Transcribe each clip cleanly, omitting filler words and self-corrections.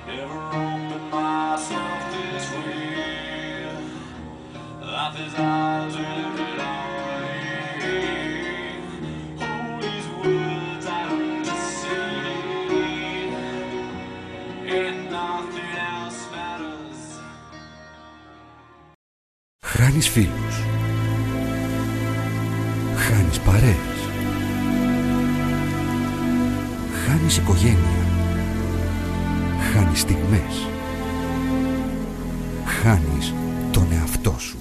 Never opened myself this way. Life is ours, we live it our way. Hold these words I heard you say, and nothing else matters. Χάνεις φίλους. Χάνεις παρέες. Χάνεις οικογένεια. Χάνεις στιγμές. Χάνεις τον εαυτό σου.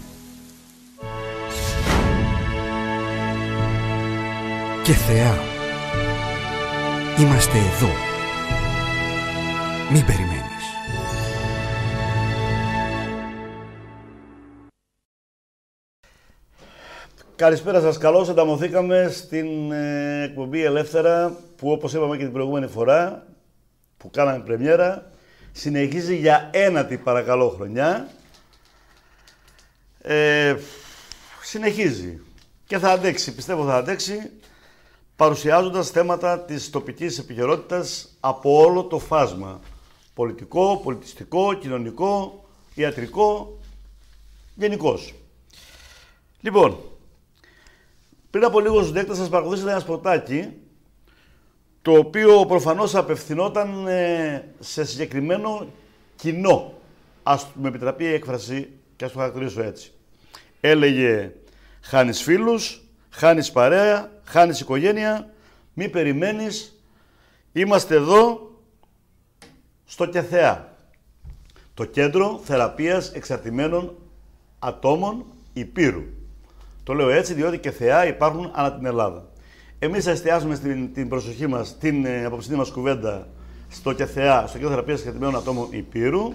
Και θεά, είμαστε εδώ. Μην περιμένεις. Καλησπέρα σας, καλώς ενταμωθήκαμε στην εκπομπή Ελεύθερα που, όπως είπαμε και την προηγούμενη φορά που κάναμε πρεμιέρα, συνεχίζει για ένατη παρακαλώ χρονιά. Συνεχίζει και θα αντέξει, πιστεύω θα αντέξει, παρουσιάζοντας θέματα της τοπικής επικαιρότητας από όλο το φάσμα. Πολιτικό, πολιτιστικό, κοινωνικό, ιατρικό, γενικώς. Λοιπόν, πριν από λίγο στους δέκτες σας παρακολουθήσατε ένα σποτάκι, το οποίο προφανώς απευθυνόταν σε συγκεκριμένο κοινό. Ας με επιτραπεί η έκφραση και ας το χαρακτηρίσω έτσι. Έλεγε χάνεις φίλους, χάνεις παρέα, χάνεις οικογένεια, μη περιμένεις, είμαστε εδώ στο ΚΕΘΕΑ. Το Κέντρο Θεραπείας Εξαρτημένων Ατόμων Υπήρου. Το λέω έτσι διότι ΚΕΘΕΑ υπάρχουν ανά την Ελλάδα. Εμείς θα εστιάσουμε την προσοχή μας, την απόψινή μας κουβέντα στο ΚΕΘΕΑ, στο Κέντρο Θεραπείας Εξαρτημένων Ατόμων Υπήρου.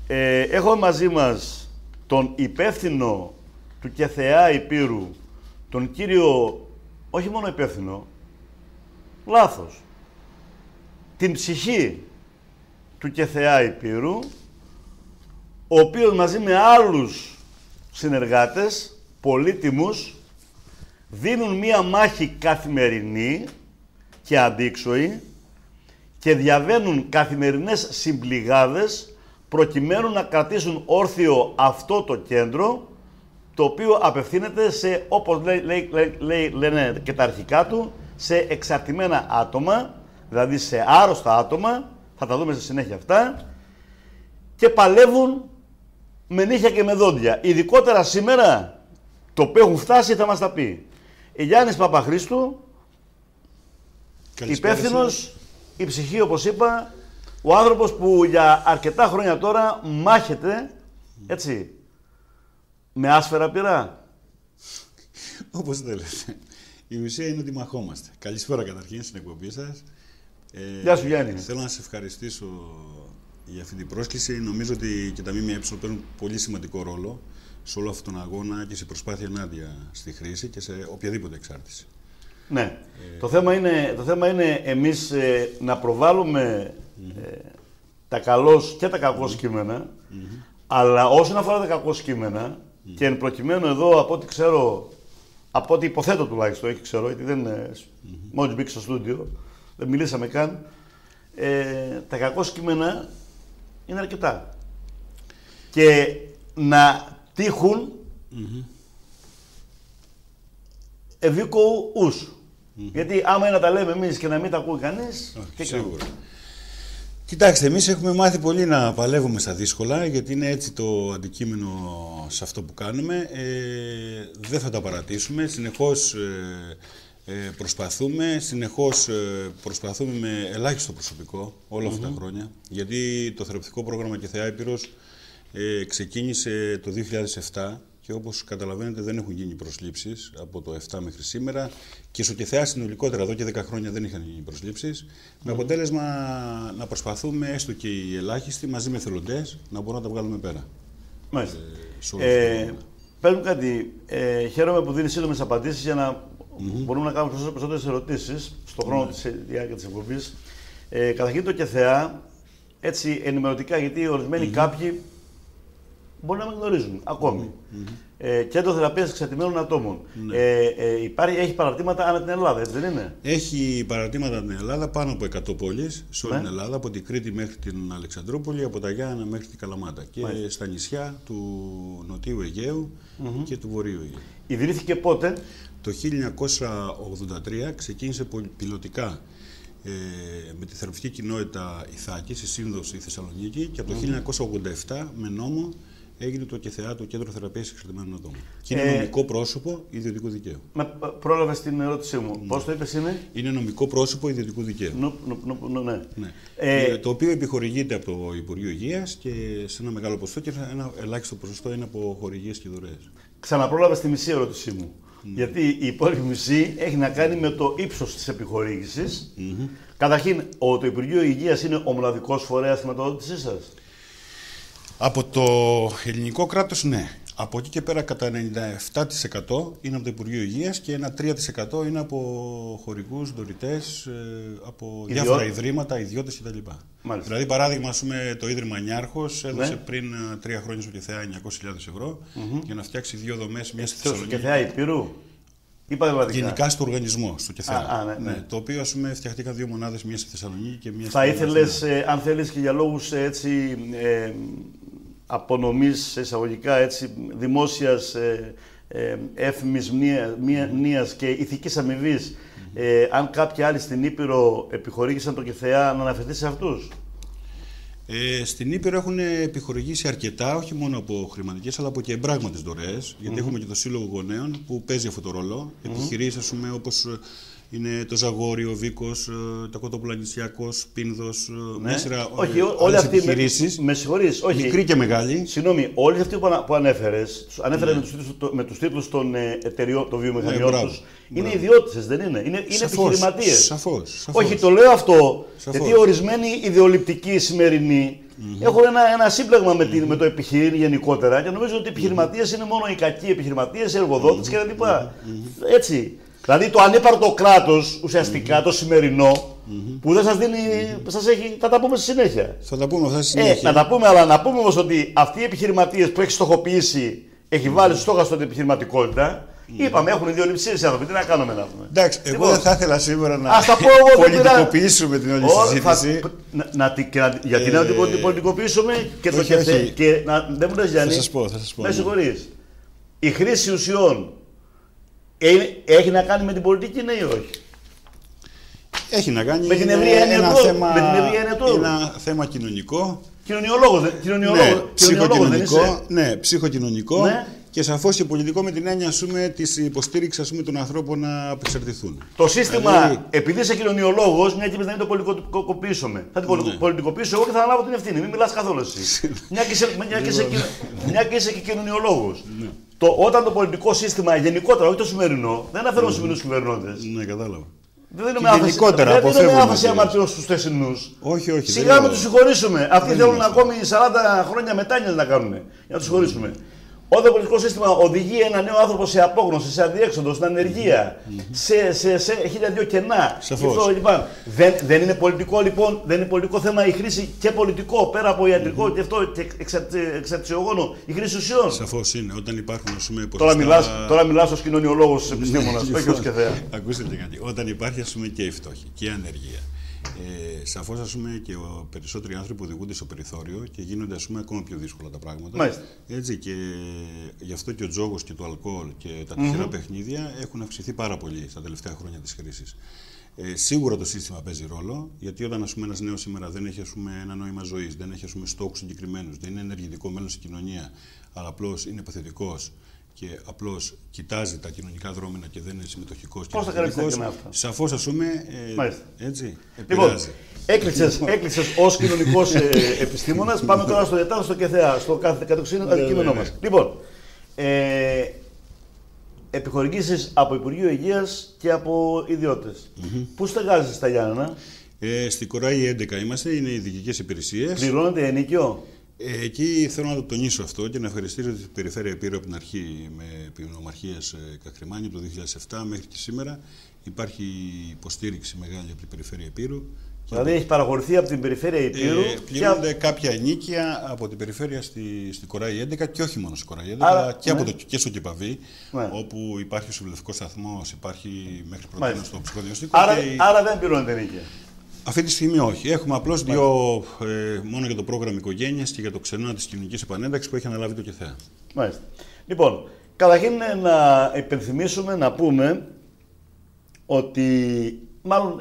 Έχουμε μαζί μας τον υπεύθυνο του ΚΕΘΕΑ Υπήρου, τον κύριο, όχι μόνο υπεύθυνο, λάθος, την ψυχή του ΚΕΘΕΑ Υπήρου, ο οποίος μαζί με άλλους συνεργάτες πολύτιμους δίνουν μία μάχη καθημερινή και αντίξωη και διαβαίνουν καθημερινές συμπληγάδες προκειμένου να κρατήσουν όρθιο αυτό το κέντρο, το οποίο απευθύνεται σε, όπως λένε και τα αρχικά του, σε εξαρτημένα άτομα, δηλαδή σε άρρωστα άτομα, θα τα δούμε στη συνέχεια αυτά, και παλεύουν με νύχια και με δόντια. Ειδικότερα σήμερα, το που έχουν φτάσει θα μας τα πει. Γιάννης Παπαχρήστου, υπεύθυνος, η ψυχή όπως είπα, ο άνθρωπος που για αρκετά χρόνια τώρα μάχεται, έτσι, με άσφαιρα πυρά. Όπως θέλετε. Η ουσία είναι ότι μαχόμαστε. Καλησπέρα καταρχήν στην εκπομπή σας. Γεια σου Γιάννη. Θέλω να σε ευχαριστήσω για αυτή την πρόσκληση. Νομίζω ότι και τα ΜΜΕ παίρνουν πολύ σημαντικό ρόλο σε όλο αυτόν τον αγώνα και σε προσπάθεια ενάντια στη χρήση και σε οποιαδήποτε εξάρτηση. Ναι. Το θέμα είναι εμείς να προβάλλουμε τα καλώς και τα κακώς κείμενα, αλλά όσον αφορά τα κακώς κείμενα, και εν προκειμένου εδώ από ό,τι ξέρω, από ό,τι υποθέτω τουλάχιστον, όχι ξέρω, γιατί δεν μόλις μπήκε στο στούντιο, δεν μιλήσαμε καν, τα κακώς κείμενα είναι αρκετά. Και να τύχουν ευήκοου ους. Γιατί άμα είναι να τα λέμε εμείς και να μην τα ακούει κανείς, τι σίγουρα. Κοιτάξτε, εμείς έχουμε μάθει πολύ να παλεύουμε στα δύσκολα, γιατί είναι έτσι το αντικείμενο σε αυτό που κάνουμε. Δεν θα τα παρατήσουμε. Συνεχώς προσπαθούμε με ελάχιστο προσωπικό όλα αυτά τα χρόνια. Γιατί το θεραπευτικό πρόγραμμα ΚΕΘΕΑ Ήπειρος ξεκίνησε το 2007 και όπως καταλαβαίνετε δεν έχουν γίνει προσλήψεις από το 7 μέχρι σήμερα και στο ΚΕΘΕΑ συνολικότερα εδώ και 10 χρόνια δεν είχαν γίνει προσλήψεις, με αποτέλεσμα να προσπαθούμε έστω και οι ελάχιστοι μαζί με εθελοντές να μπορούμε να τα βγάλουμε πέρα. Μάλιστα. Πες μου κάτι, χαίρομαι που δίνεις σύντομες απαντήσεις για να μπορούμε να κάνουμε περισσότερες ερωτήσεις στον χρόνο της διάρκειας της εκπομπής. Καταρχήν το ΚΕΘΕΑ, έτσι ενημερωτικά, γιατί ορισμένοι κάποιοι μπορεί να μην γνωρίζουν ακόμη. Κέντρο θεραπείας εξαρτημένων ατόμων. Έχει παραρτήματα ανά την Ελλάδα, έτσι δεν είναι? Έχει παραρτήματα ανά την Ελλάδα, πάνω από 100 πόλεις σε όλη την Ελλάδα, από την Κρήτη μέχρι την Αλεξανδρούπολη, από τα Γιάννα μέχρι την Καλαμάτα. Και στα νησιά του Νοτιού Αιγαίου και του Βορείου Αιγαίου. Ιδρύθηκε πότε? Το 1983 ξεκίνησε πιλωτικά με τη θεραπευτική κοινότητα Ιθάκη, στη Σύνδοση η Θεσσαλονίκη, και από το 1987 με νόμο έγινε το ΚΕΘΕΑ, το Κέντρο Θεραπείας Εξαρτημένων Ατόμων. Και είναι νομικό πρόσωπο ιδιωτικού δικαίου. Πρόλαβες την ερώτησή μου. Πώς το είπες είναι? Είναι νομικό πρόσωπο ιδιωτικού δικαίου. Το οποίο επιχορηγείται από το Υπουργείο Υγείας και σε ένα μεγάλο ποσοστό, και ένα ελάχιστο ποσοστό είναι από χορηγίες και δωρεές. Ξαναπρόλαβες τη μισή ερώτησή μου. Γιατί η υπόλοιπη μισή έχει να κάνει με το ύψος της επιχορήγησης. Καταρχήν, το Υπουργείο Υγείας είναι ο μοναδικός φορέας χρηματοδότησής σας? Από το ελληνικό κράτος, ναι. Από εκεί και πέρα, κατά 97% είναι από το Υπουργείο Υγείας και ένα 3% είναι από χορηγούς, δωρητές, από διάφορα ιδρύματα, ιδιώτες κτλ. Δηλαδή, παράδειγμα, το Ίδρυμα Νιάρχος έδωσε πριν 3 χρόνια στο ΚΕΘΕΑ 900.000 ευρώ για να φτιάξει 2 δομές, μία στη Θεσσαλονίκη. Στο ΚΕΘΕΑ Υπήρου? Γενικά στο οργανισμό, στο ΚΕΘΕΑ. Ναι. Το οποίο, φτιαχτήκαν 2 μονάδες, μία στη Θεσσαλονίκη και μία στη Θα ήθελες, αν θέλεις και για λόγους απονομής, εισαγωγικά, δημόσιας έφημης μνήας και ηθικής αμοιβής, αν κάποιοι άλλοι στην Ήπειρο επιχορήγησαν το ΚΕΘΕΑ, να αναφερθεί σε αυτούς? Στην Ήπειρο έχουν επιχορηγήσει αρκετά, όχι μόνο από χρηματικές, αλλά από και εμπράγματες δωρεές. Γιατί έχουμε και το Σύλλογο Γονέων που παίζει αυτό το ρόλο. Επιχειρήσεις, όπως είναι το Ζαγόρι, ο Βίκος, τα Κοτόπουλα Νησιακός, Πίνδος, μια σειρά άλλες επιχειρήσεις. Με συγχωρείς, όχι. Μικρή και μεγάλη. Συγγνώμη, όλοι αυτοί που ανέφερες, με τους τίτλους των εταιριών, των βιομηχανιών τους, είναι ιδιώτες, δεν είναι? Είναι επιχειρηματίες. Σαφώς. Όχι, το λέω αυτό, γιατί ορισμένοι ιδεολειπτικοί σημερινοί έχουν ένα σύμπλεγμα με το επιχειρήν γενικότερα και νομίζω ότι οι επιχειρηματίες είναι μόνο οι κακοί επιχειρηματίες, οι εργοδότες κτλ. Έτσι. Δηλαδή το ανύπαρτο κράτος ουσιαστικά το σημερινό που δεν σας δίνει, θα τα πούμε στη συνέχεια. Θα τα πούμε αυτά στη συνέχεια. Να τα πούμε, αλλά να πούμε όμως ότι αυτοί οι επιχειρηματίες που έχει στοχοποιήσει, έχει βάλει στο στόχαστρο την επιχειρηματικότητα, είπαμε έχουν ιδιοληψίες οι άνθρωποι, τι να κάνουμε να πούμε. Εντάξει, εγώ δεν θα ήθελα σήμερα να πολιτικοποιήσουμε την όλη συζήτηση. Γιατί να την πολιτικοποιήσουμε και το ΚΕΘΕΑ. Δεν μου λες, Γιάννη, θα σας πω. με συγχωρείς. Η χρήση ουσιών έχει να κάνει με την πολιτική, ναι ή όχι? Έχει να κάνει με την ευρεία έννοια του. Ένα θέμα κοινωνικό. Ψυχοκοινωνικό. Ναι, ψυχοκοινωνικό. Ναι. Και σαφώς και πολιτικό, με την έννοια της υποστήριξης των ανθρώπων να απεξαρτηθούν. Το σύστημα, επειδή είσαι κοινωνιολόγος, μια και να μην το πολιτικοποιήσουμε. Θα την πολιτικοποιήσω εγώ και θα αναλάβω την ευθύνη. Μην μιλάς καθόλου εσύ. Μια και είσαι και κοινωνιολόγος. Όταν το πολιτικό σύστημα γενικότερα, όχι το σημερινό, δεν αναφέρω στους σημερινούς κυβερνώντες. Ναι, κατάλαβα. Δεν δίνουμε άφαση αμαρτιών στους θεσινούς. Όχι. Σιγά να τους συγχωρήσουμε. Αυτοί θέλουν ακόμη 40 χρόνια μετάνοιες να κάνουν. Για να τους συγχωρήσουμε. Όταν το πολιτικό σύστημα οδηγεί ένα νέο άνθρωπο σε απόγνωση, σε αδιέξοδο, στην ανεργία, σε 1002 κενά. Δεν είναι πολιτικό, λοιπόν, δεν είναι πολιτικό θέμα η χρήση και πολιτικό πέρα από ιατρικό και αυτό και εξαρτησιογόνο, η χρήση ουσιών. Σαφώς είναι. Όταν υπάρχουν, Τώρα μιλάς ως κοινωνιολόγος επιστήμονας, όχι ως ΚΕΘΕΑ. Ακούστε κάτι. Όταν υπάρχει, και η φτώχεια και η ανεργία. Σαφώς, και περισσότεροι άνθρωποι οδηγούνται στο περιθώριο και γίνονται, ακόμα πιο δύσκολα τα πράγματα. Έτσι, και γι' αυτό και ο τζόγος και το αλκοόλ και τα τυχερά παιχνίδια έχουν αυξηθεί πάρα πολύ στα τελευταία χρόνια της κρίσης. Σίγουρα το σύστημα παίζει ρόλο, γιατί όταν ένας νέος σήμερα δεν έχει ένα νόημα ζωής, δεν έχει στόχους συγκεκριμένους, δεν είναι ενεργητικό μέλος στην κοινωνία, αλλά απλώς είναι παθητικός και απλώς κοιτάζει τα κοινωνικά δρόμενα και δεν είναι συμμετοχικός. Πώς θα χαρακτηριστεί με αυτά? Σαφώς, έτσι, επηρεάζει. Έκλεισες ως κοινωνικός επιστήμονας. Πάμε τώρα στο διατάφιο, στο ΚΕΘΕΑ, στο κατεξοχήν αντικείμενό μας. Λοιπόν, επιχορηγήσεις από Υπουργείο Υγείας και από ιδιώτες. Πού στεγάζεσαι στα Γιάννενα? Στην Κοράη 11 είμαστε, είναι οι διοικητικές υπηρεσίες. Πληρώνεται ενίκιο? Εκεί θέλω να το τονίσω αυτό και να ευχαριστήσω την Περιφέρεια Epήρου από την αρχή με ποινομαρχίες Καχρημάνη από το 2007 μέχρι και σήμερα. Υπάρχει υποστήριξη μεγάλη από την Περιφέρεια Epήρου Δηλαδή έχει παραχωρηθεί από την περιφέρεια Ηπείρου. Πληρώνονται κάποια ενίκεια από την περιφέρεια στη Κοράη 11 και όχι μόνο στη Κοράη 11, αλλά και στο Κεπαβή, όπου υπάρχει ο συμβουλευτικός σταθμός, υπάρχει μέχρι προτείνω στο ψυχοδιαγνωστικό. Άρα δεν πληρώνεται ενίκεια. Αυτή τη στιγμή όχι. Έχουμε απλώς μόνο για το πρόγραμμα οικογένειας και για το ξενώνα της κοινωνικής επανένταξης που έχει αναλάβει το ΚΕΘΕΑ. Μάλιστα. Λοιπόν, καταρχήν να υπενθυμίσουμε, να πούμε ότι. Μάλλον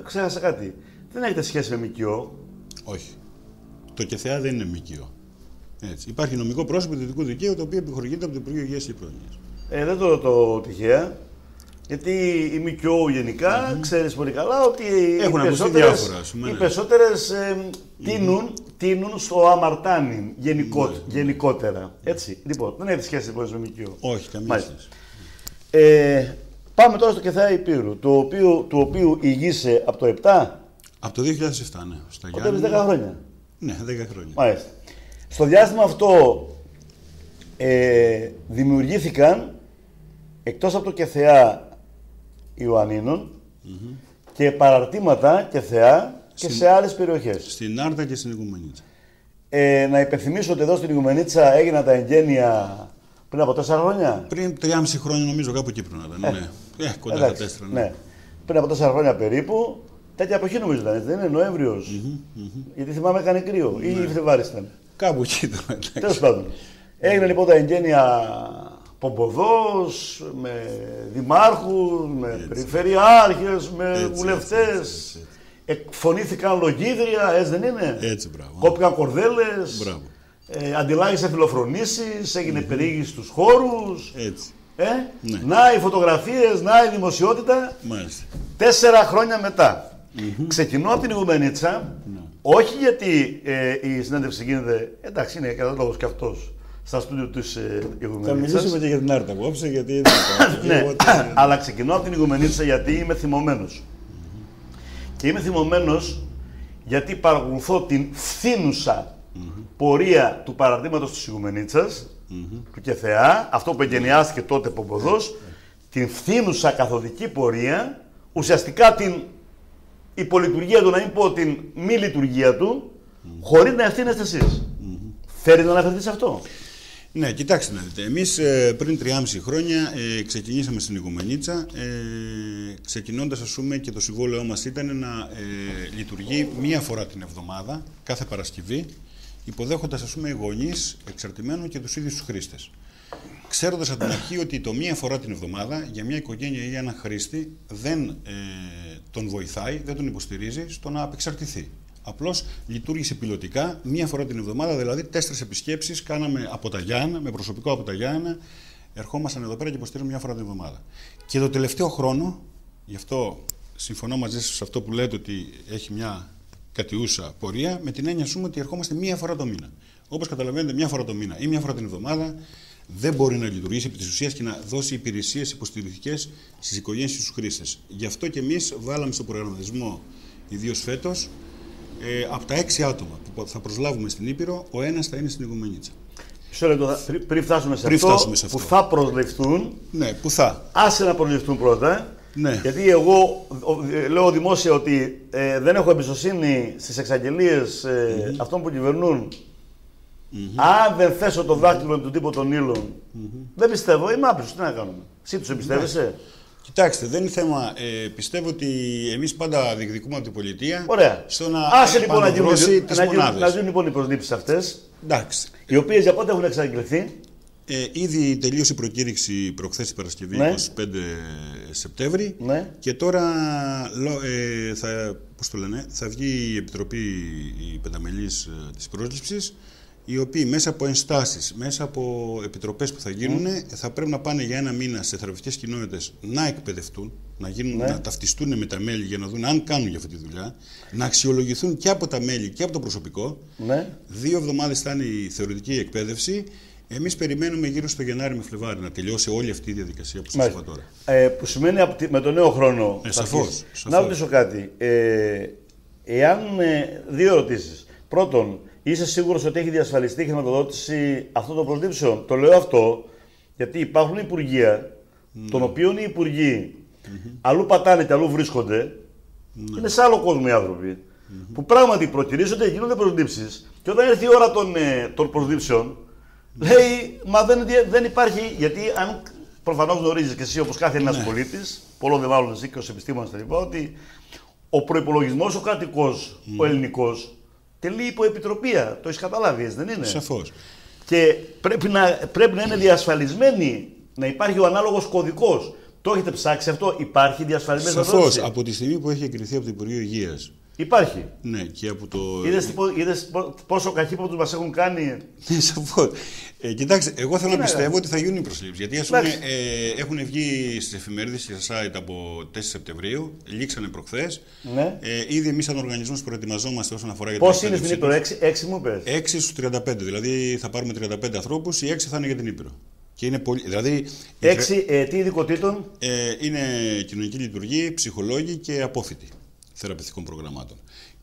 ξέχασα κάτι. Δεν έχετε σχέση με ΜΚΟ. Όχι. Το ΚΕΘΕΑ δεν είναι ΜΚΟ. Έτσι. Υπάρχει νομικό πρόσωπο ιδιωτικού δικαίου το οποίο επιχορηγείται από το Υπουργείο Υγείας και Πρόνοιας. Δεν το ρωτώ τυχαία. Γιατί οι ΜΚΟ γενικά ξέρεις πολύ καλά ότι οι περισσότερες τείνουν στο αμαρτάνι γενικότερα. Έτσι. Λοιπόν, δεν έχει σχέση λοιπόν με ΜΚΟ. Όχι, καμία σχέση. Πάμε τώρα στο ΚΕΘΕΑ Ηπείρου, του οποίου ηγείσαι από το 7. Από το 2007, ναι. Οπότε 10 χρόνια. Ναι, 10 χρόνια. Μάλιστα. Στο διάστημα αυτό δημιουργήθηκαν, εκτός από το ΚΕΘΕΑ Ιωαννίνων, και παραρτήματα ΚΕΘΕΑ και σε άλλες περιοχές. Στην Άρτα και στην Οικουμενίτσα. Να υπενθυμίσω ότι εδώ στην Οικουμενίτσα έγιναν τα εγγένεια πριν από 4 χρόνια. Πριν 3,5 χρόνια νομίζω κάπου εκεί πρέπει να ήταν. Κοντά τα 4. Ναι. Πριν από 4 χρόνια περίπου. Τέτοια εποχή νομίζω ήταν, δεν είναι Νοέμβριος. Γιατί θυμάμαι έκανε κρύο ή Φλεβάρης ήταν. Κάπου εκεί ήταν. Τέλος πάντων. Έγιναν λοιπόν τα εγγένεια Πομποδός, με δημάρχους, με περιφερειάρχες, με βουλευτές. Εκφωνήθηκαν λογίδρια, έτσι δεν είναι. Έτσι, μπράβο. Κόπηκαν κορδέλες. Αντιλάγησαν φιλοφρονήσεις, έγινε περιήγηση στους χώρους. Έτσι. Ναι. Να οι φωτογραφίες, να η δημοσιότητα. Μάλιστα. 4 χρόνια μετά. Ξεκινώ από την Οικουμενίτσα, όχι γιατί η συνέντευξη γίνεται, εντάξει είναι κατά λόγος και αυτός, στα στούντιο της Οικουμενίτσας. Θα μιλήσουμε και για την Άρτα απόψε, γιατί ναι, αλλά ξεκινώ από την Οικουμενίτσα γιατί είμαι θυμωμένος. Και είμαι θυμωμένος γιατί παρακολουθώ την φθήνουσα πορεία του παραρτήματος της Οικουμενίτσας, του ΚΕΘΕΑ, αυτό που εγκαινιάστηκε τότε Πομποδός, την φθήνουσα καθοδική πορεία, ουσιαστικά την υπολειτουργία του, να μην πω την μη λειτουργία του, χωρίς να ευθύνεστε εσείς. Θέλει να αναφερθεί σε αυτό. Ναι, κοιτάξτε να δείτε. Εμείς πριν 3,5 χρόνια ξεκινήσαμε στην Οικουμενίτσα, ξεκινώντας ας πούμε και το συμβόλαιό μας ήταν να λειτουργεί μία φορά την εβδομάδα, κάθε Παρασκευή, υποδέχοντας ας πούμε γονείς εξαρτημένων και τους ίδιους τους χρήστες. Ξέροντας από την αρχή ότι το μία φορά την εβδομάδα για μια οικογένεια ή ένα χρήστη δεν τον βοηθάει, δεν τον υποστηρίζει στο να απεξαρτηθεί. Απλώς λειτουργήσε πιλωτικά μία φορά την εβδομάδα, δηλαδή 4 επισκέψεις κάναμε από τα Γιάννα, με προσωπικό από τα Γιάννα, ερχόμασταν εδώ πέρα και υποστηρίζουμε μία φορά την εβδομάδα. Και το τελευταίο χρόνο, γι' αυτό συμφωνώ μαζί σας σε αυτό που λέτε ότι έχει μια κατιούσα πορεία, με την έννοια ας πούμε ότι ερχόμαστε μία φορά το μήνα. Όπως καταλαβαίνετε, μία φορά το μήνα ή μία φορά την εβδομάδα δεν μπορεί να λειτουργήσει επί της ουσίας και να δώσει υπηρεσίες υποστηρικτικές στις οικογένειες και στους χρήστες. Γι' αυτό και εμείς βάλαμε στο προγραμματισμό, ιδίως φέτος, από τα 6 άτομα που θα προσλάβουμε στην Ήπειρο, ο ένας θα είναι στην Οικουμενίτσα. Μισό λεπτό, πριν φτάσουμε σε αυτό, που θα προσληφθούν. Ναι, που θα. Άσε να προσληφθούν πρώτα. Ναι. Γιατί εγώ λέω δημόσια ότι δεν έχω εμπιστοσύνη στις εξαγγελίες αυτών που κυβερνούν. Αν δεν θέσω το δάχτυλο με τον τύπο των ύλων, δεν πιστεύω, είμαι άπλος, τι να κάνουμε. Εσύ τους εμπιστεύεσαι? Κοιτάξτε, δεν είναι θέμα. Πιστεύω ότι εμείς πάντα διεκδικούμε από την πολιτεία. Ωραία. Στο να λοιπόν να γίνουν λοιπόν οι προσλήψεις αυτές. Εντάξει. Οι οποίες για πότε έχουν εξαγγελθεί? Ήδη τελείωσε η προκήρυξη προχθές την Παρασκευή, 25 Σεπτέμβρη. Ναι. Και τώρα θα βγει η Επιτροπή η πενταμελής της πρόσληψης, οι οποίοι μέσα από ενστάσεις, μέσα από επιτροπές που θα γίνουν, θα πρέπει να πάνε για 1 μήνα σε θεραπευτικές κοινότητες να εκπαιδευτούν, να ταυτιστούν με τα μέλη για να δουν αν κάνουν για αυτή τη δουλειά, να αξιολογηθούν και από τα μέλη και από το προσωπικό. 2 εβδομάδες θα είναι η θεωρητική εκπαίδευση. Εμείς περιμένουμε γύρω στο Γενάρη με Φλεβάρη να τελειώσει όλη αυτή η διαδικασία που σας είπα τώρα. Που σημαίνει με τον νέο χρόνο. Σαφώς. Να ρωτήσω κάτι. Εάν 2 ερωτήσεις. Πρώτον, είσαι σίγουρος ότι έχει διασφαλιστεί η χρηματοδότηση αυτών των προσλήψεων? Το λέω αυτό γιατί υπάρχουν υπουργεία, των οποίων οι υπουργοί αλλού πατάνε και αλλού βρίσκονται, Ναι. Είναι σε άλλο κόσμο οι άνθρωποι. Που πράγματι προκυρήσονται, γίνονται προσλήψεις. Και όταν έρθει η ώρα των προσλήψεων, λέει, μα δεν υπάρχει. Γιατί αν προφανώς γνωρίζεις και εσύ, όπως κάθε ένας πολίτης, πολλό δε μάλλον εσύ και ως επιστήμονας τα λοιπά, ότι ο προϋπολογισμός, ο κρατικός, ο ελληνικός, τελεί υπό επιτροπία. Το έχεις καταλάβει, έτσι δεν είναι? Σαφώς. Και πρέπει να είναι διασφαλισμένη, να υπάρχει ο ανάλογος κωδικός. Το έχετε ψάξει αυτό? Υπάρχει διασφαλισμένη? Σαφώς. Από τη στιγμή που έχει εγκριθεί από το Υπουργείο Υγείας. Υπάρχει. Ναι, και από το. Είδες πόσο καχύποπτους μας έχουν κάνει? Ναι, σαφώς. Κοιτάξτε, εγώ θέλω να πιστεύω ότι θα γίνουν οι προσλήψεις. Γιατί ας πούμε, έχουν βγει στις εφημερίδες και στα site από 4 Σεπτεμβρίου, λήξανε προχθές. Ναι. Ήδη εμείς σαν οργανισμός προετοιμαζόμαστε όσον αφορά για Πώς είναι στην Ήπειρο, 6 μου πες? 6 στους 35. Δηλαδή θα πάρουμε 35 ανθρώπους, οι 6 θα είναι για την Ήπειρο. Και είναι πολύ, δηλαδή, 6 τι ειδικοτήτων? Είναι κοινωνική λειτουργή, ψυχολόγοι και απόφοιτοι θεραπευτικών προγραμμάτων.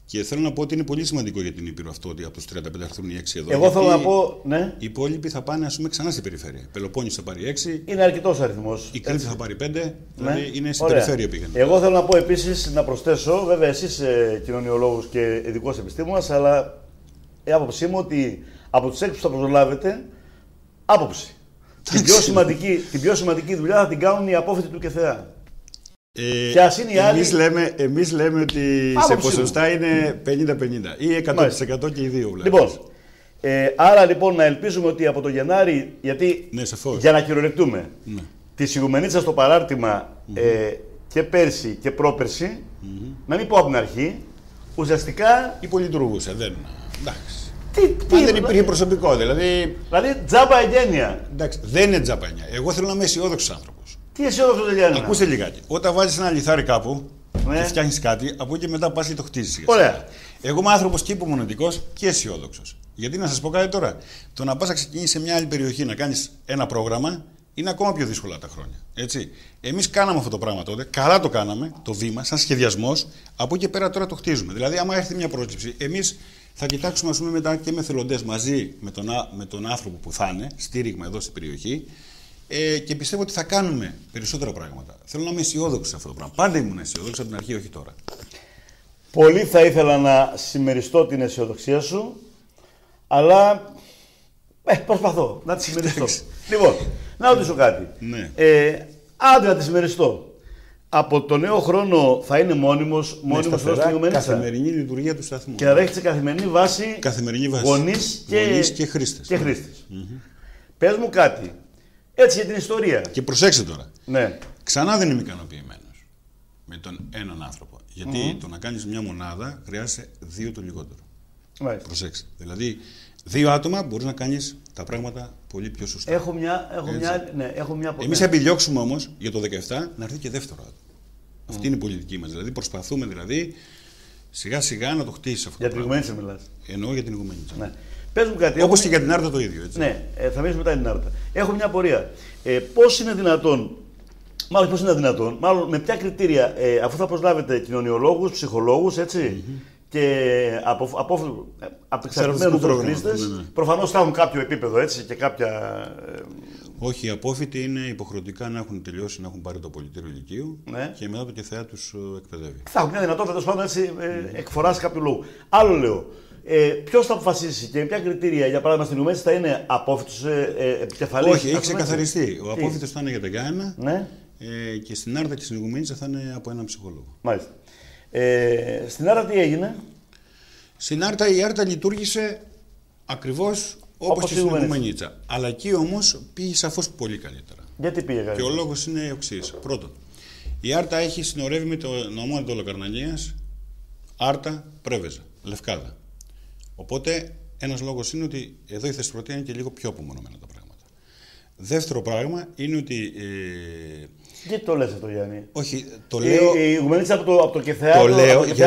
Και θέλω να πω ότι είναι πολύ σημαντικό για την Ήπειρο αυτό ότι από τους 35 θα έρθουν οι 6 εδώ. Εγώ θέλω να πω, ναι. Οι υπόλοιποι θα πάνε, ας πούμε, ξανά στην περιφέρεια. Πελοπόννησο θα πάρει 6. Είναι αρκετός αριθμός. Η Κρήτη θα πάρει 5. Δηλαδή Ναι. είναι στην Ωραία. περιφέρεια πήγαινε. Εγώ θέλω να πω επίσης, να προσθέσω, βέβαια εσείς είσαι κοινωνιολόγος και ειδικός επιστήμονας, αλλά η άποψή μου ότι από τους 6 που θα προσλάβετε, άποψη. Την πιο σημαντική δουλειά θα την κάνουν οι απόφοιτοι του ΚΕΘΕΑ. Και ας είναι οι άλλοι. Εμείς λέμε ότι σε ποσοστά είναι 50-50 ή 100% και οι δύο. Λοιπόν, άρα λοιπόν να ελπίζουμε ότι από το Γενάρη, γιατί Ναι, σαφώς. για να κυριολεκτούμε, Ναι. τη Ηγουμενίτσα στο παράρτημα και πέρσι και πρόπερσι, να μην πω από την αρχή, ουσιαστικά. Υπολειτουργούσε, δεν. Εντάξει. Τι Αν δεν υπήρχε προσωπικό, δηλαδή. Δηλαδή τζάμπα εγγένεια. Εντάξει, δεν είναι τζαπανιά. Εγώ θέλω να είμαι αισιόδοξος άνθρωπος. Τι αισιόδοξο δεν λένε. Ακούστε λιγάκι. Όταν βάζεις ένα λιθάρι κάπου Ναι. και φτιάχνεις κάτι, από εκεί μετά πας και το χτίζεις. Ωραία. Εγώ είμαι άνθρωπος και υπομονετικός και αισιόδοξος. Γιατί να σας πω κάτι τώρα. Το να πας να ξεκινήσεις σε μια άλλη περιοχή να κάνεις ένα πρόγραμμα είναι ακόμα πιο δύσκολα τα χρόνια. Έτσι. Εμείς κάναμε αυτό το πράγμα τότε. Καλά το κάναμε, το βήμα, σαν σχεδιασμός. Από εκεί πέρα τώρα το χτίζουμε. Δηλαδή, άμα έρθει μια πρόσληψη, εμείς θα κοιτάξουμε ας πούμε, μετά και με θελοντές μαζί με τον άνθρωπο που θα είναι, στήριγμα εδώ στην περιοχή. Και πιστεύω ότι θα κάνουμε περισσότερα πράγματα. Θέλω να είμαι αισιόδοξος σε αυτό το πράγμα. Πάντα ήμουν αισιόδοξος από την αρχή, όχι τώρα. Πολύ θα ήθελα να συμμεριστώ την αισιοδοξία σου, αλλά προσπαθώ να τη συμμεριστώ. Λοιπόν, να ρωτήσω κάτι. Ναι. Άντε να τη συμμεριστώ. Από το νέο χρόνο θα είναι μόνιμος Σταθερά, στην Ηγουμενίτσα. καθημερινή λειτουργία του σταθμού. Και θα δέχεται σε καθημερινή βάση, γονείς και χρήστες. Πες μου κάτι, έτσι για την ιστορία. Και προσέξτε τώρα. Ναι. Ξανά δεν είμαι ικανοποιημένος με τον έναν άνθρωπο. Γιατί το να κάνεις μια μονάδα χρειάζεται 2 το λιγότερο. Μάλιστα. Προσέξτε. Δηλαδή, 2 άτομα μπορείς να κάνεις τα πράγματα πολύ πιο σωστά. Έχω μια Εμείς θα επιδιώξουμε όμως για το 17 να έρθει και δεύτερο άτομο. Αυτή είναι η πολιτική μας. Δηλαδή, προσπαθούμε σιγά σιγά να το χτίσεις αυτό. Για την Ηγουμενίτσα μιλάς. Εννοώ για την Ηγουμενίτσα. Ναι. Πες μου κάτι. Όπως και για την Άρτα το ίδιο. Έτσι. Ναι, θα μιλήσουμε μετά την Άρτα. Έχω μια απορία. Πώς είναι δυνατόν, μάλλον με ποια κριτήρια, αφού θα προσλάβετε κοινωνιολόγους, ψυχολόγους, έτσι, και απεξαρτημένους χρήστες, προφανώς θα έχουν κάποιο επίπεδο, έτσι, και κάποια. Όχι, οι απόφοιτοι είναι υποχρεωτικά να έχουν τελειώσει, να έχουν πάρει το πολιτήριο ηλικίου και μετά το ΚΕΘΕΑ τους εκπαιδεύει. Θα έχουν μια δυνατότητα, τέλος πάντων, έτσι, εκφοράς κάποιου λόγου. Άλλο λέω. Ποιος θα αποφασίσει και με ποια κριτήρια, για παράδειγμα, στην Ηγουμενίτσα θα είναι απόφοιτος επικεφαλής? Όχι, έχει ξεκαθαριστεί. Ο απόφοιτος θα είναι για τα Γιάννα ναι. Και στην Άρτα και στην Ηγουμενίτσα θα είναι από έναν ψυχολόγο. Μάλιστα. Στην Άρτα τι έγινε? Στην Άρτα η Άρτα λειτουργήσε ακριβώς όπως και στην Ηγουμενίτσα. Αλλά εκεί όμως πήγε σαφώς πολύ καλύτερα. Γιατί πήγε καλύτερα? Και ο λόγος είναι ο εξής. Πρώτον, η Άρτα έχει συνορεύει με το νομό Ανατολοκαρνανίας, Άρτα, Πρέβεζα, Λευκάδα. Οπότε ένας λόγος είναι ότι εδώ η Θεσπρωτεία είναι και λίγο πιο απομονωμένα τα πράγματα. Δεύτερο πράγμα είναι ότι. Γιατί το λες αυτό, Γιάννη? Όχι, το λέω. Η Ηγουμενίτσα από το ΚΕΘΕΑ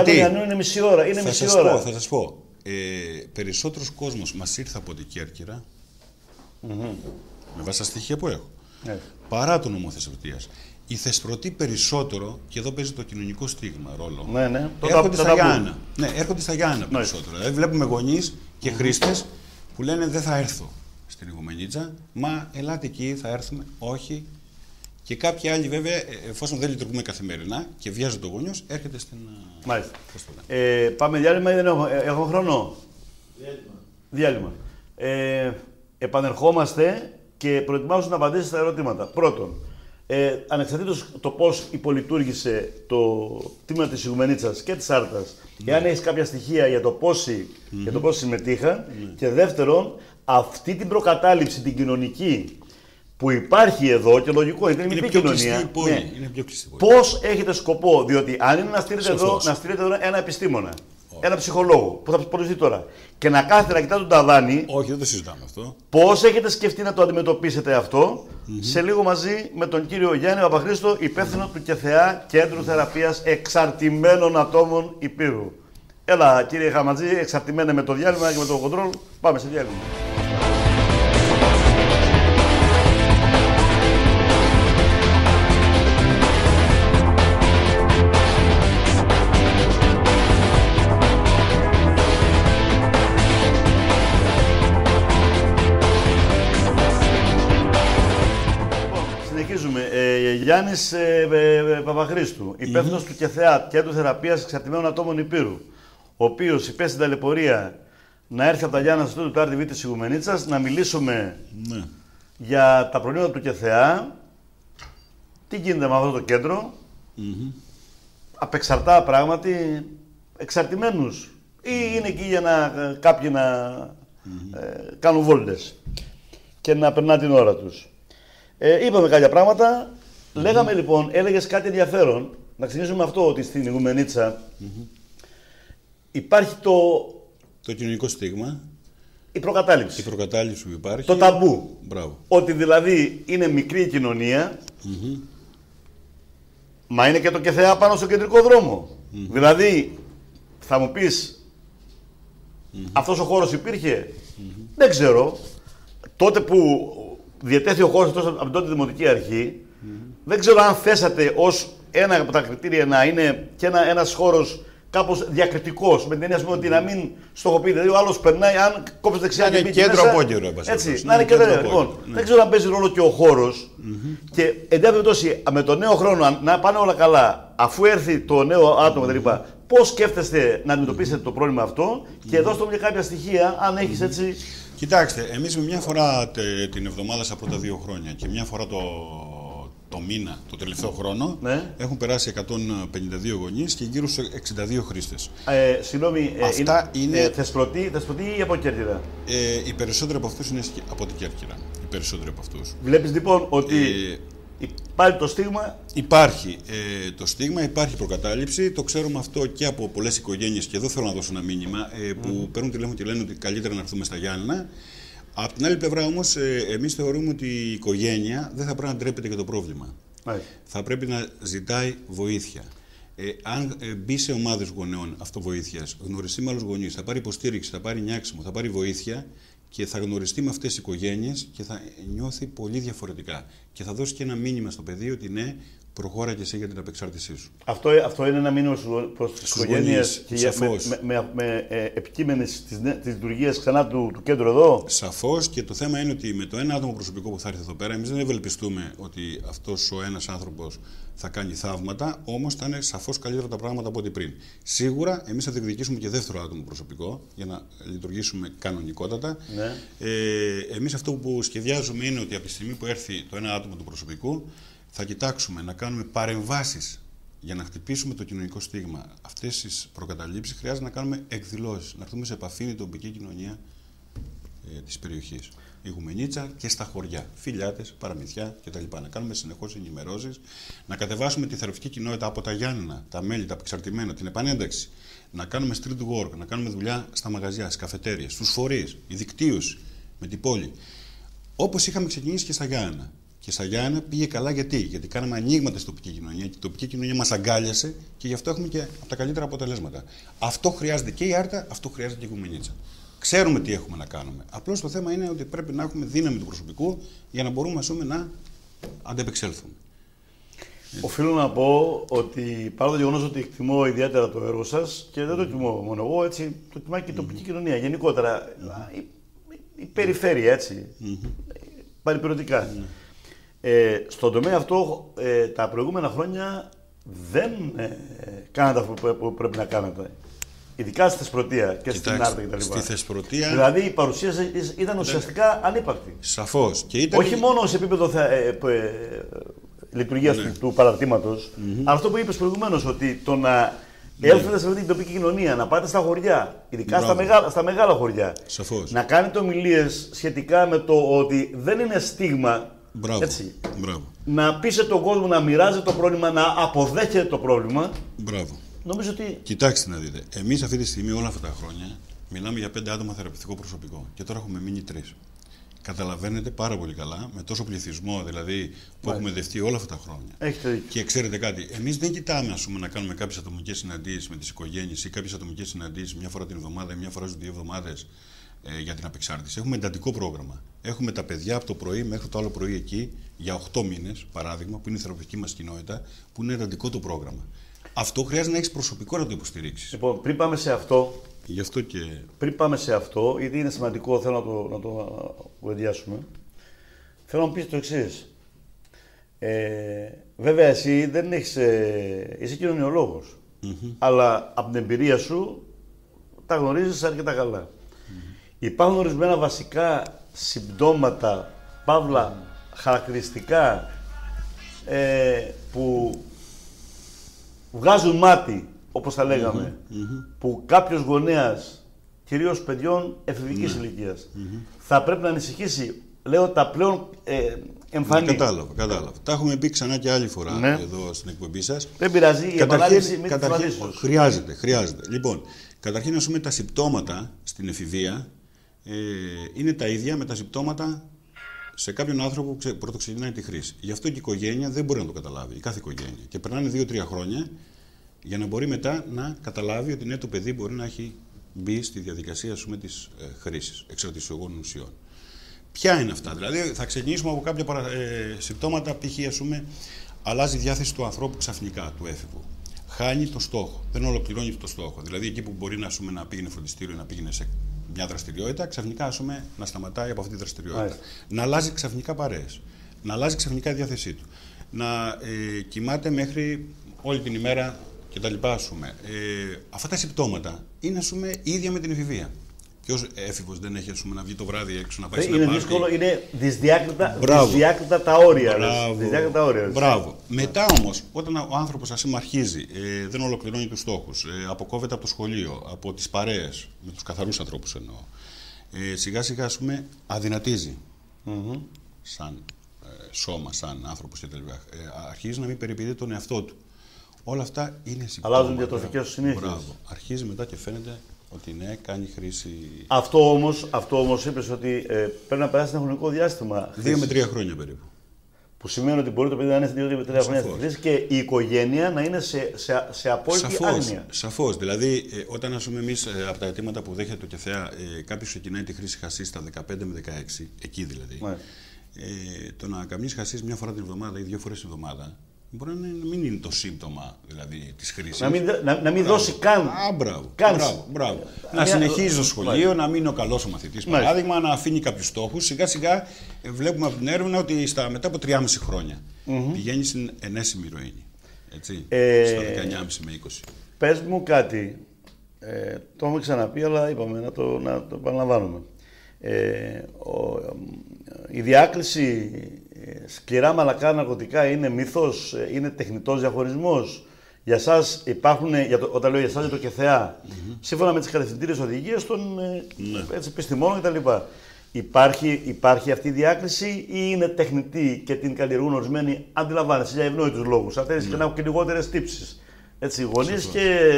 του Ιαννού είναι μισή ώρα. Θα σας πω. Περισσότερος κόσμος μας ήρθε από την Κέρκυρα, με βάση τα στοιχεία που έχω, παρά το νομό Θεσπρωτείας. Οι Θεσπρωτοί περισσότερο, και εδώ παίζει το κοινωνικό στίγμα ρόλο, έρχονται στα Γιάννα. Ναι, έρχονται στα Γιάννα περισσότερο. Δηλαδή βλέπουμε γονείς και χρήστες που λένε δεν θα έρθω στην Ηγουμενίτσα, μα ελάτε εκεί, θα έρθουμε. Όχι, Και κάποιοι άλλοι, βέβαια, εφόσον δεν λειτουργούμε καθημερινά και βιάζεται ο γονιός, έρχεται στην. Μάλιστα. Πάμε διάλειμμα ή δεν έχω χρόνο? Διάλειμμα. Επανερχόμαστε και προετοιμάζω να απαντήσεις στα ερωτήματα. Πρώτον, ανεξαρτήτως το πώς υπολειτουργήσε το τμήμα της Ιγουμενίτσας και της Άρτας, εάν έχεις κάποια στοιχεία για το πόσοι συμμετείχαν, και δεύτερον, αυτή την προκατάληψη, την κοινωνική, που υπάρχει εδώ και λογικό, είναι μικρή κοινωνία. Είναι πιο κλειστή πόλη. Πώς έχετε σκοπό, διότι αν είναι να στείλετε εδώ ένα επιστήμονα, ένα ψυχολόγο που θα produce τώρα και να κάθεται να κοιτά τον ταβάνι. Όχι, δεν το συζητάμε αυτό. Πώς έχετε σκεφτεί να το αντιμετωπίσετε αυτό? Σε λίγο μαζί με τον κύριο Γιάννη Παπαχρήστο, υπεύθυνο του ΚΕΘΕΑ, Κέντρου Θεραπείας Εξαρτημένων Ατόμων Ηπείρου. Έλα, κύριε Χαματζή, εξαρτημένα με το διάλειμμα και με το κοντρόλ. Πάμε σε διάλειμμα. Γιάννης Παπαχρήστου, υπεύθυνος του ΚΕΘΕΑ, Κέντρου Θεραπείας Εξαρτημένων Ατόμων Ηπείρου, ο οποίος υπέστη την ταλαιπωρία να έρθει από τα Γιάννα στο του RTV της Ιγουμενίτσας, να μιλήσουμε για τα προβλήματα του ΚΕΘΕΑ, τι γίνεται με αυτό το κέντρο, απεξαρτά πράγματι, εξαρτημένους, ή είναι εκεί για κάποιοι να κάνουν βόλτες και να περνά την ώρα τους. Είπαμε κάποια πράγματα. Λέγαμε λοιπόν, έλεγες κάτι ενδιαφέρον. Να ξεκινήσουμε αυτό, ότι στην Ιγουμενίτσα υπάρχει το κοινωνικό στίγμα. Η προκατάληψη. Η προκατάληψη που υπάρχει. Το ταμπού. Μπράβο. Ότι δηλαδή είναι μικρή η κοινωνία, μα είναι και το ΚΕΘΕΑ πάνω στο κεντρικό δρόμο. Δηλαδή, θα μου πεις, αυτός ο χώρος υπήρχε. Δεν ξέρω. Τότε που διετέθη ο χώρος αυτός από την τότε Δημοτική Αρχή, δεν ξέρω αν θέσατε ως ένα από τα κριτήρια να είναι και ένας χώρος κάπως διακριτικός, με την έννοια ότι να μην στοχοποιείται. Δηλαδή ο άλλος περνάει, αν κόψει δεξιά και μπει κέντρο μέσα, απόγειο, έτσι, να είναι κέντρο. Λοιπόν, δεν ξέρω αν παίζει ρόλο και ο χώρος. Και εν τέλει περιπτώσει, με το νέο χρόνο, να πάνε όλα καλά, αφού έρθει το νέο άτομο κτλ., πώς σκέφτεστε να αντιμετωπίσετε το πρόβλημα αυτό, και δώστε μου και κάποια στοιχεία, αν έχεις έτσι. Κοιτάξτε, εμείς μια φορά την εβδομάδα στα πρώτα 2 χρόνια και μια φορά το μήνα, το τελευταίο χρόνο, έχουν περάσει 152 γονείς και γύρω στους 62 χρήστες. Συγγνώμη, είναι θεσπρωτή ή από Κέρκυρα? Οι περισσότεροι από αυτούς είναι από την Κέρκυρα. Οι περισσότεροι από αυτούς. Βλέπεις λοιπόν ότι υπάρχει το στίγμα. Υπάρχει το στίγμα, υπάρχει προκατάληψη. Το ξέρουμε αυτό και από πολλές οικογένειες, και εδώ θέλω να δώσω ένα μήνυμα, που παίρνουν τηλέφωνο και λένε ότι καλύτερα να έρθουμε στα Γιάννενα. Από την άλλη πλευρά όμως, εμείς θεωρούμε ότι η οικογένεια δεν θα πρέπει να ντρέπεται για το πρόβλημα. Θα πρέπει να ζητάει βοήθεια. Αν μπει σε ομάδες γονέων αυτοβοήθειας, γνωριστεί με άλλους γονείς, θα πάρει υποστήριξη, θα πάρει νιάξιμο, θα πάρει βοήθεια και θα γνωριστεί με αυτές τις οικογένειες και θα νιώθει πολύ διαφορετικά. Και θα δώσει και ένα μήνυμα στο παιδί ότι ναι, προχώρα και εσύ για την απεξάρτησή σου. Αυτό είναι ένα μήνυμα προς τις οικογένειες με επικείμενες της λειτουργίας ξανά του κέντρου εδώ. Σαφώς, και το θέμα είναι ότι με το ένα άτομο προσωπικό που θα έρθει εδώ πέρα, εμείς δεν ευελπιστούμε ότι αυτός ο ένας άνθρωπος θα κάνει θαύματα, όμως θα είναι σαφώς καλύτερα τα πράγματα από ό,τι πριν. Σίγουρα, εμείς θα διεκδικήσουμε και δεύτερο άτομο προσωπικό για να λειτουργήσουμε κανονικότατα. Εμείς αυτό που σχεδιάζουμε είναι ότι από τη στιγμή που έρθει το ένα άτομο του προσωπικού, θα κοιτάξουμε να κάνουμε παρεμβάσεις για να χτυπήσουμε το κοινωνικό στίγμα. Αυτές τις προκαταλήψεις χρειάζεται να κάνουμε εκδηλώσεις, να έρθουμε σε επαφή με την τοπική κοινωνία της περιοχής. Ιγουμενίτσα και στα χωριά, Φιλιάτες, Παραμυθιά κτλ. Να κάνουμε συνεχώς ενημερώσεις, να κατεβάσουμε τη θεραπευτική κοινότητα από τα Γιάννενα, τα μέλη, τα απεξαρτημένα, την επανένταξη. Να κάνουμε street work, να κάνουμε δουλειά στα μαγαζιά, στις καφετέριες, στους φορείς, η δικτύωση με την πόλη. Όπως είχαμε ξεκινήσει και στα Γιάννενα. Και στα Γιάννενα πήγε καλά γιατί κάναμε ανοίγματα στην τοπική κοινωνία και η τοπική κοινωνία μας αγκάλιασε και γι' αυτό έχουμε και από τα καλύτερα αποτελέσματα. Αυτό χρειάζεται και η Άρτα, αυτό χρειάζεται και η Ιγουμενίτσα. Ξέρουμε τι έχουμε να κάνουμε. Απλώς το θέμα είναι ότι πρέπει να έχουμε δύναμη του προσωπικού για να μπορούμε να αντεπεξέλθουμε. Οφείλω να πω ότι παρά το γεγονός ότι εκτιμώ ιδιαίτερα το έργο σας, και δεν το εκτιμώ μόνο εγώ, έτσι, το εκτιμάει και η τοπική κοινωνία γενικότερα. Η περιφέρεια, έτσι. Παρυπηρωτικά. Στον τομέα αυτό τα προηγούμενα χρόνια δεν κάνατε αυτό που πρέπει να κάνετε. Ειδικά στη Θεσπρωτεία και στην Άρτα κτλ. Στη Θεσπρωτεία. Δηλαδή η παρουσία ήταν ουσιαστικά ανύπαρκτη. Σαφώς. Όχι μόνο σε επίπεδο λειτουργίας του παραρτήματος, αλλά αυτό που είπες προηγουμένως, ότι το να έλθετε σε αυτή την τοπική κοινωνία, να πάτε στα χωριά, ειδικά στα μεγάλα χωριά, σαφώς, να κάνετε ομιλίες σχετικά με το ότι δεν είναι στίγμα. Μπράβο. Έτσι. Μπράβο. Να πείσετε τον κόσμο να μοιράζεται το πρόβλημα, να αποδέχεται το πρόβλημα. Μπράβο. Νομίζω ότι. Κοιτάξτε να δείτε. Εμείς αυτή τη στιγμή, όλα αυτά τα χρόνια, μιλάμε για 5 άτομα θεραπευτικό προσωπικό. Και τώρα έχουμε μείνει 3. Καταλαβαίνετε πάρα πολύ καλά, με τόσο πληθυσμό δηλαδή που έχουμε δεχτεί όλα αυτά τα χρόνια. Έχετε δίκιο. Και ξέρετε κάτι, εμείς δεν κοιτάμε να κάνουμε κάποιες ατομικές συναντήσεις με τις οικογένειες ή κάποιες ατομικές συναντήσεις μια φορά την εβδομάδα ή μια φορά στις 2 εβδομάδες για την απεξάρτηση. Έχουμε εντατικό πρόγραμμα. Έχουμε τα παιδιά από το πρωί μέχρι το άλλο πρωί εκεί για 8 μήνες, παράδειγμα, που είναι η θεραπευτική μας κοινότητα, που είναι εντατικό το πρόγραμμα. Αυτό χρειάζεται να έχεις προσωπικό να το υποστηρίξεις. Λοιπόν, πριν πάμε σε αυτό. Γι' αυτό και. Πριν πάμε σε αυτό, γιατί είναι σημαντικό, θέλω να το κουβεντιάσουμε. Θέλω να μου πεις το εξής. Βέβαια, εσύ δεν έχεις. Είσαι κοινωνιολόγος. Αλλά από την εμπειρία σου τα γνωρίζεις αρκετά καλά. Υπάρχουν ορισμένα βασικά συμπτώματα, παύλα, χαρακτηριστικά που βγάζουν μάτι, όπως θα λέγαμε, που κάποιος γονέας, κυρίως παιδιών εφηβικής ηλικίας, θα πρέπει να ανησυχήσει, λέω, τα πλέον εμφανή. Κατάλαβα. Τα έχουμε πει ξανά και άλλη φορά εδώ στην εκπομπή σας. Δεν πειράζει, η επανάληψη μην τη χρειάζεται. Λοιπόν, καταρχήν, ας πούμε, τα συμπτώματα στην εφηβεία είναι τα ίδια με τα συμπτώματα σε κάποιον άνθρωπο που πρωτοξεκινάει τη χρήση. Γι' αυτό και η οικογένεια δεν μπορεί να το καταλάβει, η κάθε οικογένεια. Και περνάνε 2-3 χρόνια για να μπορεί μετά να καταλάβει ότι ναι, το παιδί μπορεί να έχει μπει στη διαδικασία της χρήσης εξαρτησιογόνων ουσιών. Ποια είναι αυτά? Δηλαδή, θα ξεκινήσουμε από κάποια συμπτώματα, π.χ. αλλάζει η διάθεση του ανθρώπου ξαφνικά, του έφηβου. Χάνει το στόχο, δεν ολοκληρώνει το στόχο. Δηλαδή, εκεί που μπορεί να πήγαινε φροντιστήριο, να πήγαινε σε μια δραστηριότητα, ξαφνικά να σταματάει από αυτή τη δραστηριότητα. Να αλλάζει ξαφνικά παρέες. Να αλλάζει ξαφνικά η διάθεσή του. Να κοιμάται μέχρι όλη την ημέρα κτλ. Αυτά τα συμπτώματα είναι ίδια με την εφηβεία. Ποιος έφηβος δεν έχει να βγει το βράδυ έξω να πάει σε ένα πάρτι? Είναι δύσκολο, είναι δυσδιάκριτα τα όρια. Μπράβο. Μετά όμως, όταν ο άνθρωπος αρχίζει, δεν ολοκληρώνει τους στόχους, αποκόβεται από το σχολείο, από τις παρέες, με τους καθαρούς ανθρώπους εννοώ, σιγά σιγά αδυνατίζει σαν σώμα, σαν άνθρωπος κτλ. Αρχίζει να μην περιποιείται τον εαυτό του. Όλα αυτά είναι συμπτώματα. Αλλάζουν διατροφικές συνήθειες. Μπράβο. Αρχίζει μετά και φαίνεται ότι ναι, κάνει χρήση. Αυτό όμως είπες ότι πρέπει να περάσει ένα χρονικό διάστημα. 2 με 3 χρόνια περίπου. Που σημαίνει ότι μπορεί το παιδί να είναι 2 με 3 χρόνια στη χρήση και η οικογένεια να είναι σε απόλυτη άγνοια. Σαφώς. Δηλαδή, όταν εμείς από τα αιτήματα που δέχεται το ΚΕΘΕΑ, κάποιος ξεκινάει τη χρήση χασίς στα 15 με 16, εκεί δηλαδή. Το να καμνείς χασίς μια φορά την εβδομάδα ή 2 φορές την εβδομάδα, μπορεί να μην είναι το σύμπτωμα δηλαδή, της χρήσης. Να μην δώσει καν. Μπράβο. Να συνεχίζει το σχολείο, να μην είναι ο καλός ο μαθητής, παράδειγμα, να αφήνει κάποιους στόχους. Σιγά σιγά βλέπουμε από την έρευνα ότι μετά από 3,5 χρόνια πηγαίνει στην ενέσιμη ηρωίνη. Έτσι, στα 19,5 με 20. Πες μου κάτι. Το έχουμε ξαναπεί, αλλά είπαμε να το επαναλαμβάνουμε. Η διάκριση σκληρά μαλακά ναρκωτικά είναι μύθος, είναι τεχνητός διαχωρισμός? Για εσάς υπάρχουν, όταν λέω για εσάς για το ΚΕΘΕΑ, σύμφωνα με τις κατευθυντήριες οδηγίες των επιστημόνων κτλ. Υπάρχει αυτή η διάκριση ή είναι τεχνητή και την καλλιεργούν ορισμένοι, αντιλαμβάνεσαι, για ευνόητους λόγους? Αυτές και να έχουν και λιγότερες τύψεις. Έτσι, γονείς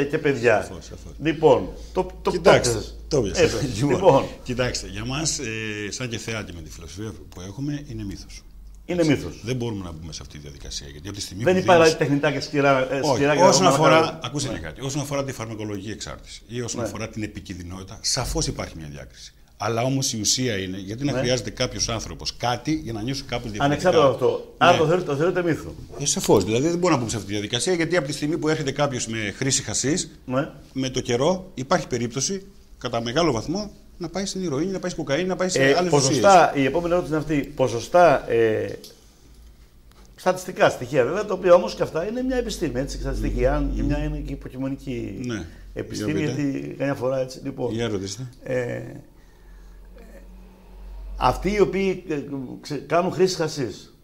και παιδιά. Σαφώς. Λοιπόν, κοιτάξτε, λοιπόν, κοιτάξτε, για μας, σαν ΚΕΘΕΑ και με τη φιλοσοφία που έχουμε, είναι μύθος. Είναι μύθος. Δεν μπορούμε να μπούμε σε αυτή τη διαδικασία. Γιατί από τη στιγμή δεν υπάρχει τεχνητά και σκληρά. Όσον αφορά, ακούστε κάτι, όσον αφορά τη φαρμακολογική εξάρτηση ή όσον αφορά την επικινδυνότητα, σαφώς υπάρχει μια διάκριση. Αλλά όμως η ουσία είναι γιατί να χρειάζεται κάποιος άνθρωπος κάτι για να νιώσει κάπως διαφορετικά. Ανεξάρτητα από αυτό. Άρα το θεωρείτε μύθο. Σαφώς. Δηλαδή δεν μπορούμε να μπούμε σε αυτή τη διαδικασία γιατί από τη στιγμή που έρχεται κάποιος με χρήση χασίς, με το καιρό υπάρχει περίπτωση κατά μεγάλο βαθμό να πάει στην ηρωίνη, να πάει στην κοκαίνη, να πάει σε άλλες ουσίες. Η επόμενη ερώτηση είναι αυτή. Ποσοστά, η επόμενη ερώτηση είναι αυτή. Ποσοστά, η επόμενη ερώτηση είναι αυτή. Ποσοστά, η επόμενη ερώτηση είναι αυτή. Ποσοστά, η επόμενη ερώτηση είναι αυτή. Ποσοστά, η επόμενη ερώτηση είναι αυτή. Ποσοστά, η επόμενη ερώτηση είναι αυτή. Ποσοστά, Στατιστικά στοιχεία βέβαια, τα οποία όμως και αυτά είναι μια επιστήμη. Έτσι, στατιστική, αν και μια είναι και υποκειμονική επιστήμη, γιατί καμιά φορά έτσι. Λοιπόν, αυτοί οι οποίοι κάνουν χρήση χασίς,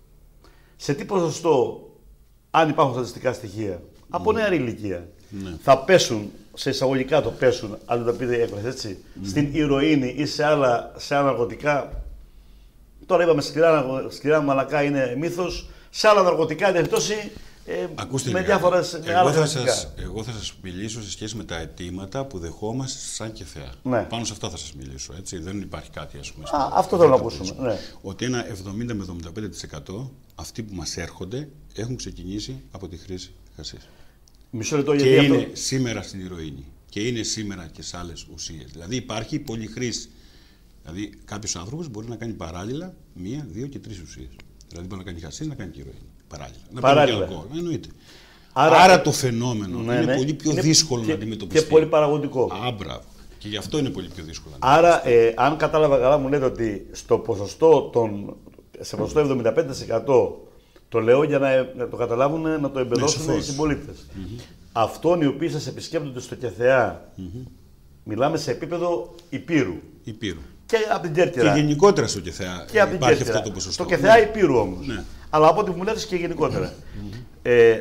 σε τι ποσοστό, αν υπάρχουν στατιστικά στοιχεία, από νεαρή ηλικία, θα πέσουν, σε εισαγωγικά το πέσουν, αν δεν τα πείτε έκφραση, έτσι, στην ηρωίνη ή σε άλλα ναρκωτικά. Τώρα είπαμε σκληρά μαλακά είναι μύθος, σε άλλα ναρκωτικά είναι εκτόση. Ακούστε με διάφορες εγώ θα σας μιλήσω σε σχέση με τα αιτήματα που δεχόμαστε σαν και θεά. Ναι. Πάνω σε αυτά θα σας μιλήσω. Έτσι. Δεν υπάρχει κάτι, ας πούμε. Αυτό θέλω να ακούσουμε. Ναι. Ότι ένα 70 με 75% αυτοί που μας έρχονται έχουν ξεκινήσει από τη χρήση χασίς. Μισό λεπτό, και είναι σήμερα στην ηρωίνη. Και είναι σήμερα και σε άλλες ουσίες. Δηλαδή υπάρχει πολυχρήση. Δηλαδή κάποιος άνθρωπος μπορεί να κάνει παράλληλα 1, 2 και 3 ουσίες. Δηλαδή μπορεί να κάνει χασίς, να κάνει και ηρωίνη. Παράλληλα. Να κάνει εννοείται. Άρα το φαινόμενο είναι πολύ πιο δύσκολο να αντιμετωπιστεί. Και πολύ παραγωγικό. Μπράβο. Και γι' αυτό είναι πολύ πιο δύσκολο. Άρα, αν κατάλαβα καλά, μου λέτε ότι σε ποσοστό 75% το λέω για να το καταλάβουν, να το εμπεδώσουν οι συμπολίτες. Αυτών οι οποίοι σας επισκέπτονται στο ΚΕΘΕΑ, μιλάμε σε επίπεδο υπήρου. Και από την Κέρκυρα. Και γενικότερα στο ΚΕΘΕΑ υπάρχει αυτό το ποσοστό. Στο ΚΕΘΕΑ υπήρου όμως. Ναι. Αλλά από ό,τι μου λέτε και γενικότερα.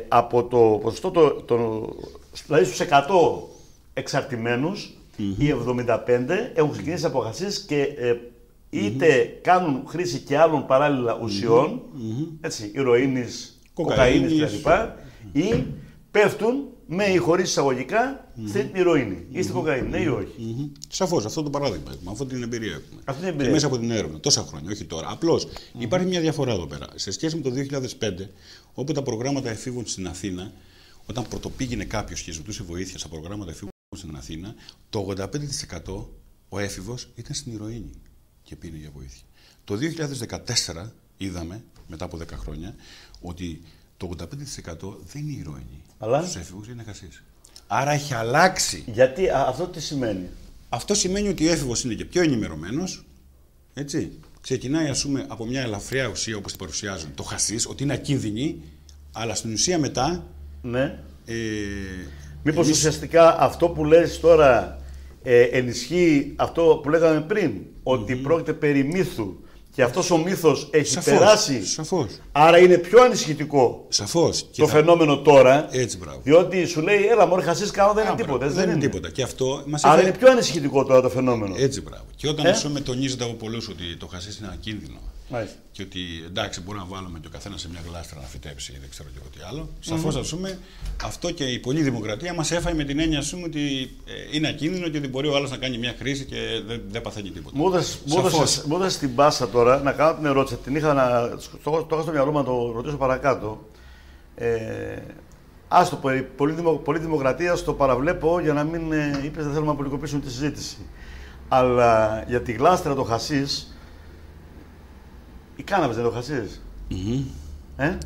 Από το ποσοστό, δηλαδή στους 100 εξαρτημένους, οι 75 έχουν ξεκινήσει από χασίς και είτε κάνουν χρήση και άλλων παράλληλα ουσιών, έτσι, ηρωίνης, κοκαίνης κλπ. Ή πέφτουν με ή χωρίς εισαγωγικά στην ηρωίνη ή στην κοκαίνη, ναι ή όχι. Σαφώς, αυτό το παράδειγμα έχουμε, αυτή την εμπειρία έχουμε. Και μέσα από την έρευνα, τόσα χρόνια, όχι τώρα. Απλώς υπάρχει μια διαφορά εδώ πέρα. Σε σχέση με το 2005, όπου τα προγράμματα εφήβων στην Αθήνα, όταν πρωτοπήγαινε κάποιος και ζητούσε βοήθεια στα προγράμματα εφήβων στην Αθήνα, το 85% ο έφηβος ήταν στην ηρωίνη και πήρε για βοήθεια. Το 2014 είδαμε, μετά από 10 χρόνια, ότι το 85% δεν είναι ηρωίνη. Αλλά στους έφηβους είναι χασίς. Άρα έχει αλλάξει. Γιατί αυτό τι σημαίνει? Αυτό σημαίνει ότι ο έφηβος είναι και πιο ενημερωμένος. Έτσι. Ξεκινάει, ας πούμε, από μια ελαφριά ουσία όπως την παρουσιάζουν, το χασίς, ότι είναι ακίνδυνη, αλλά στην ουσία μετά. Ναι. Μήπως ουσιαστικά αυτό που λες τώρα ενισχύει αυτό που λέγαμε πριν, ότι πρόκειται περί μύθου. Και αυτός ο μύθος έχει περάσει. Σαφώς. Άρα είναι πιο ανησυχητικό το φαινόμενο τώρα. Έτσι, μπράβο. Διότι σου λέει, έλα μωρέ, χασίς κάνω, δεν είναι τίποτα. Δεν είναι τίποτα. Και αυτό μας άρα είναι πιο ανησυχητικό τώρα το φαινόμενο. Έτσι, μπράβο. Και όταν τονίζεται από πολλούς ότι το χασίς είναι ακίνδυνο. Μάλιστα. Και ότι εντάξει, μπορούμε να βάλουμε και ο καθένας σε μια γλάστρα να φυτέψει ή δεν ξέρω και τι άλλο. Σαφώς, ας πούμε, αυτό και η πολλή δημοκρατία μας έφαγε με την έννοια, ας πούμε, ότι είναι ακίνδυνο και ότι μπορεί ο άλλος να κάνει μια χρήση και δεν παθαίνει τίποτα. Μου έδωσε την πάσα τώρα να κάνω την ερώτηση. Την είχα το είχα στο μυαλό μου να το ρωτήσω παρακάτω. Άστο, πολλή δημοκρατία στο παραβλέπω για να μην είπες δεν θέλουμε να πολιτικοποιήσουμε τη συζήτηση. Αλλά για τη γλάστρα το χασίς. Η κάναβες δεν το χασίς.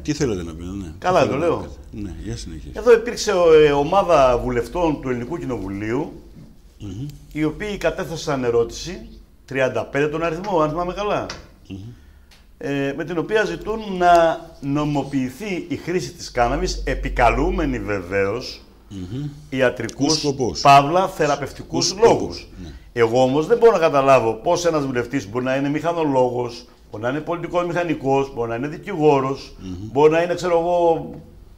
Τι θέλετε να πείτε, ναι. Καλά το λέω. Ναι, για συνεχίστε. Εδώ υπήρξε ομάδα βουλευτών του Ελληνικού Κοινοβουλίου, οι οποίοι κατέθεσαν ερώτηση, 35 τον αριθμό, αν θυμάμαι καλά, με την οποία ζητούν να νομοποιηθεί η χρήση της κάναβης, επικαλούμενη βεβαίως ιατρικούς, παύλα, θεραπευτικούς λόγους. Ναι. Εγώ όμως δεν μπορώ να καταλάβω πώς ένας βουλευτής μπορεί να είναι μηχανολόγος, μπορεί να είναι πολιτικός μηχανικός, μπορεί να είναι δικηγόρος, μπορεί να είναι, ξέρω εγώ,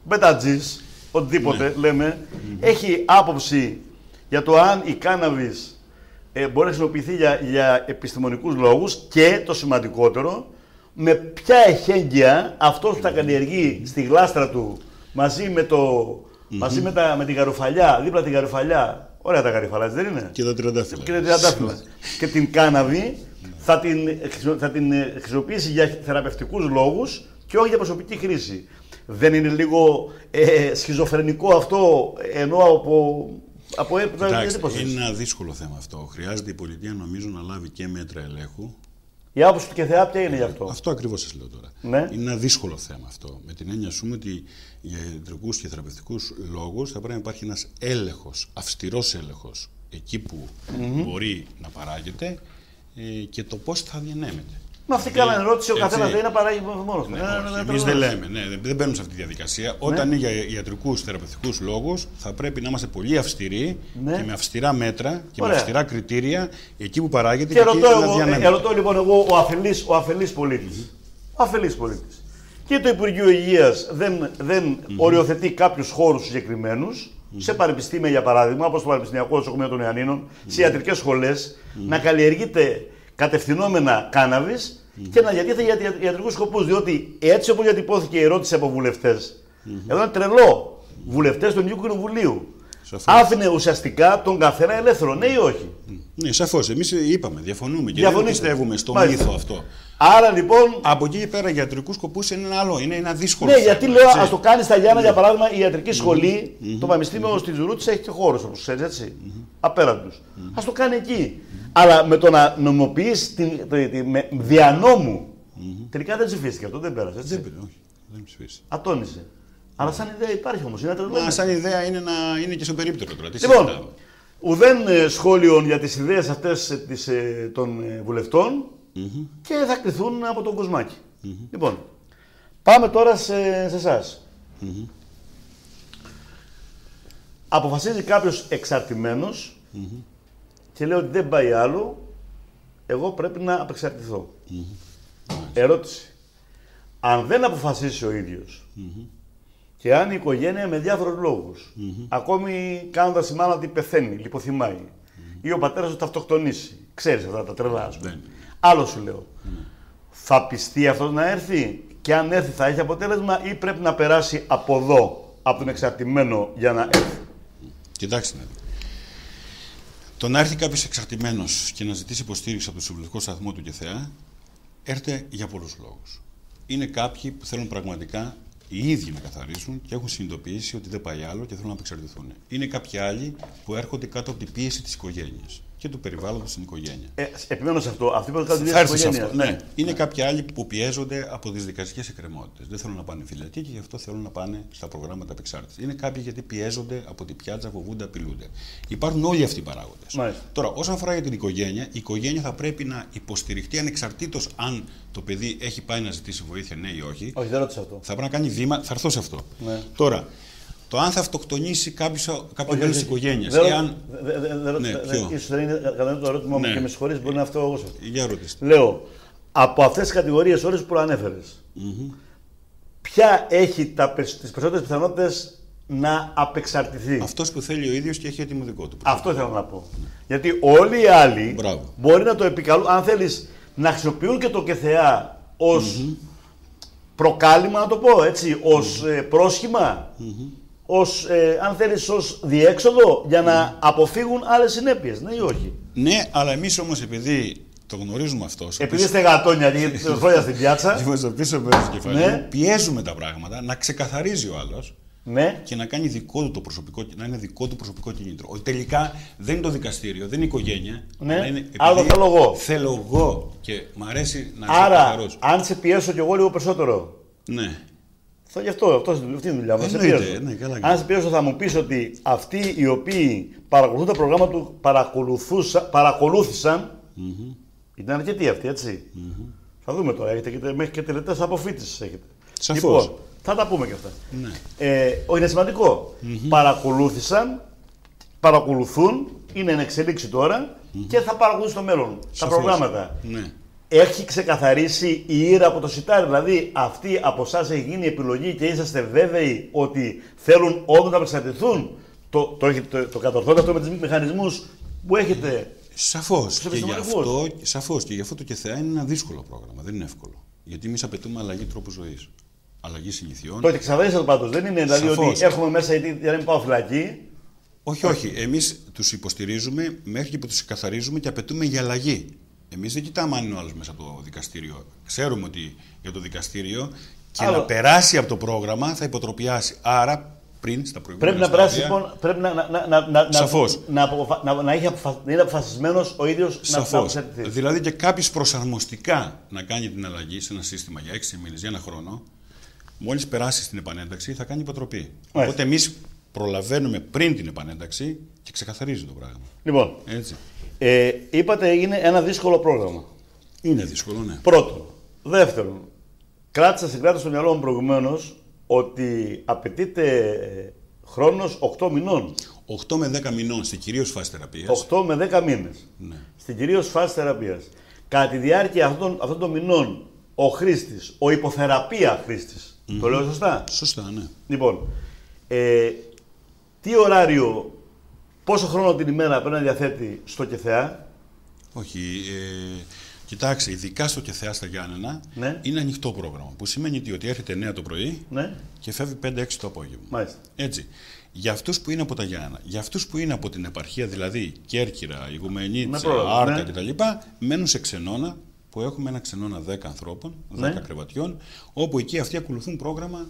μπετατζής, οτιδήποτε λέμε. Έχει άποψη για το αν η κάναβης μπορεί να χρησιμοποιηθεί για επιστημονικούς λόγους και, το σημαντικότερο, με ποια εχέγγυα αυτός που τα καλλιεργεί στη γλάστρα του μαζί με, με την γαρουφαλιά, δίπλα την γαρουφαλιά. Ωραία τα γαρουφαλιά, δεν είναι? Και τα τριαντάφυλλα. Και την κάναβη θα την χρησιμοποιήσει για θεραπευτικούς λόγους και όχι για προσωπική χρήση. Δεν είναι λίγο σχιζοφρενικό αυτό, ενώ από εντύπωση? Είναι ένα δύσκολο θέμα αυτό. Χρειάζεται η πολιτεία, νομίζω, να λάβει και μέτρα ελέγχου. Η άποψη του ΚΕΘΕΑ ποια είναι γι' αυτό? Αυτό ακριβώς σας λέω τώρα. Ναι. Είναι ένα δύσκολο θέμα αυτό. Με την έννοια, ας πούμε, ότι για ιατρικούς και θεραπευτικούς λόγους θα πρέπει να υπάρχει ένας έλεγχος, αυστηρός έλεγχος, εκεί που μπορεί να παράγεται και το πώς θα διανέμεται. Μα αυτοί κάνανε ερώτηση, ο καθένας λέει να παράγει μόνος του. Εμείς δεν λέμε, δεν μπαίνουμε σε αυτή τη διαδικασία. Όταν είναι για ιατρικούς, θεραπευτικούς λόγους, θα πρέπει να είμαστε πολύ αυστηροί και με αυστηρά μέτρα και με αυστηρά κριτήρια εκεί που παράγεται. Και ρωτώ λοιπόν εγώ ο αφελής πολίτης. Και το Υπουργείο Υγείας δεν οριοθετεί κάποιους χώρους συγκεκριμένους, σε πανεπιστήμια για παράδειγμα, όπως το Πανεπιστημιακό Νοσοκομείο των Ιαννίνων, σε ιατρικές σχολές, να καλλιεργείται κατευθυνόμενα κάναβης και να διατίθεται για ιατρικούς σκοπούς. Διότι έτσι όπως διατυπώθηκε η ερώτηση από βουλευτές, εδώ είναι τρελό, βουλευτές του Ελληνικού Κοινοβουλίου, άφηνε ουσιαστικά τον καθένα ελεύθερο, ναι ή όχι? Ναι, σαφώς. Εμείς είπαμε, διαφωνούμε και δεν πιστεύουμε στο μύθο αυτό. Άρα λοιπόν. Από εκεί και πέρα για ιατρικούς σκοπούς είναι ένα άλλο, είναι ένα δύσκολο. Ναι, γιατί λέω, ας το κάνει στα Γιάννα για παράδειγμα, η ιατρική σχολή, το Πανεπιστήμιο στη Ζουρούτης έχει και χώρους, όπως ξέρεις, έτσι. Απέραντους. Ας το κάνει εκεί. Αλλά με το να νομιμοποιείς δια νόμου, τελικά δεν ψηφίστηκε αυτό, δεν πέρασε. Έτσι. Δεν ψηφίστηκε. Ατώνησε. Αλλά σαν ιδέα υπάρχει όμως. Σαν ιδέα είναι και στο περίπτερο τώρα. Λοιπόν, ουδέν σχόλιο για τις ιδέες αυτές των βουλευτών και θα κρυθούν από τον Κοσμάκη. Λοιπόν, πάμε τώρα σε εσάς. Αποφασίζει κάποιος εξαρτημένος και λέει ότι δεν πάει άλλο, εγώ πρέπει να απεξαρτηθώ. Ερώτηση. Αν δεν αποφασίσει ο ίδιος και αν η οικογένεια με διάφορους λόγους, ακόμη κάνοντας η μάνα ότι πεθαίνει, λιποθυμάει, ή ο πατέρας του θα αυτοκτονήσει, ξέρεις αυτά τα τρελά, ας πούμε. Άλλο σου λέω. Θα πιστεί αυτό να έρθει, και αν έρθει θα έχει αποτέλεσμα ή πρέπει να περάσει από εδώ, από τον εξαρτημένο για να έρθει? Κοιτάξτε. Το να έρθει κάποιος εξαρτημένος και να ζητήσει υποστήριξη από το Συμβουλευτικό Σταθμό του ΚΕΘΕΑ έρχεται για πολλούς λόγους. Είναι κάποιοι που θέλουν πραγματικά οι ίδιοι να καθαρίσουν και έχουν συνειδητοποιήσει ότι δεν πάει άλλο και θέλουν να απεξαρτηθούν. Είναι κάποιοι άλλοι που έρχονται κάτω από την πίεση της οικογένειας και του περιβάλλοντος στην οικογένεια. Επιμένω σε αυτό. Αυτοί που κάνουν την οικογένεια. Ναι. Είναι κάποιοι άλλοι που πιέζονται από τις δικαστικές εκκρεμότητες. Δεν θέλουν να πάνε φυλακή και γι' αυτό θέλουν να πάνε στα προγράμματα απεξάρτησης. Είναι κάποιοι γιατί πιέζονται από την πιάτσα, φοβούνται, απειλούνται. Υπάρχουν όλοι αυτοί οι παράγοντες. Τώρα, όσον αφορά για την οικογένεια, η οικογένεια θα πρέπει να υποστηριχτεί ανεξαρτήτως αν το παιδί έχει πάει να ζητήσει βοήθεια, ναι ή όχι. Όχι, δεν ρώτησα αυτό. Θα πρέπει να κάνει βήμα, θα έρθω σε αυτό. Ναι. Τώρα, το αν θα αυτοκτονήσει κάποιο μέλος της οικογένειας. Ίσως δεν είναι κατά το ερώτημα μου και με συγχωρείς, μπορεί να αυτό εγώ σας. Για ρωτήστε. Λέω, από αυτές τις κατηγορίες όλες που προανέφερες, ποια έχει τις περισσότερες πιθανότητες να απεξαρτηθεί? Αυτός που θέλει ο ίδιος και έχει έτοιμο δικό του. Αυτό ήθελα να πω. Γιατί όλοι οι άλλοι μπορεί να το επικαλούν, αν θέλεις, να χρησιμοποιούν και το ΚΕΘΕΑ ως προκάλημα, να το πω έτσι, ως πρόσχημα, αν θέλεις, ως διέξοδο για να αποφύγουν άλλες συνέπειες, ναι ή όχι? Ναι, αλλά εμείς όμως επειδή το γνωρίζουμε αυτό. Επειδή είστε γατόνια και χρόνια στην πιάτσα. Και στο πίσω μέρος του κεφαλαίου πιέζουμε τα πράγματα να ξεκαθαρίζει ο άλλος. Ναι. Και να κάνει δικό του το προσωπικό, να είναι δικό του προσωπικό κίνητρο. Ότι τελικά δεν είναι το δικαστήριο, δεν είναι η οικογένεια. Ναι. Αλλά είναι άλλο θέλω εγώ. Θέλω εγώ και μ' αρέσει να άρα, είσαι καθαρός. Αν σε πιέσω κι εγώ λίγο περισσότερο. Ναι. Θα γι' αυτό είναι η δουλειά μου. Ναι, αν σε πιέσω, θα μου πεις ότι αυτοί οι οποίοι παρακολουθούν τα προγράμματα του παρακολούθησαν. Ήταν αρκετοί αυτοί, έτσι. Θα δούμε τώρα. Έχετε μέχρι και τελετές αποφύτισης έχετε. Σαφώς. Λοιπόν, θα τα πούμε και αυτά. Ναι. Είναι σημαντικό. Παρακολουθούν, είναι εν εξελίξη τώρα και θα παρακολουθούν στο μέλλον τα προγράμματα. Ναι. Έχει ξεκαθαρίσει η ήρα από το σιτάρι, δηλαδή αυτή από εσάς έχει γίνει η επιλογή και είσαστε βέβαιοι ότι θέλουν όντως να απεξαρτηθούν? Το κατορθώνετε αυτό με τους μηχανισμούς που έχετε? Σαφώς. Και γι' αυτό το ΚΕΘΕΑ είναι ένα δύσκολο πρόγραμμα. Δεν είναι εύκολο. Γιατί εμείς απαιτούμε αλλαγή τρόπου ζωής. Αλλαγή συνηθιών. Το ξεκαθαρίσατε πάντως. Δεν είναι δηλαδή ότι έρχομαι μέσα για να μην πάω φυλακή. Όχι. Εμείς τους υποστηρίζουμε μέχρι που τους καθαρίζουμε και απαιτούμε για αλλαγή. Εμείς δεν κοιτάμε αν είναι ο άλλος μέσα από το δικαστήριο. Ξέρουμε ότι για το δικαστήριο και να περάσει από το πρόγραμμα θα υποτροπιάσει. Άρα πριν στα προηγούμενα πρέπει να περάσει, λοιπόν, πρέπει να είναι αποφασισμένος ο ίδιος να απεξαρτηθεί. Δηλαδή και κάποιος προσαρμοστικά να κάνει την αλλαγή σε ένα σύστημα για 6 μήνες, για ένα χρόνο, μόλις περάσει στην επανένταξη θα κάνει υποτροπή. Οπότε εμείς προλαβαίνουμε πριν την επανένταξη και ξεκαθαρίζει το πράγμα. Λοιπόν, έτσι. Είπατε είναι ένα δύσκολο πρόγραμμα. Είναι δύσκολο, ναι. Πρώτον. Δεύτερον, κράτησα στο μυαλό μου προηγουμένως ότι απαιτείται χρόνος 8 μηνών. 8 με 10 μηνών στην κυρίως φάση θεραπείας. 8 με 10 μήνες. Ναι. Στην κυρίως φάση θεραπείας. Κατά τη διάρκεια αυτών των μηνών, ο χρήστης, ο υποθεραπεία χρήστης. Το λέω σωστά? Σωστά, ναι. Λοιπόν, τι ωράριο, πόσο χρόνο την ημέρα πρέπει να διαθέτει στο ΚΕΘΕΑ? Όχι. Κοιτάξτε, ειδικά στο ΚΕΘΕΑ στα Γιάννενα Ναι. είναι ανοιχτό πρόγραμμα. Που σημαίνει ότι έρχεται 9 το πρωί Ναι. και φεύγει 5-6 το απόγευμα. Μάλιστα. Έτσι. Για αυτούς που είναι από τα Γιάννενα, για αυτούς που είναι από την επαρχία, δηλαδή Κέρκυρα, Ιγουμενίτσα, Άρτα ναι. κτλ., μένουν σε ξενώνα, που έχουμε ένα ξενώνα 10 ανθρώπων, 10 Ναι. κρεβατιών, όπου εκεί αυτοί ακολουθούν πρόγραμμα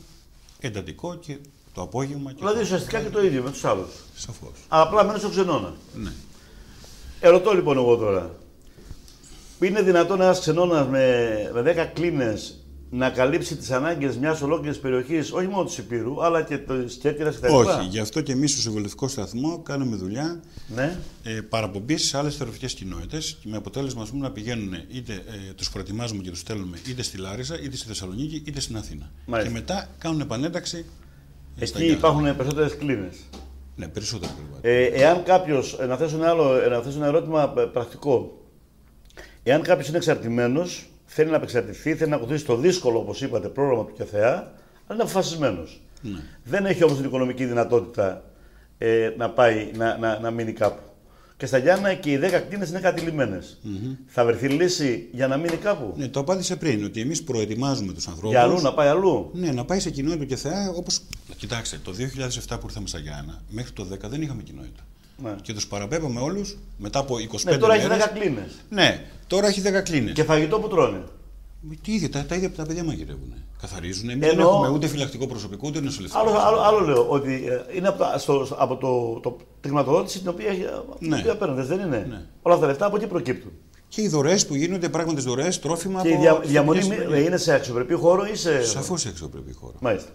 εντατικό και το απόγευμα. Δηλαδή ουσιαστικά και το ίδιο με τους άλλους. Σαφώς. Απλά μένουν στο ξενώνα. Ναι. Ερωτώ λοιπόν εγώ τώρα. Είναι δυνατόν ένας ξενώνας με 10 κλίνες να καλύψει τις ανάγκες μιας ολόκληρης περιοχής, όχι μόνο της Ηπείρου, αλλά και της Κέρκυρας κτλ? Όχι, γι' αυτό και εμείς στο Συμβουλευτικό Σταθμό κάνουμε δουλειά Ναι. παραπομπή σε άλλες θεραπευτικές κοινότητες, με αποτέλεσμα να πηγαίνουν είτε τους προετοιμάζουμε και τους στέλνουμε είτε στη Λάρισα, είτε στη Θεσσαλονίκη, είτε στην Αθήνα. Μάλιστα. Και μετά κάνουν επανένταξη. στα Εκεί Γιάννενα. υπάρχουν περισσότερες κλίνες. Ναι, περισσότερο ακριβώς. Εάν κάποιος, να θέσω ένα ερώτημα πρακτικό. Εάν κάποιος είναι εξαρτημένος, θέλει να απεξαρτηθεί, θέλει να ακολουθήσει το δύσκολο, όπως είπατε, πρόγραμμα του ΚΕΘΕΑ, αλλά είναι αποφασισμένος. Ναι. Δεν έχει όμως την οικονομική δυνατότητα να πάει να μείνει κάπου. Και στα Γιάννα και οι 10 κλίνες είναι κατηλημμένες. Θα βρεθεί λύση για να μείνει κάπου? Ναι, το απάντησε πριν, ότι εμείς προετοιμάζουμε τους ανθρώπους. Για αλλού, να πάει αλλού. Ναι, να πάει σε κοινότητα του ΚΕΘΕΑ όπως. Κοιτάξτε, το 2007 που ήρθαμε στα Γιάννα, μέχρι το 10 δεν είχαμε κοινότητα. Ναι. Και τους παραπέμπαμε όλους μετά από 25 Ναι, τώρα μέρες. έχει 10 κλίνες. Ναι, τώρα έχει 10 κλίνες. Και φαγητό που τρώνε? Τι ίδια, τα ίδια τα παιδιά μαγειρεύουν. Καθαρίζουν. Εμείς δεν Εννοώ- έχουμε ούτε φυλακτικό προσωπικό ούτε νοσηλευτικό. Άλλο λέω, ότι είναι από τη χρηματοδότηση την οποία παίρνετε, δεν είναι? Ναι. Όλα αυτά τα λεφτά από εκεί προκύπτουν. Και οι δωρεές που γίνονται, πράγματες δωρεές, τρόφιμα. Και η από διαμονή εξωτερικές οικογένειες. είναι σε αξιοπρεπή χώρο ή σε. Σαφώς σε αξιοπρεπή χώρα. Μάλιστα.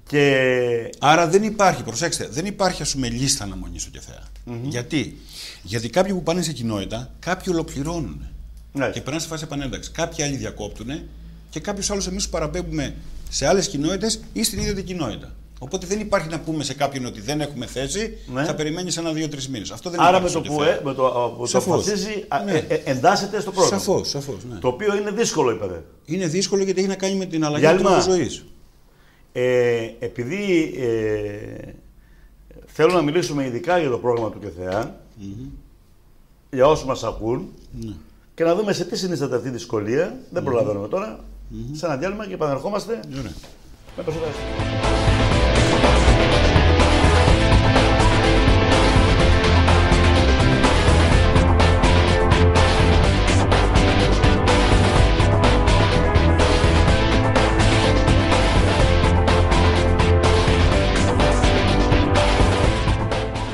Και. Άρα δεν υπάρχει, προσέξτε, δεν υπάρχει ας πούμε λίστα αναμονής στο ΚΕΘΕΑ. Γιατί? Γιατί κάποιοι που πάνε σε κοινότητα, κάποιοι ολοκληρώνουν. Ναι. Και περνάνε σε φάση επανένταξη. Κάποιοι άλλοι διακόπτουν και κάποιους άλλους εμείς τους παραπέμπουμε σε άλλες κοινότητες ή στην ίδια την κοινότητα. Οπότε δεν υπάρχει να πούμε σε κάποιον ότι δεν έχουμε θέση, Ναι. θα περιμένεις 1-2-3 μήνες. Αυτό δεν Άρα υπάρχει με το στο που, ΚΕΘΕΑ. με το Σαφώς. αποφασίζει, Ναι. εντάσσεται στο πρόγραμμα. Σαφώς, ναι. Το οποίο είναι δύσκολο, είπατε. Είναι δύσκολο γιατί έχει να κάνει με την αλλαγή Διάλειμμα. του τρόπου ζωής. Επειδή θέλω να μιλήσουμε ειδικά για το πρόγραμμα του ΚΕΘΕΑ, για όσους μας ακούν, Ναι. και να δούμε σε τι συνίσταται αυτή η δυσκολία. Δεν προλαβαίνουμε τώρα. Σε ένα διάλειμμα και επανερχόμαστε Ωραία. με περισσότερα.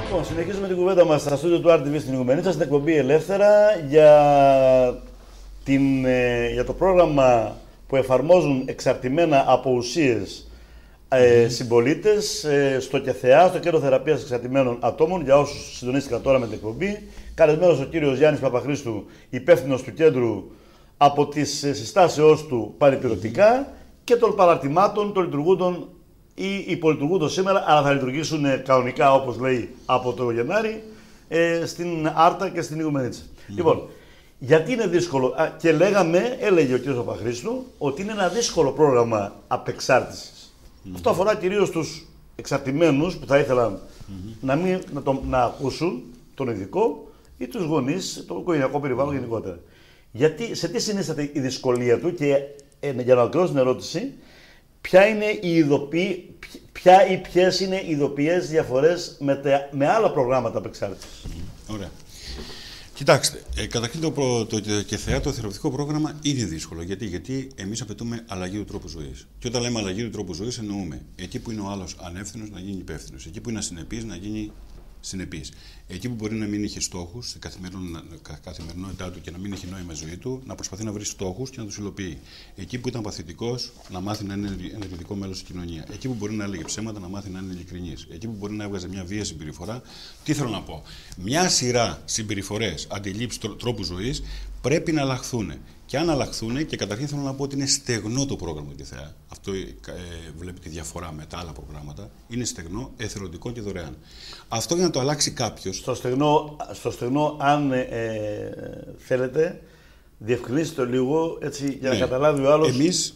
Λοιπόν, συνεχίζουμε την κουβέντα μας στα στούντιο του RTV στην Ιγουμενίτσα, στην εκπομπή Ελεύθερα, για το πρόγραμμα που εφαρμόζουν εξαρτημένα από ουσίες συμπολίτες στο ΚΕΘΕΑ, στο Κέντρο Θεραπείας Εξαρτημένων Ατόμων, για όσους συντονίστηκαν τώρα με την εκπομπή. Καλεσμένος ο κύριος Γιάννης Παπαχρήστου, υπεύθυνος του κέντρου από τις συστάσεώς του παρυπηρωτικά και των παραρτημάτων των λειτουργούντων ή υπολειτουργούντων σήμερα, αλλά θα λειτουργήσουν κανονικά, όπως λέει, από το Γενάρη στην Άρτα και στην Ιγουμενίτσα. Λοιπόν, γιατί είναι δύσκολο? Και έλεγε ο κ. Παπαχρήστου, ότι είναι ένα δύσκολο πρόγραμμα απεξάρτησης. Αυτό αφορά κυρίως τους εξαρτημένους που θα ήθελαν να ακούσουν τον ειδικό ή τους γονείς, το οικογενειακό περιβάλλον γενικότερα. Γιατί, σε τι συνίσταται η δυσκολία του? Και για να ολοκληρώσω την ερώτηση, ποιες είναι οι ειδοποιές διαφορές με άλλα προγράμματα απεξάρτησης? Ωραία. Κοιτάξτε, καταρχήν το ΚΕΘΕΑ, το θεραπευτικό πρόγραμμα, είναι δύσκολο. Γιατί εμείς απαιτούμε αλλαγή του τρόπου ζωής. Και όταν λέμε αλλαγή του τρόπου ζωής, εννοούμε εκεί που είναι ο άλλος ανεύθυνος να γίνει υπεύθυνος. Εκεί που είναι ασυνεπής να γίνει συνεπής. Εκεί που μπορεί να μην έχει στόχους στην καθημερινότητά του και να μην έχει νόημα ζωή του, να προσπαθεί να βρει στόχους και να τους υλοποιεί. Εκεί που ήταν παθητικός, να μάθει να είναι ενεργητικό μέλος στην κοινωνία. Εκεί που μπορεί να έλεγε ψέματα, να μάθει να είναι ειλικρινής. Εκεί που μπορεί να έβγαζε μια βία συμπεριφορά. Τι θέλω να πω? Μια σειρά συμπεριφορές, αντιλήψεις, τρόπου ζωής πρέπει να αλλάχθουν. Και αν αλλάχθουν, και καταρχήν θέλω να πω ότι είναι στεγνό το πρόγραμμα του ΚΘΕΑ. Αυτό βλέπει τη διαφορά με τα άλλα προγράμματα. Είναι στεγνό, εθελοντικό και δωρεάν. Αυτό για να το αλλάξει κάποιος. Στο στεγνό, αν θέλετε, διευκρινίστε το λίγο έτσι, για να καταλάβει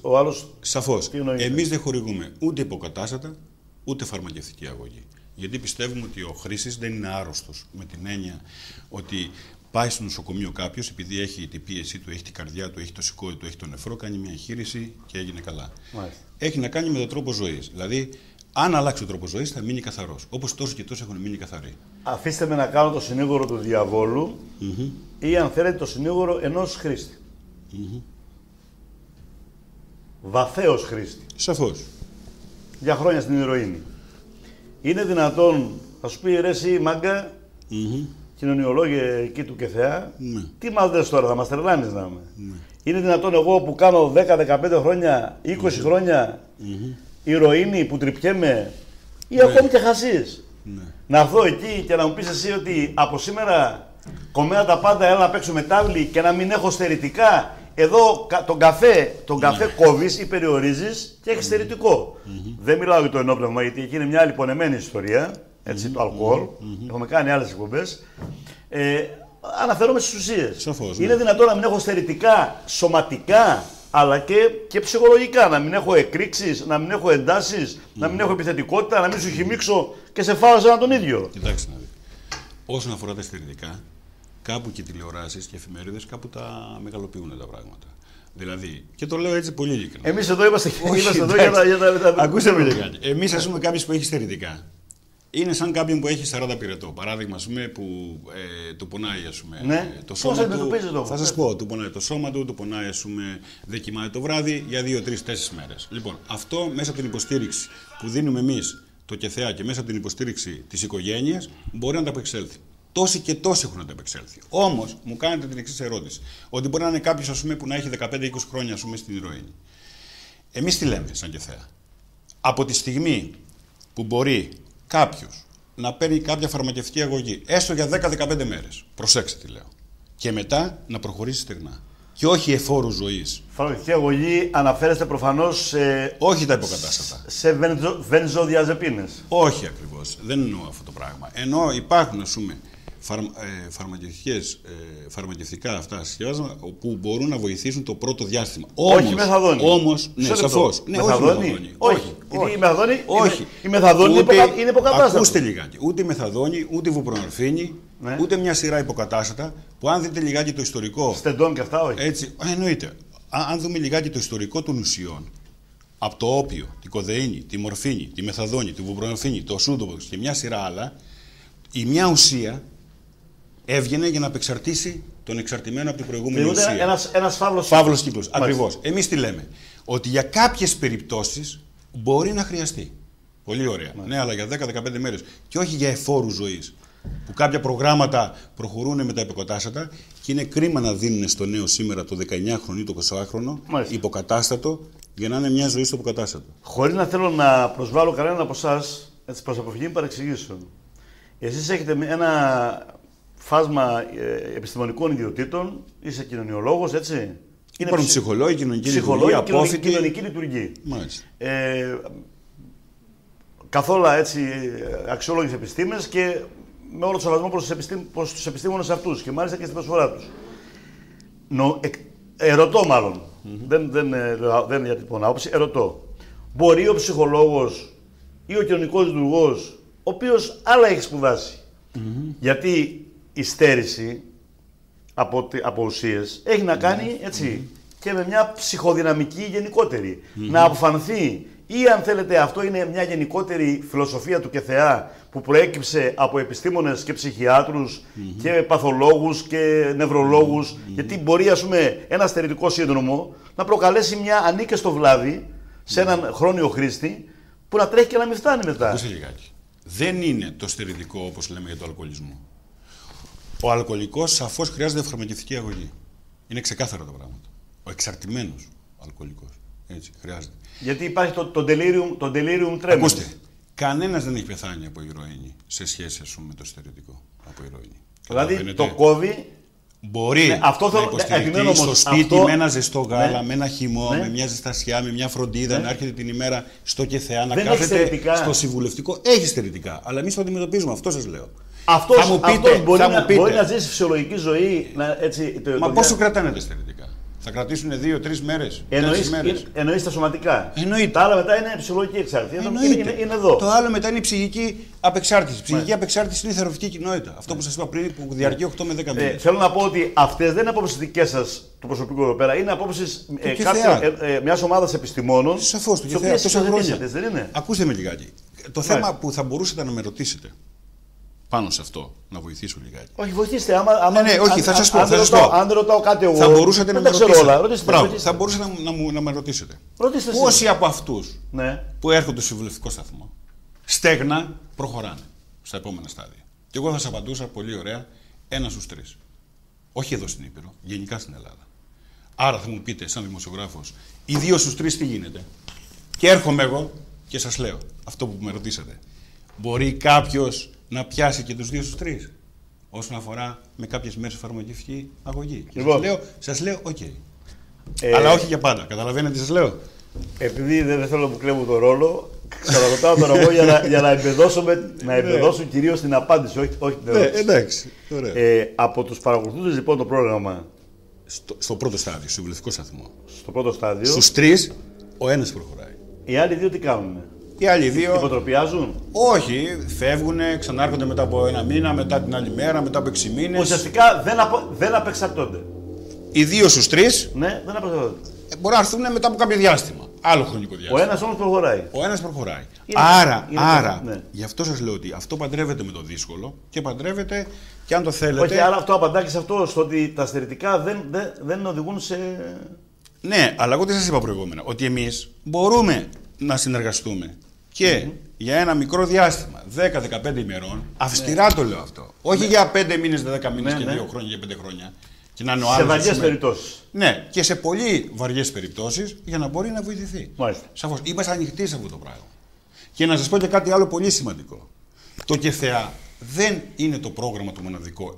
ο άλλος. Σαφώς. Εμείς δεν χορηγούμε ούτε υποκατάστατα, ούτε φαρμακευτική αγωγή. Γιατί πιστεύουμε ότι ο χρήστης δεν είναι άρρωστος, με την έννοια ότι πάει στο νοσοκομείο κάποιος, επειδή έχει την πίεση του, έχει την καρδιά του, έχει το σηκώδη του, έχει το νεφρό, κάνει μια εγχείρηση και έγινε καλά. Μάλιστα. Έχει να κάνει με τον τρόπο ζωής. Δηλαδή, αν αλλάξει τον τρόπο ζωής, θα μείνει καθαρός. Όπως τόσοι και τόσοι έχουν μείνει καθαροί. Αφήστε με να κάνω το συνήγορο του διαβόλου ή, αν θέλετε, το συνήγορο ενός χρήστη. Βαθέως χρήστη. Σαφώς. Για χρόνια στην ηρωίνη. Είναι δυνατόν, θα σου πει ρε εσύ μάγκα, κοινωνιολόγια εκεί του ΚΘΕΑ, τι μας λες τώρα, θα μας τρελάνεις να είμαι. Είναι δυνατόν εγώ που κάνω 10-15 χρόνια, 20 χρόνια ηρωίνη, που τρυπιέμαι, ή ακόμη και χασίς, να έρθω εκεί και να μου πεις εσύ ότι από σήμερα κομμένα τα πάντα, έλα να παίξω μετάβλη και να μην έχω στερητικά. Εδώ τον καφέ κόβεις ή περιορίζεις και έχεις στερητικό. Δεν μιλάω για το ενόπνευμα, γιατί εκεί είναι μια άλλη πονεμένη ιστορία, έτσι, το αλκοόλ. Έχουμε κάνει άλλες εκπομπές. Αναφέρομαι στις ουσίες. Σαφώς, είναι δυνατόν να μην έχω στερητικά σωματικά, αλλά και ψυχολογικά. Να μην έχω εκρήξεις, να μην έχω εντάσεις, να μην έχω επιθετικότητα, να μην σου χυμίξω και σε φάω σαν τον ίδιο. Κοιτάξτε να δείτε. Όσον αφορά τα στερητικά, κάπου και τηλεοράσεις και εφημερίδες κάπου τα μεγαλοποιούν τα πράγματα. Δηλαδή, και το λέω έτσι πολύ ειλικρινά. Εμείς εδώ είμαστε εδώ για τα. Ακούστε με λίγα. Εμείς, ας πούμε, κάποιος που έχει στερητικά, είναι σαν κάποιον που έχει 40 πυρετό. Παράδειγμα, ας πούμε, που του πονάει, ας πούμε, ναι. το σώμα του. Θα σας πω, του πονάει το σώμα του πονάει, ας πούμε, δεν κοιμάται το βράδυ για 2, 3, 4 μέρες. Λοιπόν, αυτό μέσα από την υποστήριξη που δίνουμε εμείς το ΚΘΕΑ και μέσα από την υποστήριξη της οικογένειας μπορεί να τα απεξέλθει. Τόσοι και τόσοι έχουν ανταπεξέλθει. Όμως, μου κάνετε την εξής ερώτηση. Ότι μπορεί να είναι κάποιος, ας πούμε, που να έχει 15-20 χρόνια, ας πούμε, στην ηρωίνη. Εμείς τι λέμε, σαν ΚΘΕΑ. Από τη στιγμή που μπορεί κάποιος να παίρνει κάποια φαρμακευτική αγωγή, έστω για 10-15 μέρες, προσέξτε τι λέω, και μετά να προχωρήσει στεγνά. Και όχι εφόρου ζωής. Φαρμακευτική αγωγή αναφέρεστε προφανώς σε. Όχι τα υποκατάστατα. Σε βενζοδιαζεπίνες. Όχι ακριβώς. Δεν εννοώ αυτό το πράγμα. Ενώ υπάρχουν, ας πούμε, φαρμακευτικά αυτά συσκευάσματα που μπορούν να βοηθήσουν το πρώτο διάστημα. Όχι μεθαδόνη. Όμως, ναι, σαφώς. Ναι, μεθαδόνη. Όχι. Όχι. Η μεθαδόνη είναι υποκατάστατα. Ακούστε λιγάκι. Ούτε η μεθαδόνη, ούτε η βουπρονορφίνη, ούτε μια σειρά υποκατάστατα που, αν δείτε λιγάκι το ιστορικό. Στεντών και αυτά, όχι. Έτσι, εννοείται. Αν δούμε λιγάκι το ιστορικό των ουσιών, από το όπιο, την κοδεΐνη, τη μορφίνη, τη μεθαδόνη, τη βουπρονορφίνη, το σούντοβοξ και μια σειρά άλλα, η μια ουσία έβγαινε για να απεξαρτήσει τον εξαρτημένο από την προηγούμενη ουσία. Ένας φαύλος κύκλος. Ακριβώς. Εμείς τι λέμε. Ότι για κάποιες περιπτώσεις μπορεί να χρειαστεί. Πολύ ωραία. Ναι, αλλά για 10-15 μέρες. Και όχι για εφόρου ζωής. Που κάποια προγράμματα προχωρούν με τα υποκατάστατα και είναι κρίμα να δίνουν στο νέο σήμερα το 19χρονο ή το 20χρονο υποκατάστατο για να είναι μια ζωή στο υποκατάστατο. Χωρίς να θέλω να προσβάλλω κανέναν από εσάς, προς αποφυγή παρεξηγήσεων. Εσείς έχετε ένα φάσμα επιστημονικών ιδιοτήτων, είσαι κοινωνιολόγος, έτσι. Υπάρχουν ψυχολόγοι, κοινωνική λειτουργία, απόφοιτοι. Κοινωνική λειτουργία. Μάλιστα. Καθόλου έτσι αξιόλογες επιστήμες και με όλο το σεβασμό προς τους επιστήμονες αυτούς και μάλιστα και στην προσφορά τους. Ερωτώ μάλλον, δεν διατυπώνω άποψη, ερωτώ. Μπορεί ο ψυχολόγος ή ο κοινωνικός λειτουργός, ο οποίος άλλα έχει σπουδάσει, γιατί η στέρηση από ουσίες έχει να κάνει έτσι, και με μια ψυχοδυναμική γενικότερη. Να αποφανθεί, ή αν θέλετε αυτό είναι μια γενικότερη φιλοσοφία του ΚΘΕΑ που προέκυψε από επιστήμονες και ψυχιάτρους και παθολόγους και νευρολόγους, γιατί μπορεί, ας πούμε, ένα στερητικό σύνδρομο να προκαλέσει μια ανίκαιστο βλάβη σε έναν χρόνιο χρήστη που να τρέχει και να μην φτάνει μετά. Ακούστε λιγάκι. Δεν είναι το στερητικό όπως λέμε για το αλκοολισμό. Ο αλκοολικός σαφώς χρειάζεται φαρμακευτική αγωγή. Είναι ξεκάθαρα τα πράγματα. Ο εξαρτημένος αλκοολικός. Έτσι, χρειάζεται. Γιατί υπάρχει το delirium tremens. Ακούστε, κανένας δεν έχει πεθάνει από ηρωίνη σε σχέση, ας πούμε, με το στερετικό από ηρωίνη. Δηλαδή το κόβει Μπορεί Ναι, αυτό να θέλω- υποστηριχτεί επιμένω όμως, στο σπίτι αυτό- με ένα ζεστό γάλα, Ναι. με ένα χυμό, Ναι. με μια ζεστασιά, με μια φροντίδα, να έρχεται την ημέρα στο ΚΕΘΕΑ, να Δεν έχει κάθεται στερητικά. στο συμβουλευτικό. Έχει στερητικά. Αλλά εμείς το αντιμετωπίζουμε, αυτό σας λέω. Αυτός, Θα μου πείτε, αυτός μπορεί, θα μου να, πείτε. μπορεί να ζήσει φυσιολογική ζωή. Έτσι, Μα πόσο κρατάνε τα στερητικά? Θα κρατήσουν 2-3 μέρες, 4 μέρες. Εννοείς τα σωματικά. Εννοείται. Τα άλλα μετά είναι ψυχολογική εξάρτηση. Είναι εδώ. Το άλλο μετά είναι η ψυχική απεξάρτηση. Η ψυχική απεξάρτηση είναι η θεραπευτική κοινότητα. Αυτό που σας είπα πριν, που διαρκεί 8 με 10 μήνες. Θέλω να πω ότι αυτές δεν είναι απόψεις δικές σας του προσωπικού εδώ πέρα. Είναι απόψεις ΚΕΘΕΑ. μιας ομάδας επιστημόνων. Σαφώς, του τις ΚΕΘΕΑ, οποίες τόσα χρόνια. συζητήσατε, δεν είναι. Ακούστε με λιγάκι. Το θέμα που θα μπορούσατε να με ρωτήσετε πάνω σε αυτό, να βοηθήσω λιγάκι. Όχι, βοηθήστε. Άμα, Ναι, όχι, θα σας πω, αν θα σας ρωτάω- πω. Αν δεν ρωτάω κάτι εγώ. Θα μπορούσατε να δεν με τα ξέρω ρωτήσετε. όλα. Ρωτήστε, Μπράβο, ρωτήστε. θα μπορούσατε να με ρωτήσετε. Ρωτήστε εσείς. Πόσοι από αυτούς Ναι. που έρχονται στο συμβουλευτικό σταθμό στέγνα προχωράνε στα επόμενα στάδια. Και εγώ θα σας απαντούσα πολύ ωραία 1 στους 3. Όχι εδώ στην Ήπειρο, γενικά στην Ελλάδα. Άρα θα μου πείτε, σαν δημοσιογράφος, οι 2 στους 3 τι γίνεται. Και έρχομαι εγώ και σας λέω αυτό που με ρωτήσατε. Μπορεί κάποιος να πιάσει και τους 2 στους 3 όσον αφορά με κάποιες μέρες φαρμακευτική αγωγή. Και Λοιπόν. σας λέω, οκ. Αλλά όχι για πάντα. Καταλαβαίνετε τι σας λέω. Επειδή δεν θέλω να μου κλέβουν τον ρόλο, ξαναρωτάω τώρα εγώ για να εμπεδώσω κυρίως την απάντηση, όχι την ερώτηση. Εντάξει. Ωραία. Από τους παρακολουθούντες λοιπόν το πρόγραμμα Στο πρώτο στάδιο, στο συμβουλευτικό σταθμό. στο πρώτο στάδιο, Στους 3, ο ένας προχωράει. οι άλλοι δύο τι κάνουν? Οι άλλοι 2. Υποτροπιάζουν. Όχι, φεύγουν, ξανάρχονται μετά από 1 μήνα, μετά την άλλη μέρα, μετά από 6 μήνες. Ουσιαστικά δεν απεξαρτώνται. Οι 2 στους 3 Ναι, δεν απεξαρτώνται. μπορεί να έρθουν μετά από κάποιο διάστημα. Άλλο χρονικό Ο διάστημα. ένας όμως προχωράει. Ο ένας προχωράει. Είναι- άρα, ναι. γι' αυτό σας λέω ότι αυτό παντρεύεται με το δύσκολο και παντρεύεται και αν το θέλετε. Όχι, άρα αυτό απαντάει και σε αυτό, στο ότι τα στερετικά δεν οδηγούν σε. Ναι, αλλά εγώ τι σας είπα προηγούμενα. Ότι εμείς μπορούμε να συνεργαστούμε και για ένα μικρό διάστημα, 10-15 ημερών, αυστηρά το λέω αυτό. Όχι για 5 μήνες, 10 μήνες Ναι, και ναι. 2 χρόνια και 5 χρόνια. Και να είναι ο Σε άλλος, βαριές ας πούμε, περιπτώσεις. Ναι, και σε πολύ βαριές περιπτώσεις για να μπορεί να βοηθηθεί. Μάλιστα. Σαφώς. Είμαστε ανοιχτοί σε αυτό το πράγμα. Και να σας πω και κάτι άλλο πολύ σημαντικό. Το ΚΕΘΕΑ δεν είναι το πρόγραμμα το μοναδικό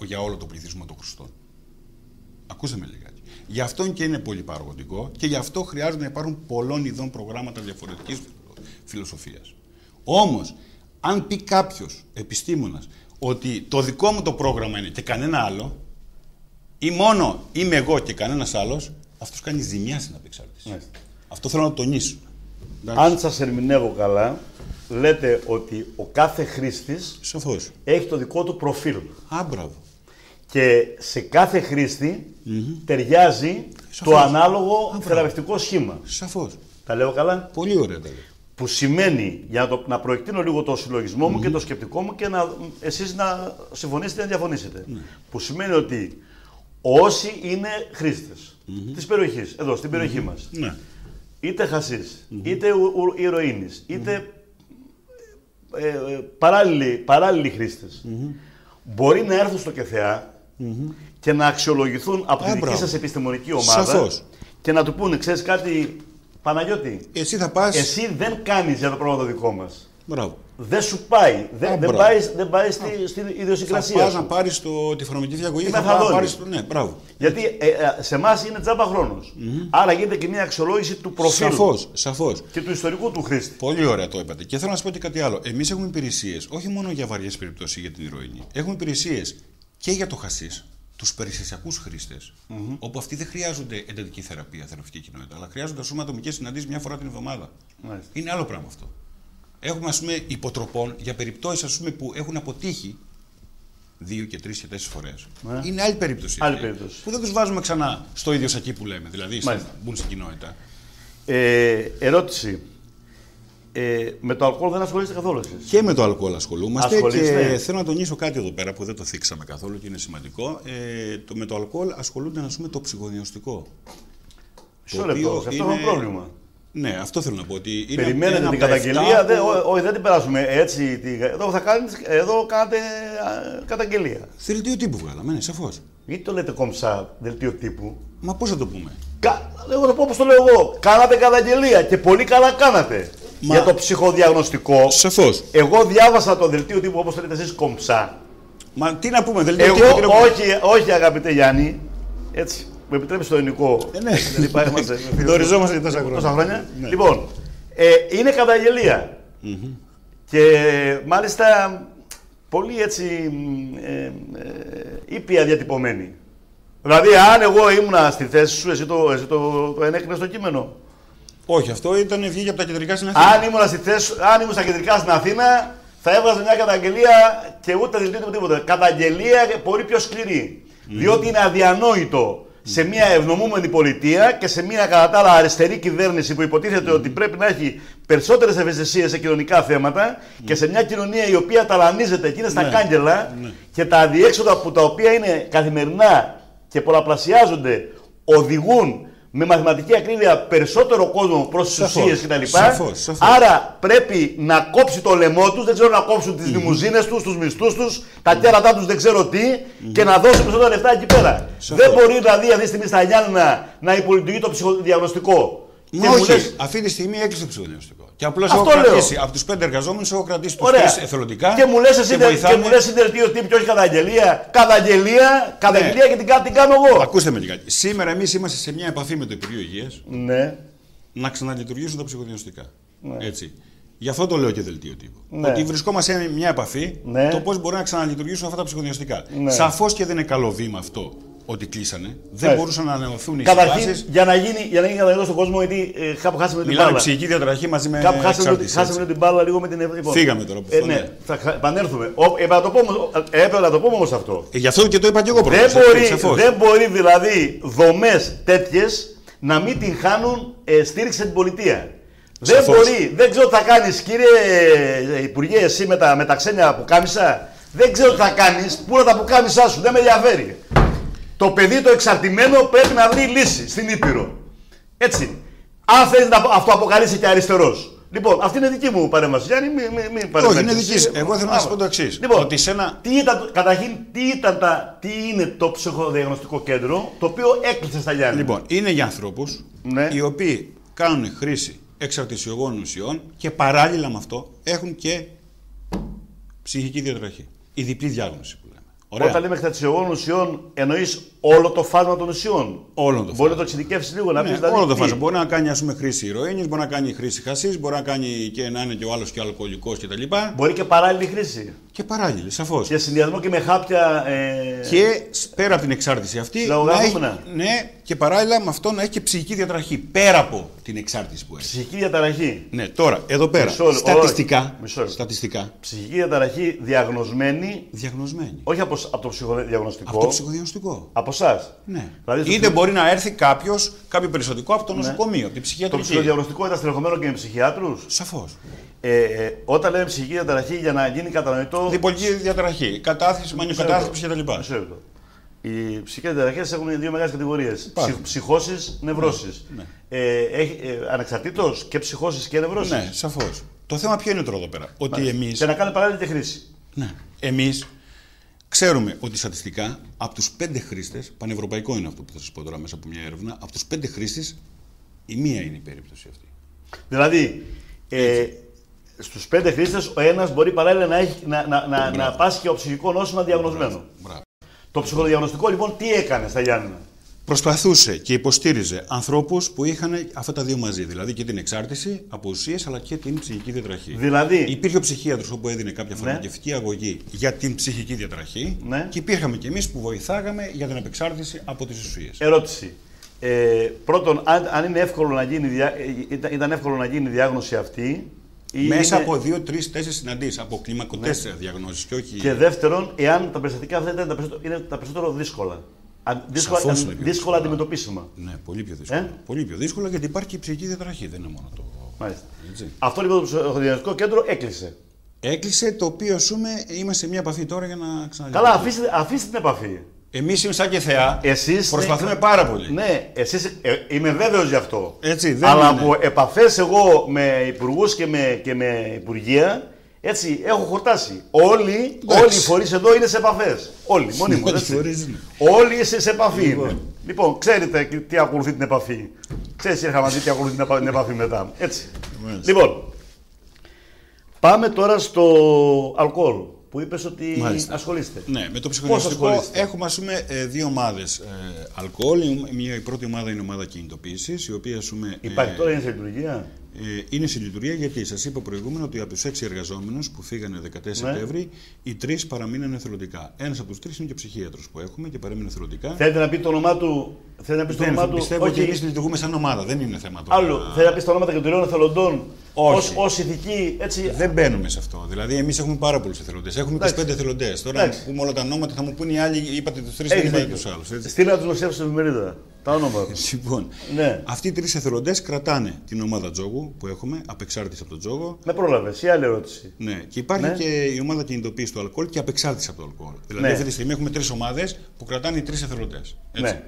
για όλο το πληθυσμό των χρηστών. Ακούστε με λιγάκι. Γι' αυτό και είναι πολύ παραγωγικό και γι' αυτό χρειάζεται να υπάρχουν πολλών ειδών προγράμματα διαφορετικής φιλοσοφίας. Όμως, αν πει κάποιος επιστήμονας ότι το δικό μου το πρόγραμμα είναι και κανένα άλλο, ή μόνο είμαι εγώ και κανένας άλλος, αυτός κάνει ζημιά στην απεξάρτηση. Μάλιστα. Αυτό θέλω να το τονίσω. Αν σας ερμηνεύω καλά, λέτε ότι ο κάθε χρήστης Σαφώς. έχει το δικό του προφίλ. Α, μπράβο. Και σε κάθε χρήστη ταιριάζει Σαφώς. το ανάλογο θεραπευτικό σχήμα. Σαφώς. Τα λέω καλά? Πολύ ωραία τα λέω. Που σημαίνει, για να προεκτείνω λίγο το συλλογισμό μου και το σκεπτικό μου και εσείς να συμφωνήσετε ή να διαφωνήσετε. Που σημαίνει ότι όσοι είναι χρήστες της περιοχής, εδώ στην περιοχή μας, Ναι. είτε χασίς, είτε ηρωίνης, είτε παράλληλοι χρήστες, μπορεί να έρθουν στο ΚΕΘΕΑ και να αξιολογηθούν από τη δική μπράβο. σας επιστημονική ομάδα Σαφώς. και να του πούνε, ξέρεις κάτι, Παναγιώτη, Εσύ θα πας. εσύ δεν κάνεις για το πρόγραμμα το δικό μας. Μπράβο. Δεν σου πάει. Δεν μπράβο. πάει στην Θα ιδιοσυγκρασία πας σου. να πάρεις τη φαρμακευτική διαγωγή. Η Θα πας να μεθαδόνη. πάρεις το. Ναι, μπράβο. Γιατί σε εμά είναι τζάμπα χρόνος. Άρα γίνεται και μια αξιολόγηση του προφίλ Σαφώς. και του ιστορικού του χρήστη. Πολύ ωραία το είπατε. Και θέλω να σας πω και κάτι άλλο. Εμείς έχουμε υπηρεσίες, όχι μόνο για βαριές περιπτώσεις για την ηρωίνη. Έχουμε υπηρεσίες και για το χασίς, τους περιστασιακούς χρήστες, όπου αυτοί δεν χρειάζονται εντατική θεραπεία, θεραπευτική κοινότητα, αλλά χρειάζονται ας πούμε ατομικές συναντήσεις μια φορά την εβδομάδα. Μάλιστα. Είναι άλλο πράγμα αυτό. Έχουμε ας πούμε υποτροπών για περιπτώσεις ας πούμε, που έχουν αποτύχει 2 και 3 και 4 φορές. Ναι. Είναι άλλη περίπτωση. Άλλη αυτή, περίπτωση. Που δεν τους βάζουμε ξανά στο ίδιο σακί που λέμε, δηλαδή Μάλιστα. μπουν στην κοινότητα. Ερώτηση. Με το αλκοόλ δεν ασχολείστε καθόλου εσείς? Και με το αλκοόλ ασχολούμαστε Ασχολείστε. και θέλω να τονίσω κάτι εδώ πέρα που δεν το θίξαμε καθόλου και είναι σημαντικό. Με το αλκοόλ ασχολούνται να πούμε το ψυχοδιαγνωστικό. Μισό λεπτό, σε αυτό έχουμε πρόβλημα. Ναι, αυτό θέλω να πω. Ότι είναι Περιμένετε ένα την από τα καταγγελία. 7 που- Όχι, δεν την περάσουμε έτσι. Εδώ κάνετε καταγγελία. Δελτίο τύπου βγάλαμε, ναι, σαφώς. Γιατί το λέτε κομψά, δελτίο τύπου? Μα πώς θα το πούμε. Εγώ θα πω όπως το λέω εγώ. Κάνατε καταγγελία και πολύ καλά κάνατε. Για το ψυχοδιαγνωστικό. Σαφώς. Εγώ διάβασα το δελτίο τύπου όπως το λέτε εσείς κομψά. Μα τι να πούμε, δελτίο Εγώ, τύπου, τι να πούμε. όχι αγαπητέ Γιάννη, έτσι, μου επιτρέψει το ελληνικό. Ναι. Δεν υπάρχει, είμαστε Γνωριζόμαστε τόσα χρόνια. Ναι. Λοιπόν, είναι καταγγελία. Και μάλιστα πολύ έτσι ήπια διατυπωμένη. Δηλαδή, αν εγώ ήμουνα στη θέση σου, εσύ το ενέκρινες στο κείμενο. Όχι, αυτό ήταν βγήκε από τα κεντρικά στην Αθήνα. Αν ήμουν στα κεντρικά στην Αθήνα, θα έβγαζε μια καταγγελία και ούτε δελτίο τίποτα. Καταγγελία πολύ πιο σκληρή. Διότι είναι αδιανόητο σε μια ευνομούμενη πολιτεία και σε μια κατά τα άλλα αριστερή κυβέρνηση που υποτίθεται ότι πρέπει να έχει περισσότερες ευαισθησίες σε κοινωνικά θέματα και σε μια κοινωνία η οποία ταλανίζεται και είναι στα κάγκελα και τα αδιέξοδα που τα οποία είναι καθημερινά και πολλαπλασιάζονται οδηγούν με μαθηματική ακρίβεια περισσότερο κόσμο προς τις ουσίες κτλ. Άρα πρέπει να κόψει το λαιμό τους, δεν ξέρω να κόψουν τις λιμουζίνες τους, τους μισθούς τους, τα κέρατά τους δεν ξέρω τι και να δώσουν περισσότερα λεφτά εκεί πέρα. Δεν μπορεί δηλαδή αυτή τη στιγμή στα Γιάννενα να υπολειτουργεί το ψυχοδιαγνωστικό. Μα όχι, αυτή τη στιγμή έκλεισε το ψυχοδιαγνωστικό. Και απλώς έχω κρατήσει από τους 5 εργαζόμενους, έχω κρατήσει τους 3 εθελοντικά. Και μου λες εσύ δελτίο τύπου και όχι καταγγελία. Καταγγελία και την κάνω εγώ. Ακούστε με κάτι. Σήμερα εμείς είμαστε σε μια επαφή με το Υπουργείο Υγείας να ξαναλειτουργήσουν τα ψυχοδιαγνωστικά. Έτσι. Γι' αυτό το λέω και δελτίο τύπου. Ότι βρισκόμαστε σε μια επαφή το πώς μπορεί να ξαναλειτουργήσουν αυτά τα ψυχοδιαγνωστικά. Σαφώς και δεν είναι καλό βήμα αυτό. Ότι κλείσανε, δεν μπορούσαν να ανανεωθούν οι συμβάσεις. Καταρχήν, για να γίνει κατανοητό στον κόσμο, γιατί κάπου χάσαμε την μπάλα. Μιλάμε ψυχική διαταραχή μαζί με χάσαμε την μπάλα λίγο με την Ευρώπη. Φύγαμε τώρα που ναι, θα επανέλθουμε. Έπρεπε να το πούμε όμως αυτό. Γι' αυτό και το είπα και εγώ πρώτα. Δεν μπορεί δηλαδή δομές τέτοιες να μην την χάνουν στήριξη στην πολιτεία. Δεν μπορεί, δεν ξέρω τι θα κάνεις, κύριε Υπουργέ, εσύ με τα ξένια πουκάμισα. Δεν ξέρω τι θα κάνεις, πού είναι τα πουκάμισά σου, δεν με ενδιαφέρει. Το παιδί το εξαρτημένο πρέπει να βρει λύση στην Ήπειρο. Έτσι. Αν θέλει να αυτοαποκαλείσαι και αριστερός. Λοιπόν, αυτή είναι δική μου παρέμβαση. Γιάννη, μην παρέμβασαι. Όχι, είναι δική σου. Εγώ θέλω να σας πω το εξής. Λοιπόν, ότι καταρχήν, τι είναι το ψυχοδιαγνωστικό κέντρο, το οποίο έκλεισε στα Γιάννη. Λοιπόν, είναι για ανθρώπους οι οποίοι κάνουν χρήση εξαρτησιογόνων ουσιών και παράλληλα με αυτό έχουν και ψυχική διαταραχή. Η διπλή διάγνωση. Ωραία. Όταν λέμε εξαρτησιογόνων ουσιών, εννοείς όλο το φάσμα των ουσιών. Όλο το φάσμα. Μπορεί να το εξειδικεύσει λίγο, να πει δηλαδή. Όλο το φάσμα. Μπορεί να κάνει χρήση ηρωίνης, μπορεί να κάνει χρήση χασίς, μπορεί να κάνει και να είναι και ο άλλος και αλκοολικός κτλ. Μπορεί και παράλληλη χρήση. Και παράλληλη, σαφώς. Και συνδυασμό και με χάπια. Και πέρα από την εξάρτηση αυτή. Ναι, και παράλληλα με αυτό να έχει και ψυχική διαταραχή. Πέρα από την εξάρτηση που έχει. Ψυχική διαταραχή. Ναι, τώρα, εδώ πέρα. Στατιστικά. Ψυχική διαταραχή διαγνωσμένη. Όχι από το ψυχοδιαγνωστικό. Από το ψυχοδιαγνωστικό. Από εσάς. Ναι. Δηλαδή, είτε μπορεί να έρθει κάποιο περιστατικό από το νοσοκομείο, από την ψυχιατρική. Το ψυχοδιαγνωστικό ήταν στελεχωμένο και με ψυχιάτρους. Σαφώς. Όταν λέμε ψυχική διαταραχή, για να γίνει κατανοητό. Διπολική διαταραχή, κατάθλιψη, μανιοκατάθλιψη κτλ. Οι ψυχικές διαταραχές έχουν δύο μεγάλες κατηγορίες. Ψυχώσεις, νευρώσεις. Ανεξαρτήτως και ψυχώσεις και νευρώσεις. Ναι, σαφώς. Το θέμα ποιο είναι τώρα εδώ πέρα. Ότι εμείς. Και να κάνει παράλληλη χρήση. Ναι. Εμείς ξέρουμε ότι στατιστικά από τους 5 χρήστες, πανευρωπαϊκό είναι αυτό που θα σας πω τώρα μέσα από μια έρευνα, από τους 5 χρήστες η μία είναι η περίπτωση αυτή. Δηλαδή, στους 5 χρήστες ο ένας μπορεί παράλληλα να πάσχει και ο ψυχικό νόσημα διαγνωσμένο. Μπράβο. Το ψυχοδιαγνωστικό λοιπόν τι έκανε στα Γιάννενα? Προσπαθούσε και υποστήριζε ανθρώπους που είχαν αυτά τα δύο μαζί. Δηλαδή και την εξάρτηση από ουσίες αλλά και την ψυχική διαταραχή. Δηλαδή. Υπήρχε ο ψυχίατρος όπου έδινε κάποια φαρμακευτική αγωγή για την ψυχική διαταραχή και υπήρχαμε κι εμείς που βοηθάγαμε για την απεξάρτηση από τις ουσίες. Ερώτηση. Πρώτον, αν είναι εύκολο να γίνει, ήταν εύκολο να γίνει η διάγνωση αυτή. Μέσα από 2, 3, 4 συναντήσεις, από κλιμακωτές διαγνώσεις και όχι. Και δεύτερον, εάν τα περιστατικά αυτά είναι τα περισσότερο δύσκολα. Δύσκολα αντιμετωπίσιμα. Ναι, πολύ πιο δύσκολα. Πολύ πιο δύσκολα γιατί υπάρχει και η ψυχική διαταραχή, δεν είναι μόνο το. Μάλιστα. Αυτό λοιπόν το ψυχοδιαγνωστικό κέντρο έκλεισε. Έκλεισε, το οποίο είμαστε σε μια επαφή τώρα για να ξαναλέξουμε. Καλά, αφήστε την επαφή. Εμείς είμαι σαν και θεά. Προσπαθούμε πάρα πολύ. Ναι, εσείς είμαι βέβαιος γι' αυτό. Έτσι, δεν αλλά είναι. από επαφές εγώ με υπουργούς και με υπουργεία, έτσι έχω χορτάσει. Όλοι οι φορείς εδώ είναι σε επαφές. Όλοι, μονίμως. Όλοι είστε σε επαφή. Λοιπόν, ξέρετε τι ακολουθεί την επαφή. Ξέρεις, είχα μαζί τι ακολουθεί την επαφή μετά. Έτσι. Λοιπόν, πάμε τώρα στο αλκοόλ. που είπες ότι Μάλιστα. ασχολείστε. Ναι, με το Πώς ψυχονιαστικό ασχολείστε? έχουμε, ας πούμε, δύο ομάδες αλκοόλ. Η πρώτη ομάδα είναι ομάδα κινητοποίησης, η οποία, ας πούμε, Υπάρχει τώρα, είναι σε λειτουργία. είναι σε λειτουργία, γιατί σας είπα προηγούμενα ότι από τους 6 εργαζόμενους που φύγανε 14 Ναι. Σεπτέμβρη, οι 3 παραμείνανε εθελοντικά. Ένας από τους 3 είναι και ψυχίατρος που έχουμε και παρέμεινε εθελοντικά. Θέλετε να πει το όνομά του. Θέλετε να πει το όνομά του. Πιστεύω ότι εμείς λειτουργούμε σαν ομάδα, δεν είναι θέμα τώρα. Άλλο. Θέλετε να πει τα ονόματα και των τριών εθελοντών Όχι. ως ηθική. Έτσι. Δεν μπαίνουμε σε αυτό. Δηλαδή, εμείς έχουμε πάρα πολλούς εθελοντές. Έχουμε 25 εθελοντές. Τώρα, Εντάξει. να πούμε όλα τα ονόματα, θα μου πούνε οι άλλοι, είπατε τους 3, Έχεις δεν είπατε δίκιο. τους άλλους. έτσι. Στείλα τους νοσιακούς στην εφημερίδα. Τα ονόματα. Λοιπόν, Ναι. αυτοί οι 3 εθελοντές κρατάνε την ομάδα τζόγου που έχουμε, απεξάρτηση από τον τζόγο. Με πρόλαβες. Η άλλη ερώτηση. Ναι. Και υπάρχει Ναι. και η ομάδα κινητοποίηση του αλκοόλ και απεξάρτηση από το αλκοόλ. Δηλαδή, Ναι. αυτή τη στιγμή έχουμε 3 ομάδες που κρατάνε οι 3 εθελοντές. Έτσι. Ναι.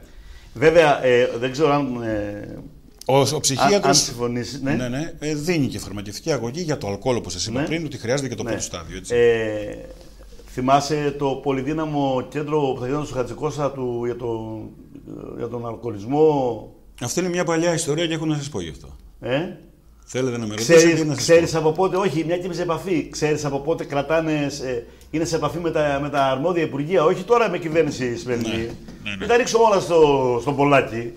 Βέβαια, δεν ξέρω αν. Ο ψυχίατρος αν συμφωνήσει. Ναι. δίνει και φαρμακευτική αγωγή για το αλκοόλ, όπως σας είπα Ναι. πριν, ότι χρειάζεται και το Ναι. πρώτο στάδιο. Έτσι. Θυμάσαι το πολυδύναμο κέντρο που θα γινόταν στο Χατζικώστα για τον αλκοολισμό. Αυτό είναι μια παλιά ιστορία και έχω να σας πω γι' αυτό. Θέλετε να με ρωτήσετε ή να σας Ξέρεις πω? από πότε, όχι, μια και είμαι σε επαφή. Ξέρεις από πότε κρατάνε, είναι σε επαφή με τα αρμόδια υπουργεία, όχι τώρα με κυβέρνηση σημερινή. Ναι. Μην τα ρίξω όλα στο πολλάκι.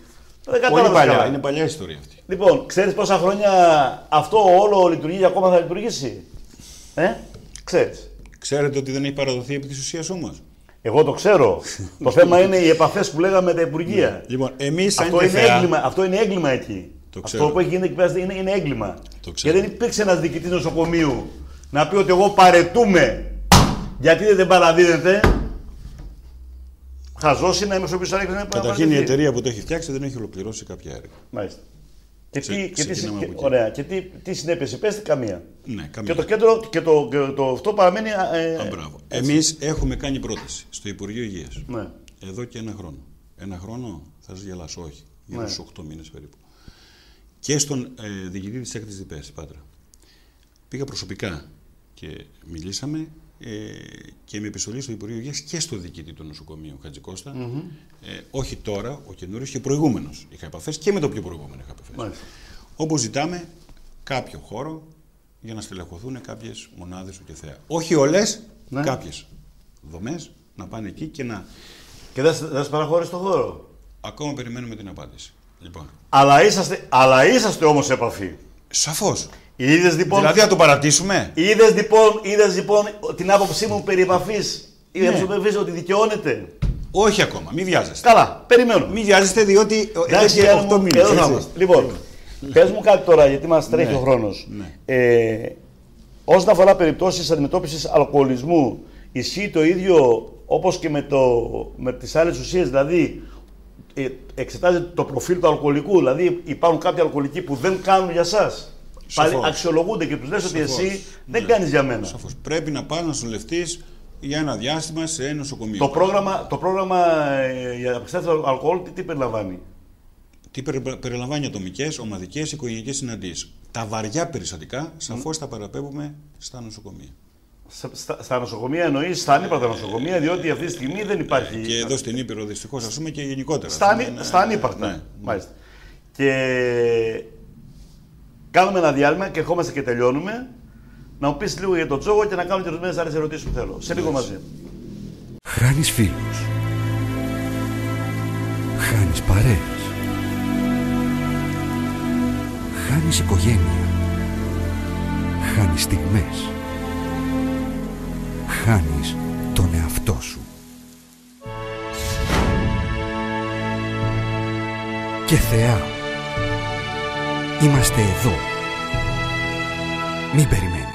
Δεν Πολύ κατάλαβες παλιά, καλά. είναι παλιά ιστορία αυτή. Λοιπόν, ξέρεις πόσα χρόνια αυτό όλο λειτουργεί και ακόμα θα λειτουργήσει. Ξέρεις. Ξέρετε ότι δεν έχει παραδοθεί επί της ουσίας όμως. Εγώ το ξέρω. Το θέμα είναι οι επαφές που λέγαμε με τα υπουργεία. Λοιπόν, εμείς σαν Αυτό είναι, ΚΕΘΕΑ, έγκλημα, αυτό είναι έγκλημα εκεί. Το Αυτό ξέρω. που έχει γίνει εκεί πέρα είναι έγκλημα. Το ξέρω. Γιατί δεν υπήρξε ένας διοικητής νοσοκομείου να πει ότι εγώ παρετούμε γιατί δεν παραδίδεται. Χαζός είναι να είμαι στο πίσω να καταρχήν η εταιρεία που το έχει φτιάξει δεν έχει ολοκληρώσει κάποια έργα. Μάλιστα. Και Ξεκινάμε από εκεί. ωραία. Και τι συνέπειες υπέστη, καμία. Ναι, καμία. Και το κέντρο και αυτό παραμένει. Μπράβο. Εμείς έχουμε κάνει πρόταση στο Υπουργείο Υγείας Ναι. εδώ και 1 χρόνο. 1 χρόνο θα σας γελάσω, όχι. Γύρω Ναι. στους 8 μήνες περίπου. Και στον διοικητή της έκτης ΔΠΕΣ, Πάτρα. Πήγα προσωπικά και μιλήσαμε και με επιστολή στο Υπουργείο Υγείας και στο διοικητή του νοσοκομείου Χατζικώστα. Όχι τώρα, ο καινούριος και προηγούμενος. Είχα επαφές και με το πιο προηγούμενο είχα επαφές. Μάλιστα. Όπως ζητάμε κάποιο χώρο για να στελεχωθούν κάποιες μονάδες του ΚΕΘΕΑ. Όχι όλες, Ναι. κάποιες δομές να πάνε εκεί και να. Και δεν σας παραχώρησε το χώρο. Ακόμα περιμένουμε την απάντηση. Λοιπόν, Αλλά είσαστε όμως σε επαφή. σαφώς. Είδες λοιπόν, Δηλαδή, να το παρατήσουμε. είδες λοιπόν την άποψή μου περί επαφής. Η άποψη ότι δικαιώνεται. Όχι ακόμα, μην βιάζεστε. Καλά, περιμένω. Μην βιάζεστε, διότι εδώ Εντάξει, και Γιάννη 8 μου, μήνες. εδώ θα έτσι. είμαστε. Λοιπόν, πες μου κάτι τώρα, γιατί μας τρέχει Ναι, ο χρόνος. ναι. Όσον αφορά περιπτώσεις αντιμετώπισης αλκοολισμού, ισχύει το ίδιο όπως και με τις άλλες ουσίες, δηλαδή εξετάζεται το προφίλ του αλκοολικού, δηλαδή υπάρχουν κάποιοι αλκοολικοί που δεν κάνουν για σας. Πάλι Σαφώς. αξιολογούνται και τους λες ότι Σαφώς. εσύ δεν Ναι. κάνεις για μένα. Σαφώς. Πρέπει να πας να νοσηλευτείς για ένα διάστημα σε νοσοκομείο. Το πρόγραμμα για απεξάρτηση του αλκοόλ τι περιλαμβάνει? Τι περιλαμβάνει ατομικές, ομαδικές, οικογενειακές συναντήσεις. Τα βαριά περιστατικά σαφώς τα παραπέμπουμε στα νοσοκομεία. Στα νοσοκομεία εννοείς, στα ανύπαρκτα νοσοκομεία, διότι αυτή τη στιγμή δεν υπάρχει. Και εδώ στην Ήπειρο δυστυχώς, ας πούμε, και γενικότερα. Στα ανύπαρκτα. Ναι. Μάλιστα. Και κάνουμε ένα διάλειμμα και ερχόμαστε και τελειώνουμε. Να μου πεις λίγο για τον τζόγο και να κάνω και ορισμένες άλλες ερωτήσεις που θέλω. Σε λίγο μαζί. Χάνεις φίλους. Χάνεις παρέες. Χάνεις οικογένεια. Χάνεις στιγμές. Χάνεις τον εαυτό σου. Και θεά. Είμαστε εδώ. Μην περιμένεις.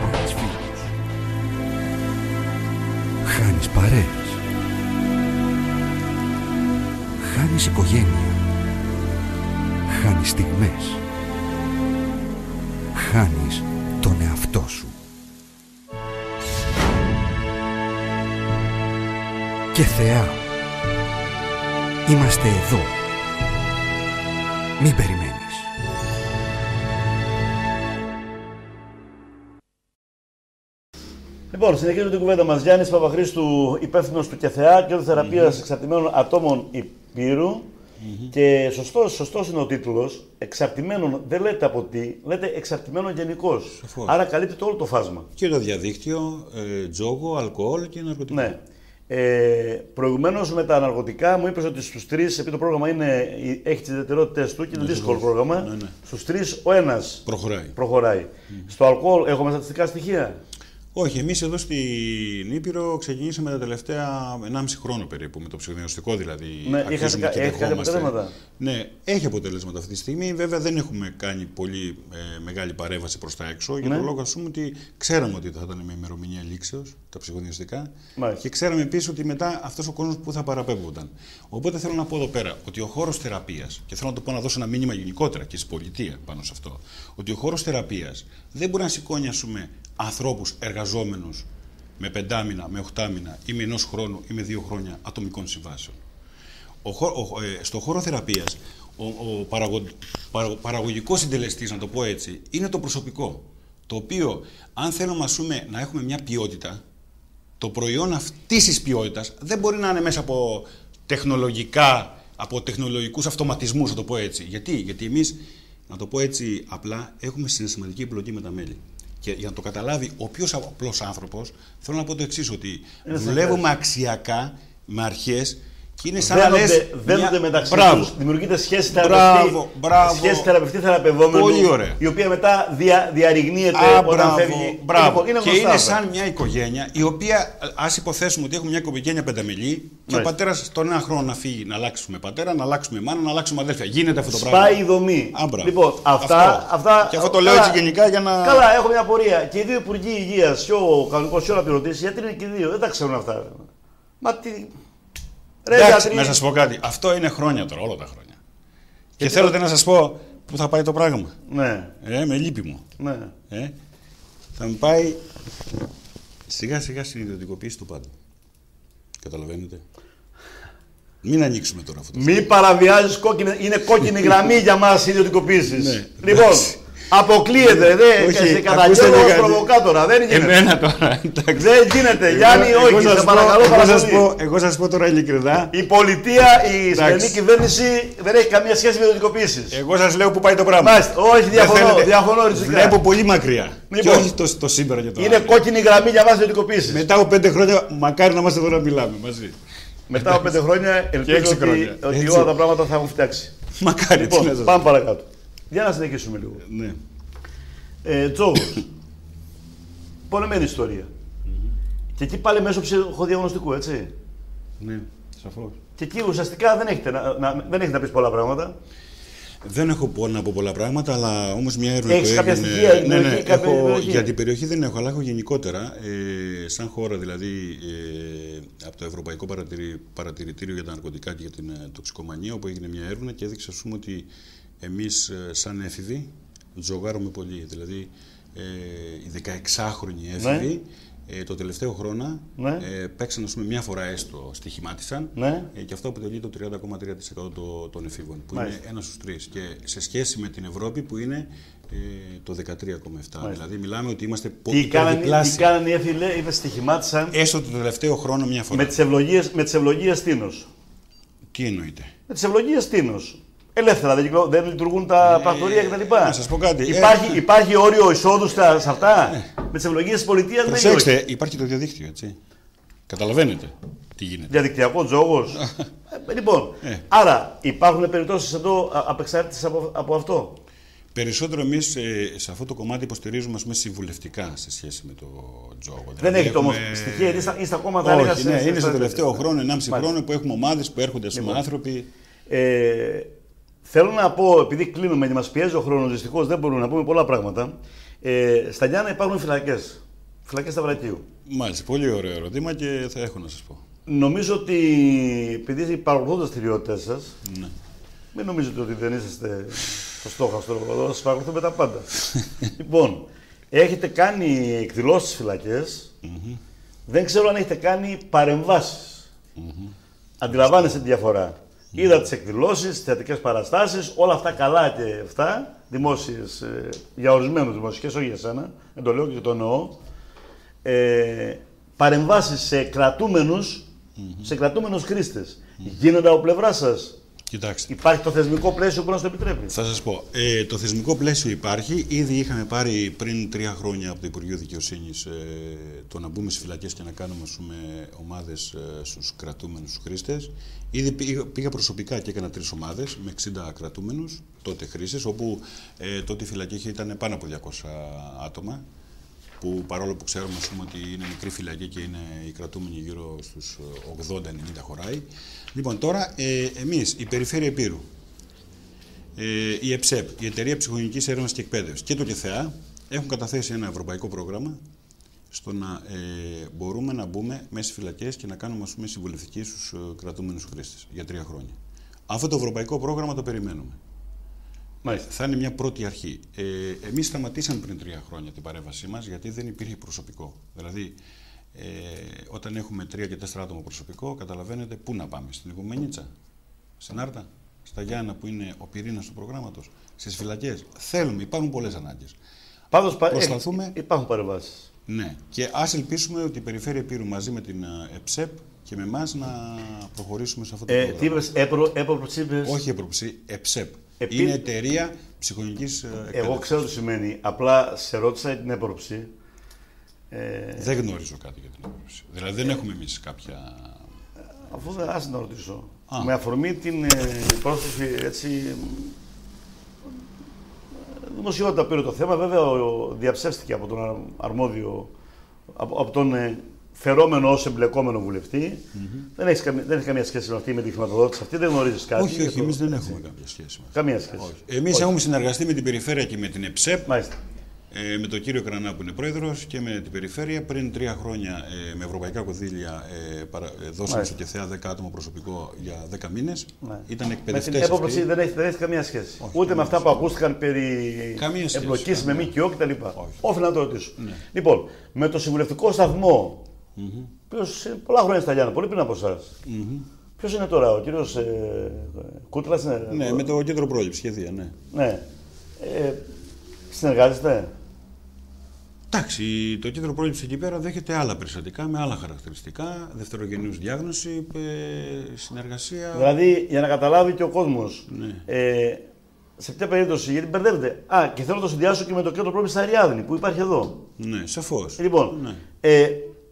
Χάνεις φίλους. Χάνεις παρέες. Χάνεις οικογένεια. Χάνεις στιγμές. Χάνεις τον εαυτό σου. Και θεά. Είμαστε εδώ. Μην περιμένεις. Λοιπόν, συνεχίζουμε την κουβέντα μας. Γιάννης Παπαχρήστου, υπεύθυνος του ΚΕΘΕΑ, Κέντρο Θεραπείας Εξαρτημένων Ατόμων Υπήρου. Και σωστός είναι ο τίτλος. Εξαρτημένων δεν λέτε από τι, λέτε εξαρτημένων γενικώς. Άρα καλύπτεται όλο το φάσμα. Και το διαδίκτυο, τζόγο, αλκοόλ και ναρκωτικά. Ναι. Προηγουμένως με τα ναρκωτικά μου είπες ότι στους τρεις, επειδή το πρόγραμμα έχει τις ιδιαιτερότητες του και είναι δύσκολο πρόγραμμα, Ναι. στους τρεις ο ένας προχωράει. Στο αλκοόλ έχουμε στατιστικά στοιχεία. Όχι, εμείς εδώ στην Ήπειρο ξεκινήσαμε τα τελευταία 1,5 χρόνο περίπου, με το ψυχοδιαγνωστικό δηλαδή. Ναι, έχει κάτι αποτελέσματα. Ναι, έχει αποτελέσματα αυτή τη στιγμή. Βέβαια δεν έχουμε κάνει πολύ μεγάλη παρέμβαση προς τα έξω, για τον λόγο ας πούμε ότι ξέραμε ότι θα ήταν με ημερομηνία λήξεως τα ψυχοδιαγνωστικά και ξέραμε επίσης ότι μετά αυτός ο κόσμος που θα παραπέμπονταν. Οπότε θέλω να πω εδώ πέρα ότι ο χώρος θεραπείας, και θέλω να το πω να δώσω ένα μήνυμα γενικότερα και στην πολιτεία πάνω σε αυτό, ότι ο χώρος θεραπείας δεν μπορεί να σηκώνει ας πούμε ανθρώπους εργαζόμενους με 5 μήνα, με 8 μήνα ή με 1 χρόνο ή με 2 χρόνια ατομικών συμβάσεων. Στο χώρο θεραπείας ο παραγωγικός συντελεστής, να το πω έτσι, είναι το προσωπικό. Το οποίο, αν θέλουμε να έχουμε μια ποιότητα, το προϊόν αυτής της ποιότητας δεν μπορεί να είναι μέσα από τεχνολογικούς αυτοματισμούς, να το πω έτσι. Γιατί εμείς, να το πω έτσι απλά, έχουμε συναισθηματική επιλογή με τα μέλη. Και για να το καταλάβει ο πιο απλός άνθρωπος, θέλω να πω το εξής, ότι δουλεύουμε αξιακά με αρχές και είναι σαν να λες... Δένονται μεταξύ τους, δημιουργείται σχέση θεραπευτή-θεραπευόμενου, πολύ ωραία. η οποία μετά διαρριγνύεται όταν φεύγει. Και είναι σαν μια οικογένεια, η οποία, ας υποθέσουμε ότι έχουμε μια οικογένεια πενταμελή και ο πατέρας τον ένα χρόνο να φύγει, να αλλάξουμε πατέρα, να αλλάξουμε μάνα, να αλλάξουμε αδέλφια. Γίνεται αυτό το πράγμα. Σπάει η δομή. Λοιπόν, αυτά... Και αυτό το λέω έτσι γενικά για να... Καλά, έχω μια απορία. Και οι δύο υπουργοί υγείας, και ο κανονικός και ο αναπληρωτής, γιατί είναι και οι δύο, δεν τα ξέρουν αυτά. Μα τι... Εντάξει, να σας πω κάτι. Αυτό είναι χρόνια τώρα, όλα τα χρόνια. Και θέλετε να σας πω πού θα πάει το πράγμα. Ναι. Με λύπη μου. Ναι. Θα μου πάει σιγά σιγά στην ιδιωτικοποίηση του πάντου. Καταλαβαίνετε. Μην ανοίξουμε τώρα αυτό. Μην παραβιάζεις είναι κόκκινη γραμμή για μας οι ιδιωτικοποίησεις. Ναι. Λοιπόν, αποκλείεται, δεν καταγγέλω ως προβοκάτορα, δεν γίνεται. Εμένα τώρα, δεν γίνεται, Γιάννη, όχι, σε παρακαλώ εγώ σας πω τώρα ειλικρινά. Η πολιτεία, η σημερινή κυβέρνηση δεν έχει καμία σχέση με ιδιωτικοποίησεις. Εγώ σας λέω που πάει το πράγμα. Μάλιστα, όχι, διαφωνώ ριζικά. Βλέπω πολύ μακριά. Λοιπόν, και όχι το σήμερα και το είναι κόκκινη γραμμή για μας ιδιωτικοποίησεις. Μετά από 5 χρόνια, μακάρι να είμαστε εδώ να μιλάμε μαζί. Μετά από 5 χρόνια, ελπίζω ότι όλα τα πράγματα θα έχουν φτιάξει. Μακάρι. Λοιπόν, πάμε παρακάτω. Για να συνεχίσουμε λίγο. Ναι. Τζόγος. Πολεμένη ιστορία. Και εκεί πάλι μέσω ψυχοδιαγνωστικού, έτσι. Ναι, σαφώς. Και εκεί ουσιαστικά δεν έχετε να πεις πολλά πράγματα. Δεν έχω να πω πολλά πράγματα, αλλά όμως μια έρευνα. Έχεις κάποια στοιχεία για την περιοχή δεν έχω, αλλά έχω γενικότερα. Σαν χώρα δηλαδή, από το Ευρωπαϊκό Παρατηρητήριο για τα Ναρκωτικά και για την Τοξικομανία, όπου έγινε μια έρευνα και έδειξε ας πούμε, ότι εμείς σαν έφηβοι τζογάρουμε πολύ. Δηλαδή οι 16χρονοι έφηβοι το τελευταίο χρόνο παίξαν ας πούμε, μια φορά έστω στοιχημάτισαν και αυτό αποτελεί το 30,3% των εφήβων, που είναι 1 στους 3. Και σε σχέση με την Ευρώπη που είναι το 13,7%. Δηλαδή μιλάμε ότι είμαστε διπλάσιοι. Τι κάνανε οι έφηβοι, είπε στοιχημάτισαν. Έστω το τελευταίο χρόνο μια φορά. Με τις ευλογίες τίνος. Τι εννοείται. Με τις ευλογίες τίνος. Ελεύθερα, δεν λειτουργούν τα πρακτορία κτλ. Να σας πω κάτι. Υπάρχει όριο εισόδου σε αυτά. Με τις ευλογίες της πολιτείας δεν είναι. Προσέξτε, υπάρχει το διαδίκτυο, έτσι. Καταλαβαίνετε τι γίνεται. Διαδικτυακό τζόγος. Λοιπόν, άρα υπάρχουν περιπτώσεις εδώ απεξάρτητες από αυτό. Περισσότερο εμείς σε αυτό το κομμάτι υποστηρίζουμε ας πούμε, συμβουλευτικά σε σχέση με το τζόγο. Δεν δηλαδή, έχετε όμως στοιχεία, είστε ακόμα θα έλεγα. Όχι, είναι στο τελευταίο χρόνο, 1,5 χρόνο που έχουμε ομάδες που έρχονται άνθρωποι. Θέλω να πω, επειδή κλείνουμε και μας πιέζει ο χρόνος, δυστυχώς δεν μπορούμε να πούμε πολλά πράγματα. Στα Γιάννα υπάρχουν φυλακές. Φυλακές Σταυρακίου. Μάλιστα, πολύ ωραίο ερώτημα και θα έχω να σας πω. Νομίζω ότι επειδή παρακολουθώ τις δραστηριότητες σας, μην νομίζετε ότι δεν είσαστε στο στόχαστρο, εδώ σας παρακολουθούμε τα πάντα. Λοιπόν, έχετε κάνει εκδηλώσεις στις φυλακές, δεν ξέρω αν έχετε κάνει παρεμβάσεις. Αντιλαμβάνεστε τη διαφορά. Είδα τις εκδηλώσεις, τις θεατρικές παραστάσεις, όλα αυτά καλά και αυτά, δημόσιες, για ορισμένους δημοσικές, όχι για σένα, δεν το λέω και το εννοώ. Παρεμβάσεις σε κρατούμενους χρήστες. Γίνονται από πλευρά σας? Κοιτάξτε. Υπάρχει το θεσμικό πλαίσιο που να το επιτρέπει? Θα σας πω. Το θεσμικό πλαίσιο υπάρχει. Ήδη είχαμε πάρει πριν 3 χρόνια από το Υπουργείο Δικαιοσύνης το να μπούμε στις φυλακές και να κάνουμε ομάδες στους κρατούμενους χρήστες. Ήδη πήγα προσωπικά και έκανα 3 ομάδες με 60 κρατούμενους τότε χρήστες, όπου τότε η φυλακή ήταν πάνω από 200 άτομα. Που παρόλο που ξέρουμε ότι είναι μικρή φυλακή και είναι οι κρατούμενοι γύρω στους 80-90 χωράει. Λοιπόν, τώρα εμείς, η Περιφέρεια Επείρου, η ΕΠΣΕΠ, η Εταιρεία Ψυχολογικής Έρευνας και Εκπαίδευσης και το ΚΕΘΕΑ έχουν καταθέσει ένα ευρωπαϊκό πρόγραμμα στο να μπορούμε να μπούμε μέσα στις φυλακές και να κάνουμε συμβουλευτική στους κρατούμενους χρήστες για 3 χρόνια. Αυτό το ευρωπαϊκό πρόγραμμα το περιμένουμε. Θα είναι μια πρώτη αρχή. Εμείς σταματήσαμε πριν 3 χρόνια την παρέμβασή μας γιατί δεν υπήρχε προσωπικό. Δηλαδή, όταν έχουμε 3 και 4 άτομα προσωπικό, καταλαβαίνετε πού να πάμε. Στην Οικουμενίτσα, στην Άρτα, στα Γιάννα που είναι ο πυρήνας του προγράμματος, στις φυλακές. Θέλουμε, υπάρχουν πολλές ανάγκες. Πάντως προσπαθούμε. Υπάρχουν παρεμβάσεις. Ναι, και ας ελπίσουμε ότι η Περιφέρεια Επείρου μαζί με την ΕΠΣΕΠ και με εμάς να προχωρήσουμε σε αυτό το πρόγραμμα. Τι είπες, έπροψη? Όχι έπροψη, ΕΠΣΕΠ. Είναι Εταιρεία Ψυχολογικής Εκπαίδευσης. Εγώ ξέρω τι σημαίνει. Απλά σε ρώτησα την έπροψη. Δεν γνωρίζω κάτι για την έπροψη. Δηλαδή δεν έχουμε εμείς κάποια... Αφού δεν άσε να ρωτήσω. Με αφορμή την πρόσθεση έτσι... Δημοσιότητα πήρε το θέμα. Βέβαια διαψεύστηκε από τον αρμόδιο, από τον φερόμενο ως εμπλεκόμενο βουλευτή. Δεν έχει καμία σχέση με τη χρηματοδότηση αυτή, δεν γνωρίζεις κάτι? Όχι, εμείς δεν έχουμε καμία σχέση. Καμία σχέση. Εμείς έχουμε συνεργαστεί με την Περιφέρεια και με την ΕΠΣΕΠ, Μάλιστα. με τον κύριο Κρανά που είναι πρόεδρος και με την Περιφέρεια. Πριν 3 χρόνια με ευρωπαϊκά κονδύλια δώσαμε στο ΚΕΘΕΑ 10 άτομα προσωπικό για 10 μήνες. Ναι. Ήταν εκπαιδευτές. Με την έπροψη δεν έχει καμία σχέση. Όχι, ούτε με αυτά που ακούστηκαν περί εμπλοκής με ΜΚΟ κτλ. Όφιλα να το ρωτήσω. Ναι. Λοιπόν, με το συμβουλευτικό σταθμό. Ποιος πολλά χρόνια στα Γιάννα, πολύ πριν από εσάς. Ποιος είναι τώρα, ο κύριος Κούτρας? Ναι, με το κέντρο πρόληψης, σχεδία, ναι. Ναι. Συνεργάζεστε? Εντάξει, το κέντρο πρόληψης εκεί πέρα δέχεται άλλα περιστατικά με άλλα χαρακτηριστικά, δευτερογενούς διάγνωση, συνεργασία. Δηλαδή, για να καταλάβει και ο κόσμος, ναι. Σε ποια περίπτωση, γιατί μπερδεύεται. Και θέλω να το συνδυάσω και με το κέντρο πρόληψης Αριάδνη που υπάρχει εδώ. Ναι, σαφώς. Λοιπόν, ναι.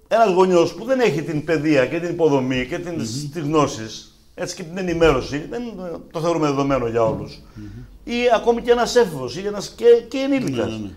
Ένας γονιός που δεν έχει την παιδεία και την υποδομή και τις γνώσεις, έτσι και την ενημέρωση, δεν το θεωρούμε δεδομένο για όλους. Ή ακόμη και ένας έφηβος ή και ενήλικας. Ναι.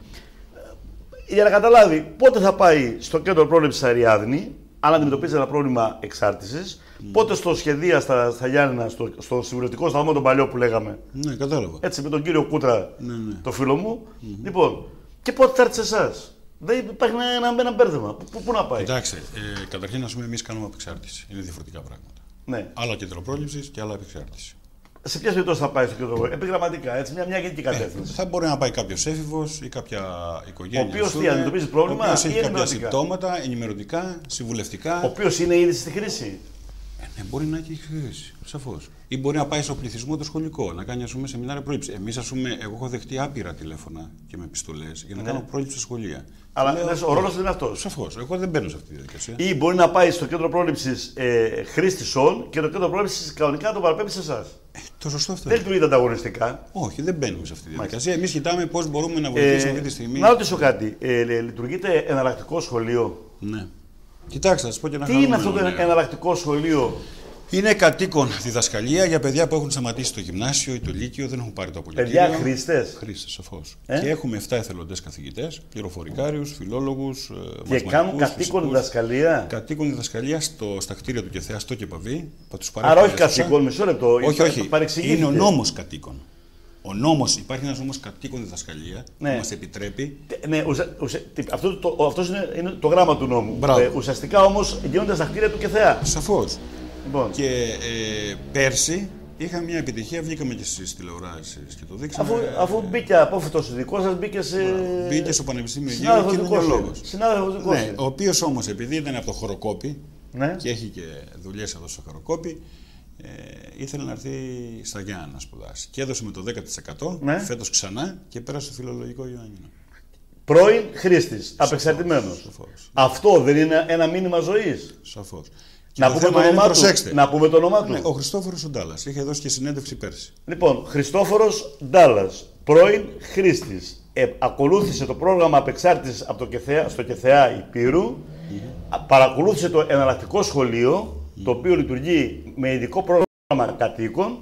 Για να καταλάβει πότε θα πάει στο κέντρο πρόληψης Αριάδνη, αν αντιμετωπίζει ένα πρόβλημα εξάρτησης, πότε στο σχεδία στα Γιάννηνα, στο συμβουλευτικό σταθμό τον παλιό που λέγαμε. Ναι, κατάλαβα. Έτσι, με τον κύριο Κούτρα, το φίλο μου. Λοιπόν, και πότε θα έρθει σε εσάς? Δεν υπάρχει ένα μπέρδεμα. Πού να πάει? Κοιτάξτε, καταρχήν εμείς κάνουμε απεξάρτηση. Είναι διαφορετικά πράγματα. Ναι. Άλλα κέντρο πρόληψης και άλλα απεξάρτηση. Σε ποιες περιπτώσεις θα πάει στο κέντρο πρόληψης? Επιγραμματικά, έτσι, μια γενική κατεύθυνση. Θα μπορεί να πάει κάποιος έφηβος ή κάποια οικογένεια. Ο οποίος τι αντιμετωπίζει πρόβλημα? Ο οποίος έχει κάποια συμπτώματα, ενημερωτικά, συμβουλευτικά. Ο οποίος είναι ήδη στη χρήση. Ναι, μπορεί να έχει χρήση, σαφώς. Ή μπορεί να πάει στο πληθυσμό το σχολικό, να κάνει σεμινάρια πρόληψη. Εμείς, εγώ έχω δεχτεί άπειρα τηλέφωνα και με επιστολές για να κάνω πρόληψη στα σχολεία. Αλλά ο ρόλος είναι αυτός. Σαφώς. Εγώ δεν μπαίνω σε αυτή τη διαδικασία. Ή μπορεί να πάει στο κέντρο πρόληψης χρήστης όν και το κέντρο πρόληψης κανονικά το παραπέμπει σε εσάς. Το σωστό αυτό. Δεν λειτουργείται ανταγωνιστικά. Όχι, δεν μπαίνουμε σε αυτή τη διαδικασία. Εμείς κοιτάμε πώς μπορούμε να βοηθήσουμε αυτή τη στιγμή. Να ρωτήσω κάτι. Λειτουργείται εναλλακτικό σχολείο? Ναι. Κοιτάξτε, θα σας πω και ένα τι είναι αυτό το εναλλακτικό σχολείο? Είναι κατοίκον διδασκαλία για παιδιά που έχουν σταματήσει το γυμνάσιο ή το λύκειο, δεν έχουν πάρει το απολυτήριο. Παιδιά χρήστες. Χρήστες, σαφώς. Και έχουμε 7 εθελοντές καθηγητές, πληροφορικάριους, φιλόλογους. Και κάνουν κατοίκον διδασκαλία. Κατοίκον διδασκαλία στα κτίρια του ΚΕΘΕΑ, στο ΚΕΠΑΒΗ. Άρα όχι κατοίκον, μισό λεπτό. Όχι. Είναι ο νόμος κατοίκον. Ο νόμος, υπάρχει ένας νόμος κατοίκον διδασκαλία που μας επιτρέπει. Ναι, αυτό είναι το γράμμα του νόμου. Ουσιαστικά όμως γίνονται στα κτίρια του ΚΕΘΕΑ. Σαφώς. Λοιπόν. Και πέρσι είχαμε μια επιτυχία, βγήκαμε και στις τηλεοράσεις και το δείξαμε. Αφού μπήκε απόφυτος δικό σας, μπήκε στο Πανεπιστήμιο Αιγαίου και κοινωνιολόγος. Συνάδελφος δικός σας. Ο οποίος όμως επειδή ήταν από το Χωροκόπη ναι. και έχει και δουλειές εδώ στο Χωροκόπη, ήθελε να έρθει στα Γιάννα να σπουδάσει. Και έδωσε με το 10%, Ναι. φέτος ξανά και πέρασε στο φιλολογικό Ιωάννινα. Πρώην χρήστης, απεξαρτημένος. Σαφώς. Αυτό δεν είναι ένα μήνυμα ζωής? Σαφώς. Και Να το πούμε, το θέμα είναι, όνομά του. προσέξτε. Να πούμε το όνομά του. Ναι, ο Χριστόφορος ο Ντάλλας είχε δώσει και συνέντευξη πέρσι. Λοιπόν, Χριστόφορος Ντάλλας, πρώην χρήστης, ακολούθησε το πρόγραμμα απεξάρτησης από στο ΚΕΘΕΑ Υπήρου, παρακολούθησε το εναλλακτικό σχολείο, το οποίο λειτουργεί με ειδικό πρόγραμμα κατοίκων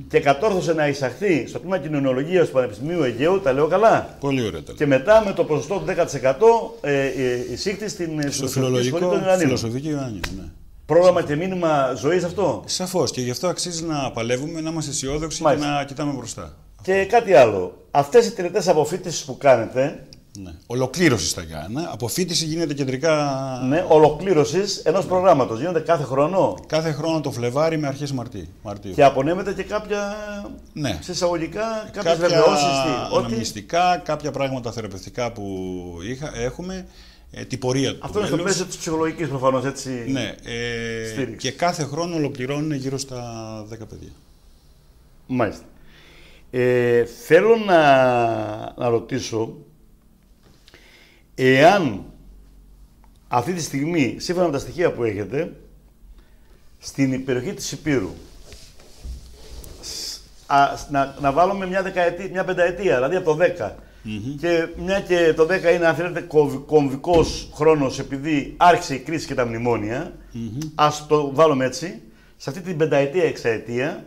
και κατόρθωσε να εισαχθεί στο τμήμα κοινωνιολογίας του Πανεπιστημίου Αιγαίου, τα λέω καλά. Πολύ ωραία τα Και λέει. μετά με το ποσοστό του 10% εισήχθη στην Στο Φιλοσοφική Σχολή φιλολογικό των Ιωαννίνων. φιλοσοφική Ιωάννινα, ναι. Πρόγραμμα και μήνυμα ζωής αυτό. Σαφώς, και γι' αυτό αξίζει να παλεύουμε, να είμαστε αισιόδοξοι Μάλιστα. και να κοιτάμε μπροστά. Και κάτι άλλο. Αυτές οι τελετές αποφύτισης που κάνετε, Ναι. Ολοκλήρωση στα Γιάννα. Αποφύτιση γίνεται κεντρικά ναι, ολοκλήρωσης ενός προγράμματος, γίνονται κάθε χρόνο κάθε χρόνο το Φλεβάρι με αρχές Μαρτίου. και απονέμεται και κάποια, Ναι. σε εισαγωγικά, κάποιες Κάποια βεβαιώσεις. Ότι αναμνηστικά, κάποια πράγματα θεραπευτικά που έχουμε, την πορεία του αυτό είναι στο μέλους. πλαίσιο της ψυχολογικής προφανώς, έτσι. Ναι, στήριξη. και κάθε χρόνο ολοκληρώνουν γύρω στα 10 παιδιά. Μάλιστα. Θέλω να ρωτήσω εάν αυτή τη στιγμή, σύμφωνα με τα στοιχεία που έχετε, στην περιοχή της Υπήρου, να βάλουμε μια πενταετία, δηλαδή από το 10. Και μια και το 10 είναι, αν θέλετε, κομβικός χρόνος, επειδή άρχισε η κρίση και τα μνημόνια, ας το βάλουμε έτσι, σε αυτή την πενταετία, εξαετία,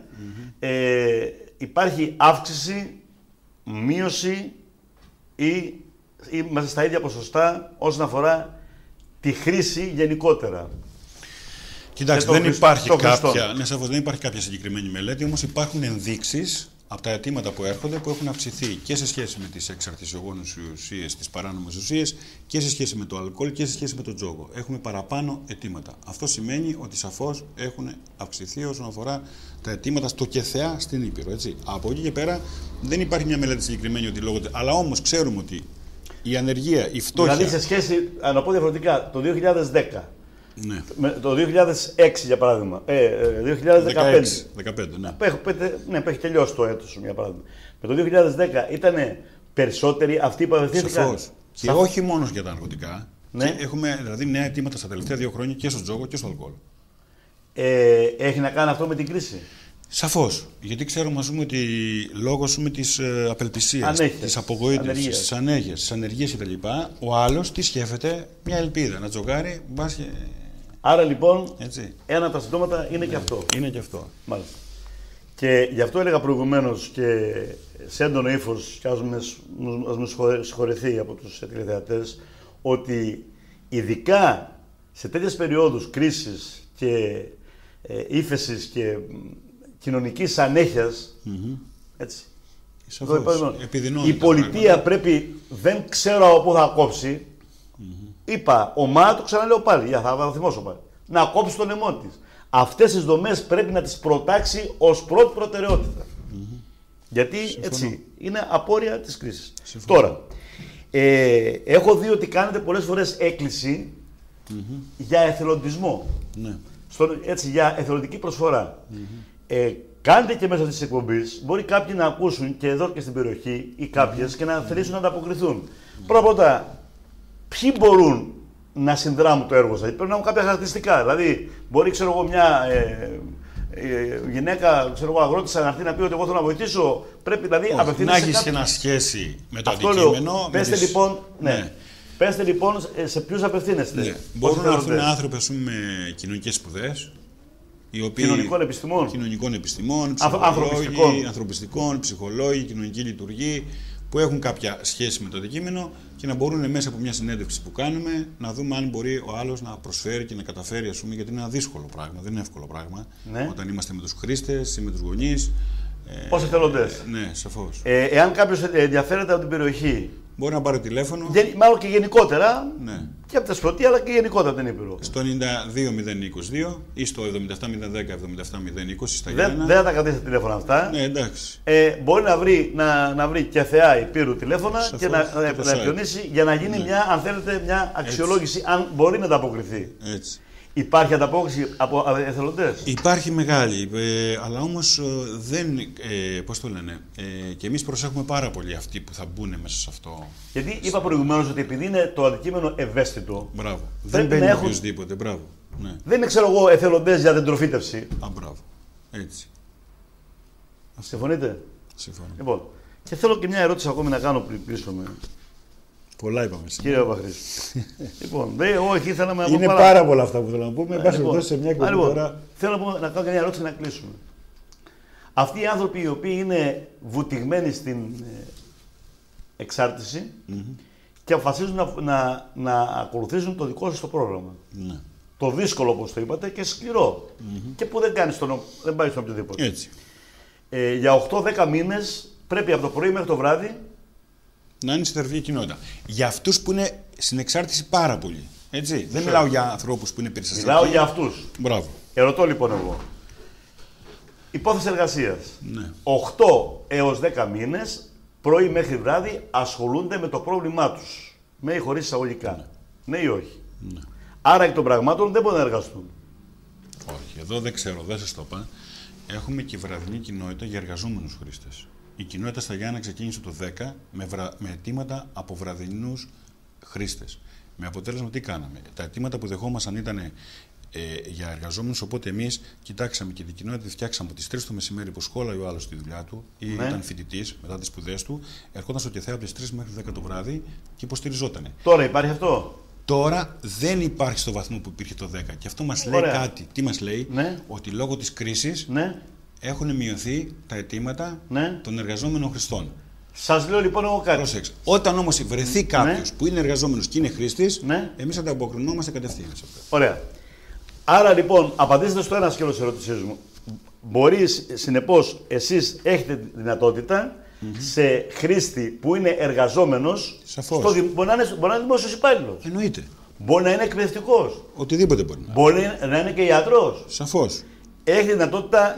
υπάρχει αύξηση, μείωση ή είμαστε στα ίδια ποσοστά όσον αφορά τη χρήση γενικότερα. Κοιτάξτε, Και δεν υπάρχει το Χριστό. ναι, σαφώς, δεν υπάρχει κάποια συγκεκριμένη μελέτη, όμως υπάρχουν ενδείξεις από τα αιτήματα που έρχονται που έχουν αυξηθεί και σε σχέση με τις εξαρτησιογόνες ουσίες, τις παράνομες ουσίες, και σε σχέση με το αλκοόλ και σε σχέση με το τζόγο. Έχουμε παραπάνω αιτήματα. Αυτό σημαίνει ότι σαφώς έχουν αυξηθεί όσον αφορά τα αιτήματα στο ΚΕΘΕΑ στην Ήπειρο. Έτσι. Από εκεί και πέρα δεν υπάρχει μια μελέτη συγκεκριμένη ότι λόγω. Αλλά όμως ξέρουμε ότι η ανεργία, η φτώχεια. Δηλαδή, σε σχέση, να πω διαφορετικά, το 2010. Ναι. Με το 2006 για παράδειγμα, 2015. 15, ναι. Ναι, έχει τελειώσει το έτος, για παράδειγμα. Με το 2010 ήταν περισσότεροι αυτοί που απευθύνθηκαν. Σαφώς. Και όχι μόνο για τα ναρκωτικά. Ναι. Και έχουμε δηλαδή νέα αιτήματα στα τελευταία 2 χρόνια και στο τζόγο και στο αλκοόλ. Έχει να κάνει αυτό με την κρίση. Σαφώς. Γιατί ξέρουμε, ας πούμε, ότι λόγω της απελπισίας, Ανέχειας, της απογοήτευσης, ανεργίας. της ανέργειας, της ανεργίας κτλ., ο άλλος τι σκέφτεται? Μια ελπίδα. Να τζογάρει, μπας και. Άρα λοιπόν, Έτσι. ένα από τα συμπτώματα είναι και αυτό. Είναι και αυτό. Μάλιστα. Και γι' αυτό έλεγα προηγουμένως και σε έντονο ύφος, και ας μου συγχωρεθεί από τους τηλεθεατές, ότι ειδικά σε τέτοιες περιόδους κρίσης και ύφεσης και κοινωνικής ανέχειας, έτσι, Σαφώς. Επιδεινώνει η τα πολιτεία πράγματα. πρέπει, δεν ξέρω από πού θα κόψει, είπα, ομάδα, το ξαναλέω πάλι, θα το θυμώσω πάλι, να κόψει το λαιμό της. Αυτές τις δομές πρέπει να τις προτάξει ως πρώτη προτεραιότητα. Γιατί έτσι είναι απόρρια της κρίσης. Τώρα, έχω δει ότι κάνετε πολλές φορές έκκληση για εθελοντισμό. Ναι. Έτσι, για εθελοντική προσφορά. Κάντε και μέσω της εκπομπής, μπορεί κάποιοι να ακούσουν και εδώ και στην περιοχή ή κάποιες και να θελήσουν να ανταποκριθούν. Πρώτα, ποιοι μπορούν να συνδράμουν το έργο σας? Πρέπει να έχουν κάποια χαρακτηριστικά. Δηλαδή, μπορεί, ξέρω εγώ, μια γυναίκα, ξέρω εγώ, αγρότησα να έρθει να πει ότι εγώ θέλω να βοηθήσω. Πρέπει δηλαδή Να απευθύνεσαι έχεις σε και κάποιον. ένα σχέση με το Αυτό αντικείμενο. λέω. με Πέστε τις- λοιπόν, ναι. Ναι. Πέστε λοιπόν σε ποιους απευθύνεστε. Ναι. ως Μπορούν να έρθουν εθελοντές. άνθρωποι, ας πούμε, με κοινωνικές σπουδές. Οι οποίοι... Κοινωνικών επιστημών. Κοινωνικών επιστημών, ανθρωπιστικών. ανθρωπιστικών, ψυχολόγοι, κοινωνική λειτουργοί, που έχουν κάποια σχέση με το αντικείμενο και να μπορούν μέσα από μια συνέντευξη που κάνουμε να δούμε αν μπορεί ο άλλος να προσφέρει και να καταφέρει, ας πούμε, γιατί είναι ένα δύσκολο πράγμα, δεν είναι εύκολο πράγμα. Ναι. Όταν είμαστε με τους χρήστες ή με τους γονείς. Ως εθελοντές. Ναι, σαφώς. Εάν κάποιος ενδιαφέρεται από την περιοχή, Μπορεί να πάρει τηλέφωνο. μάλλον και γενικότερα, Ναι. και από τα Σπρωτεία αλλά και γενικότερα από την Ήπειρο. Στο 92-022 ή στο 77-010-77-020 στα Δεν Γιάννα. θα τα κρατήσει τα τηλέφωνα αυτά. Ναι, εντάξει. Μπορεί να βρει και θεά Υπήρου τηλέφωνα Σαφώς, και και το να site. επικοινωνήσει για να γίνει μια, αν θέλετε, μια αξιολόγηση, αν μπορεί να ανταποκριθεί. Έτσι. Υπάρχει ανταπόκριση από εθελοντές? Υπάρχει μεγάλη, αλλά όμως δεν, πώς το λένε, και εμείς προσέχουμε πάρα πολύ αυτοί που θα μπουν μέσα σε αυτό. Γιατί είπα προηγουμένως ότι επειδή είναι το αντικείμενο ευαίσθητο. Μπράβο. Δεν μπαίνει οποιοδήποτε. Μπράβο. Ναι. Δεν είναι, ξέρω εγώ, εθελοντές για δεντροφύτευση. Α, μπράβο. Έτσι. Συμφωνείτε? Συμφωνώ. Λοιπόν, και θέλω και μια ερώτηση ακόμη να κάνω πριν κλείσουμε. Πολλά είπαμε σήμερα. Κύριε Παπαχρήση. Λοιπόν, όχι, ήθελα να είναι πάρα πολλά αυτά που θέλω να πούμε. Μπας περιπτώσει σε μια εκπομπή τώρα. Θέλω να κάνω μια ερώτηση και να κλείσουμε. Αυτοί οι άνθρωποι οι οποίοι είναι βουτυγμένοι στην εξάρτηση και αποφασίζουν να ακολουθήσουν το δικό σας το πρόγραμμα. Ναι. Το δύσκολο, όπως το είπατε, και σκληρό. Και που δεν πάει στον οποιοδήποτε. Έτσι. Για 8-10 μήνες πρέπει από το πρωί μέχρι το βράδυ να είναι στη θεραπευτική κοινότητα. Για αυτούς που είναι στην εξάρτηση πάρα πολύ. Έτσι. Δεν μιλάω για ανθρώπους που είναι περιστασιακοί. Μιλάω για αυτούς. Μπράβο. Ερωτώ λοιπόν εγώ. Υπόθεση εργασίας. Ναι. 8 έως 10 μήνες, πρωί μέχρι βράδυ, ασχολούνται με το πρόβλημά τους. Με ή χωρίς εισαγωγικά. Ναι ή όχι? Ναι. Άρα εκ των πραγμάτων δεν μπορούν να εργαστούν. Όχι, εδώ δεν ξέρω, δεν σας το είπα. Έχουμε και βραδινή κοινότητα για εργαζόμενους χρήστες. Η κοινότητα στα Γιάννα ξεκίνησε το 10 με αιτήματα από βραδινούς χρήστες. Με αποτέλεσμα τι κάναμε? Τα αιτήματα που δεχόμασταν ήταν για εργαζόμενους, οπότε εμείς κοιτάξαμε και την κοινότητα, τη φτιάξαμε από τις 3 το μεσημέρι που σχόλαγε ο άλλος τη δουλειά του ή ήταν φοιτητής μετά τις σπουδές του, ερχόταν στο ΚΕΘΕ από τις 3 μέχρι 10 το βράδυ και υποστηριζότανε. Τώρα υπάρχει αυτό? Τώρα δεν υπάρχει στο βαθμό που υπήρχε το 10 και αυτό μας λέει κάτι. Τι μας λέει? Ναι. Ότι λόγω της κρίσης ναι. έχουν μειωθεί τα αιτήματα των εργαζόμενων χρηστών. Σας λέω λοιπόν εγώ κάτι. Πρόσεξε. Όταν όμως βρεθεί κάποιος που είναι εργαζόμενος και είναι χρήστης, εμείς ανταποκρινόμαστε κατευθείαν σε αυτό. Ωραία. Άρα λοιπόν, απαντήστε στο ένα σκέλος της ερώτησής μου. Μπορεί, συνεπώς, εσείς έχετε τη δυνατότητα σε χρήστη που είναι εργαζόμενος, μπορεί να είναι δημόσιος υπάλληλος. Εννοείται. Μπορεί να είναι εκπαιδευτικός. Οτιδήποτε μπορεί να είναι. Μπορεί να είναι και ιατρός. Σαφώς. Έχει δυνατότητα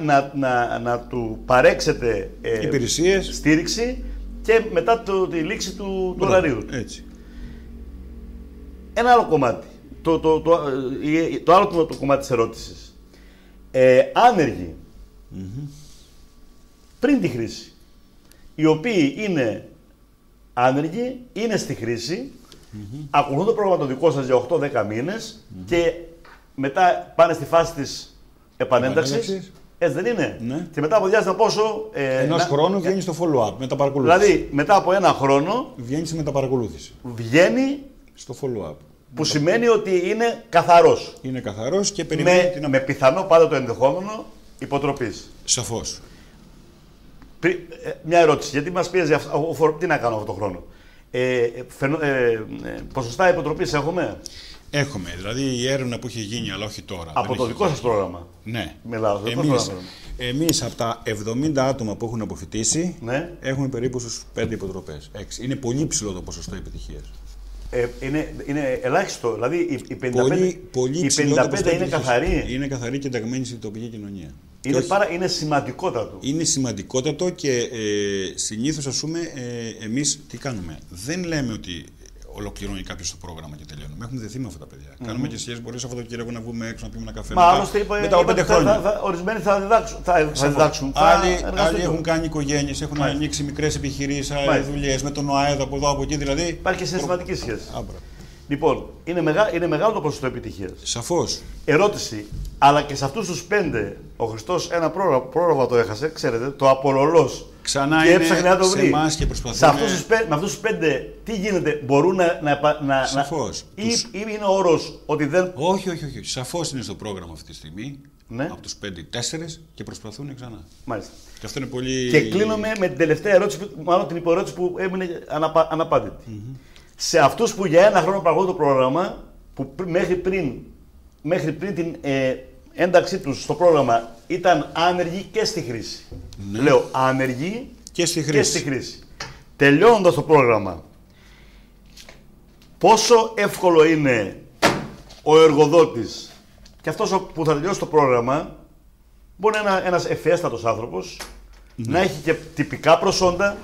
να του παρέξετε υπηρεσίες, στήριξη και μετά τη λήξη του ωραρίου. Έτσι. Ένα άλλο κομμάτι. Το άλλο το κομμάτι της ερώτησης. Άνεργοι πριν τη χρήση, οι οποίοι είναι άνεργοι, είναι στη χρήση, ακολουθούν το πρόγραμμα το δικό σας για 8-10 μήνες και μετά πάνε στη φάση της επανένταξης. Έτσι δεν είναι? Ναι. Και μετά από διάστημα πόσο... ενός χρόνου βγαίνει στο follow-up, μεταπαρακολούθηση. Δηλαδή, μετά από ένα χρόνο... Βγαίνει στη μεταπαρακολούθηση. Βγαίνει... στο follow-up. Που σημαίνει ότι είναι καθαρός. Είναι καθαρός και περιμένει με πιθανό πάντα το ενδεχόμενο υποτροπής. Σαφώς. Μια ερώτηση, γιατί μας πίεζε αυτό, τι να κάνω αυτό το χρόνο. Ποσοστά υποτροπής έχουμε? Έχουμε, δηλαδή η έρευνα που έχει γίνει, αλλά όχι τώρα. Από το δικό σας πρόγραμμα? Ναι. Μιλάω, εμείς από τα 70 άτομα που έχουν αποφοιτήσει, έχουμε περίπου στους 5 υποτροπές. 6. Είναι πολύ ψηλό το ποσοστό επιτυχίας. Είναι ελάχιστο, δηλαδή οι 55, πολύ 55 είναι καθαροί. Είναι καθαροί και ενταγμένοι στην τοπική κοινωνία. Είναι σημαντικότατο. Είναι σημαντικότατο και συνήθως, ας πούμε, εμείς τι κάνουμε? Δεν λέμε ότι ολοκληρώνει κάποιος το πρόγραμμα και τελειώνουμε. Έχουμε δεθεί με αυτά τα παιδιά. Κάνουμε και σχέσεις, μπορεί αυτό το Σαββατοκύριακο να βγούμε έξω να πιούμε ένα καφέ. Μα άλλωστε μετά από 5 χρόνια. Ορισμένοι θα διδάξουν. Άλλοι έχουν κάνει οικογένειες, έχουν ανοίξει μικρές επιχειρήσεις, δουλειές με τον ΟΑΕΔ από εδώ από εκεί. Δηλαδή. Υπάρχει και συναισθηματική σχέση. Λοιπόν, είναι μεγάλο το ποσοστό επιτυχίας. Σαφώς. Ερώτηση. Αλλά και σε αυτούς τους 5, ο Χριστός ένα πρόγραμμα το έχασε, ξέρετε, το Απολολός. Ξανά και είναι έψαχνε να το βρει. Σε εμάς και προσπαθούμε. Με αυτούς τους 5, τι γίνεται, μπορούν να. Σαφώς. Ή είναι ο όρος ότι δεν. Όχι. Σαφώς είναι στο πρόγραμμα αυτή τη στιγμή. Ναι. Από τους 5, 4 και προσπαθούν ξανά. Μάλιστα. Και αυτό είναι πολύ. Και κλείνουμε με την τελευταία ερώτηση, μάλλον την υποερώτηση που έμεινε αναπάντητη. Σε αυτούς που για ένα χρόνο παρακολουθούν το πρόγραμμα, που μέχρι πριν την ένταξή τους στο πρόγραμμα ήταν άνεργοι και στη χρήση. Ναι. Λέω άνεργοι και στη χρήση. Τελειώνοντας το πρόγραμμα, πόσο εύκολο είναι ο εργοδότης και αυτός που θα τελειώσει το πρόγραμμα, μπορεί να είναι ένας ευφιέστατος άνθρωπος, να έχει και τυπικά προσόντα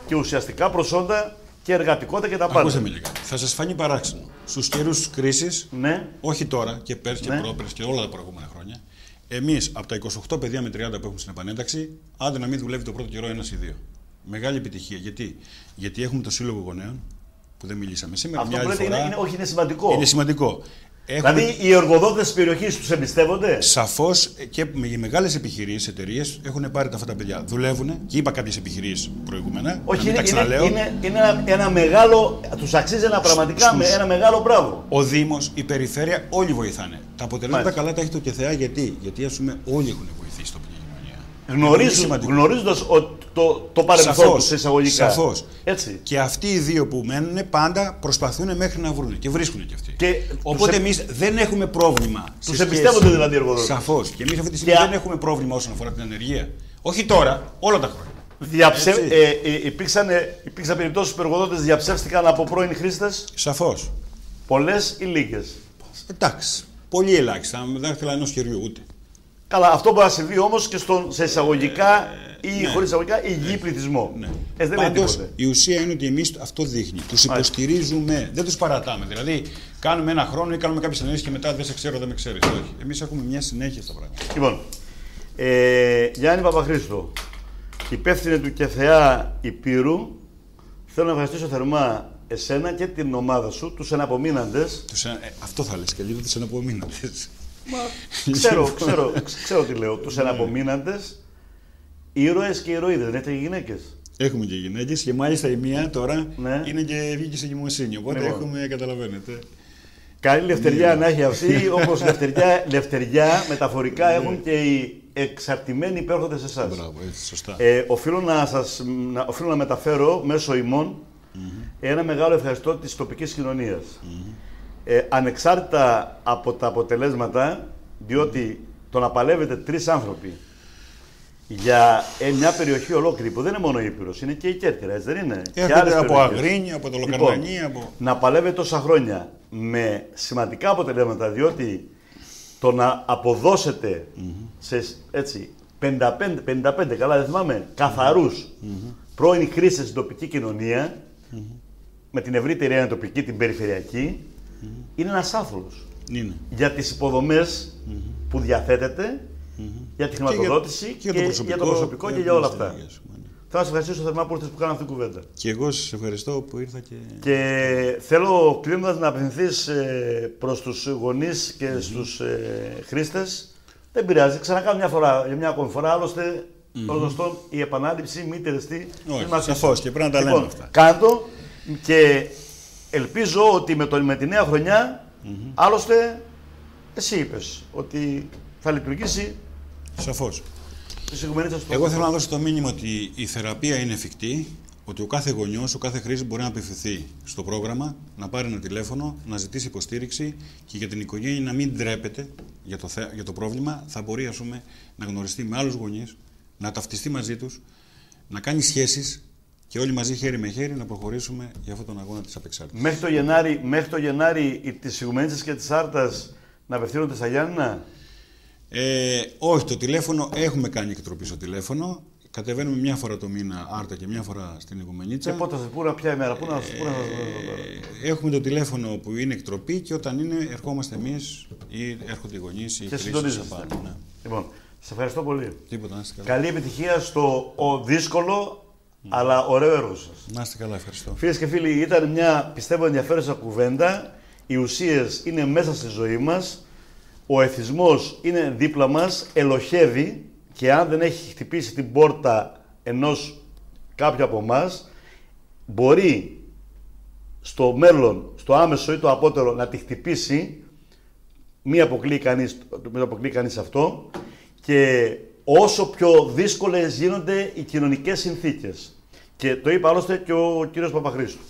και ουσιαστικά προσόντα και εργατικότητα και τα πάντα. Ακούστε με λίγα. Θα σας φανεί παράξενο. στους καιρούς κρίσης, Ναι. όχι τώρα και πέρσι Ναι. και πρόπερσι και όλα τα προηγούμενα χρόνια, εμείς από τα 28 παιδιά με 30 που έχουμε στην επανένταξη, άντε να μην δουλεύει το πρώτο καιρό ένας ή δύο. Μεγάλη επιτυχία. Γιατί έχουμε το Σύλλογο Γονέων που δεν μιλήσαμε σήμερα. Αυτό μια άλλη που λέτε φορά. είναι σημαντικό. Είναι σημαντικό. Έχουμε... Δηλαδή οι εργοδότες της περιοχής τους εμπιστεύονται. Σαφώς και οι μεγάλες επιχειρήσεις, εταιρείες έχουν πάρει αυτά τα παιδιά. Δουλεύουν και είπα κάποιες επιχειρήσεις προηγούμενα. Όχι, τα ξαναλέω. είναι ένα μεγάλο. Τους αξίζει πραγματικά με ένα μεγάλο μπράβο. Ο Δήμος, η περιφέρεια, όλοι βοηθάνε. Τα αποτελέσματα Μάλιστα. καλά τα έχει το ΚΕΘΕΑ γιατί ας πούμε όλοι έχουν βοηθήσει τοπική κοινωνία. Γνωρίζοντας το παρελθόν τους εισαγωγικά. Σαφώς. Έτσι. Και αυτοί οι δύο που μένουν πάντα προσπαθούν μέχρι να βρουν και βρίσκουν και αυτοί. Και οπότε εμείς δεν έχουμε πρόβλημα. Τους εμπιστεύονται δηλαδή οι εργοδότες. Σαφώς. Και εμείς αυτή τη στιγμή δεν έχουμε πρόβλημα όσον αφορά την ανεργία. Όχι τώρα, όλα τα χρόνια. Υπήρξαν περιπτώσεις που οι εργοδότες διαψεύστηκαν από πρώην χρήστες. Σαφώς. Πολλές ή λίγες. Εντάξει. Πολύ ελάχιστα. Με δάχτυλα ενός χεριού ούτε. Καλά, αυτό μπορεί να συμβεί όμως και σε εισαγωγικά ή ναι. χωρίς εισαγωγικά υγιή πληθυσμό. Ναι. Δεν λέει Πάντως, τίποτε. η ουσία είναι ότι εμείς αυτό δείχνει. Τους υποστηρίζουμε, δεν τους παρατάμε. Δηλαδή, κάνουμε ένα χρόνο ή κάνουμε κάποιες ενέργειες και μετά δεν σε ξέρω, δεν με ξέρεις. Όχι. Εμείς έχουμε μια συνέχεια στα πράγματα. Λοιπόν, Γιάννη Παπαχρήστο, υπεύθυνε του ΚΕΘΕΑ Ηπείρου, θέλω να ευχαριστήσω θερμά εσένα και την ομάδα σου, τους εναπομείναντες. Αυτό θα λες και λίγο τους εναπομείναντες. Ξέρω τι λέω. Τους εναπομείναντες, ήρωες και ηρωίδες. Δεν έχετε γυναίκες. Έχουμε και γυναίκες και μάλιστα η μία τώρα Ναι. είναι και βγήκε σε γυμνοσύνη. Οπότε Λοιπόν. έχουμε, καταλαβαίνετε. Καλή λευτεριά να έχει αυτή, όπως λευτεριά μεταφορικά έχουν και οι εξαρτημένοι υπέρχονται σε εσάς. Μπράβο, έτσι, σωστά. Οφείλω να μεταφέρω μέσω ημών ένα μεγάλο ευχαριστώ της τοπικής κοινωνίας. Ανεξάρτητα από τα αποτελέσματα, διότι το να παλεύετε 3 άνθρωποι για μια περιοχή ολόκληρη που δεν είναι μόνο η Ήπειρος, είναι και η Κέρκυρα, έτσι δεν είναι? Και άλλες από περιοχές. Αγρίνη, από το Λοκαρνανή, Να παλεύετε τόσα χρόνια με σημαντικά αποτελέσματα, διότι το να αποδώσετε σε έτσι, 55, καλά δεν θυμάμαι, καθαρούς πρώην χρήστες στην τοπική κοινωνία, με την ευρύτερη έννοια τοπική, την περιφερειακή, είναι ένας άθλος. Είναι. Για τις υποδομές που διαθέτετε, για τη χρηματοδότηση και για το προσωπικό και για όλα αυτά. Θέλω να σας ευχαριστήσω θερμά που ήρθες που κάναμε αυτή την κουβέντα. Και εγώ σας ευχαριστώ που ήρθα Και θέλω κλείνοντας να απευθυνθείς προς τους γονείς και στους χρήστες. Δεν πειράζει, ξανακάνω για μια ακόμη φορά. Άλλωστε, ως γνωστόν, η επανάληψη μη τελεστεί. Όχι, σαφώς και πρέπει να τα λέμε αυτά. Κάντο και ελπίζω ότι με τη νέα χρονιά, άλλωστε, εσύ είπες ότι θα λειτουργήσει. Σαφώς. Εγώ θέλω να δώσω το μήνυμα ότι η θεραπεία είναι εφικτή, ότι ο κάθε γονιός, ο κάθε χρήστης μπορεί να απευθυνθεί στο πρόγραμμα, να πάρει ένα τηλέφωνο, να ζητήσει υποστήριξη και για την οικογένεια να μην ντρέπεται για το πρόβλημα. Θα μπορεί, ας πούμε, να γνωριστεί με άλλους γονείς, να ταυτιστεί μαζί τους, να κάνει σχέσεις και όλοι μαζί χέρι με χέρι να προχωρήσουμε για αυτόν τον αγώνα της απεξάρτησης. Μέχρι το Γενάρη τις Ιγουμενίτσες και της Άρτας να απευθύνονται στα Γιάννηνα. Όχι, το τηλέφωνο έχουμε κάνει εκτροπή στο τηλέφωνο. Κατεβαίνουμε μια φορά το μήνα Άρτα και μια φορά στην Ιγουμενίτσα. Και πότε θα σας πούνε, ποια ημέρα, πού να σας πούνε. Έχουμε το τηλέφωνο που είναι εκτροπή και όταν είναι ερχόμαστε εμείς ή έρχονται οι γονείς ή οι χρήστες. Ναι. Λοιπόν, σας ευχαριστώ πολύ. Τίποτα, να είστε καλά. Καλή επιτυχία στο δύσκολο αλλά ωραίο έργο σας. Να είστε καλά, ευχαριστώ. Φίλες και φίλοι, ήταν μια πιστεύω ενδιαφέρουσα κουβέντα. Οι ουσίες είναι μέσα στη ζωή μας. Ο εθισμός είναι δίπλα μας, ελοχεύει και αν δεν έχει χτυπήσει την πόρτα ενός κάποιου από εμάς, μπορεί στο μέλλον, στο άμεσο ή το απότερο να τη χτυπήσει, μην αποκλείει κανείς αυτό, και όσο πιο δύσκολες γίνονται οι κοινωνικές συνθήκες. Και το είπε άλλωστε και ο κύριος Παπαχρήστου.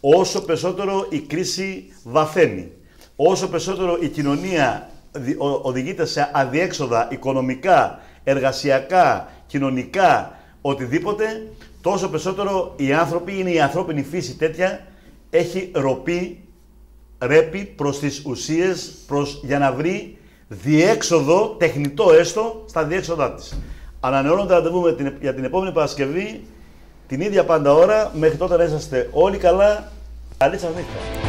Όσο περισσότερο η κρίση βαθαίνει, όσο περισσότερο η κοινωνία οδηγείται σε αδιέξοδα οικονομικά, εργασιακά, κοινωνικά, οτιδήποτε, τόσο περισσότερο οι άνθρωποι, είναι η ανθρώπινη φύση τέτοια, έχει ρέπει προς τις ουσίες, για να βρει διέξοδο, τεχνητό έστω, στα διέξοδά της. Ανανεώνω το ραντεβού για την επόμενη Παρασκευή, την ίδια πάντα ώρα, μέχρι τότε να είσαστε όλοι καλά. Καλή σας νύχτα.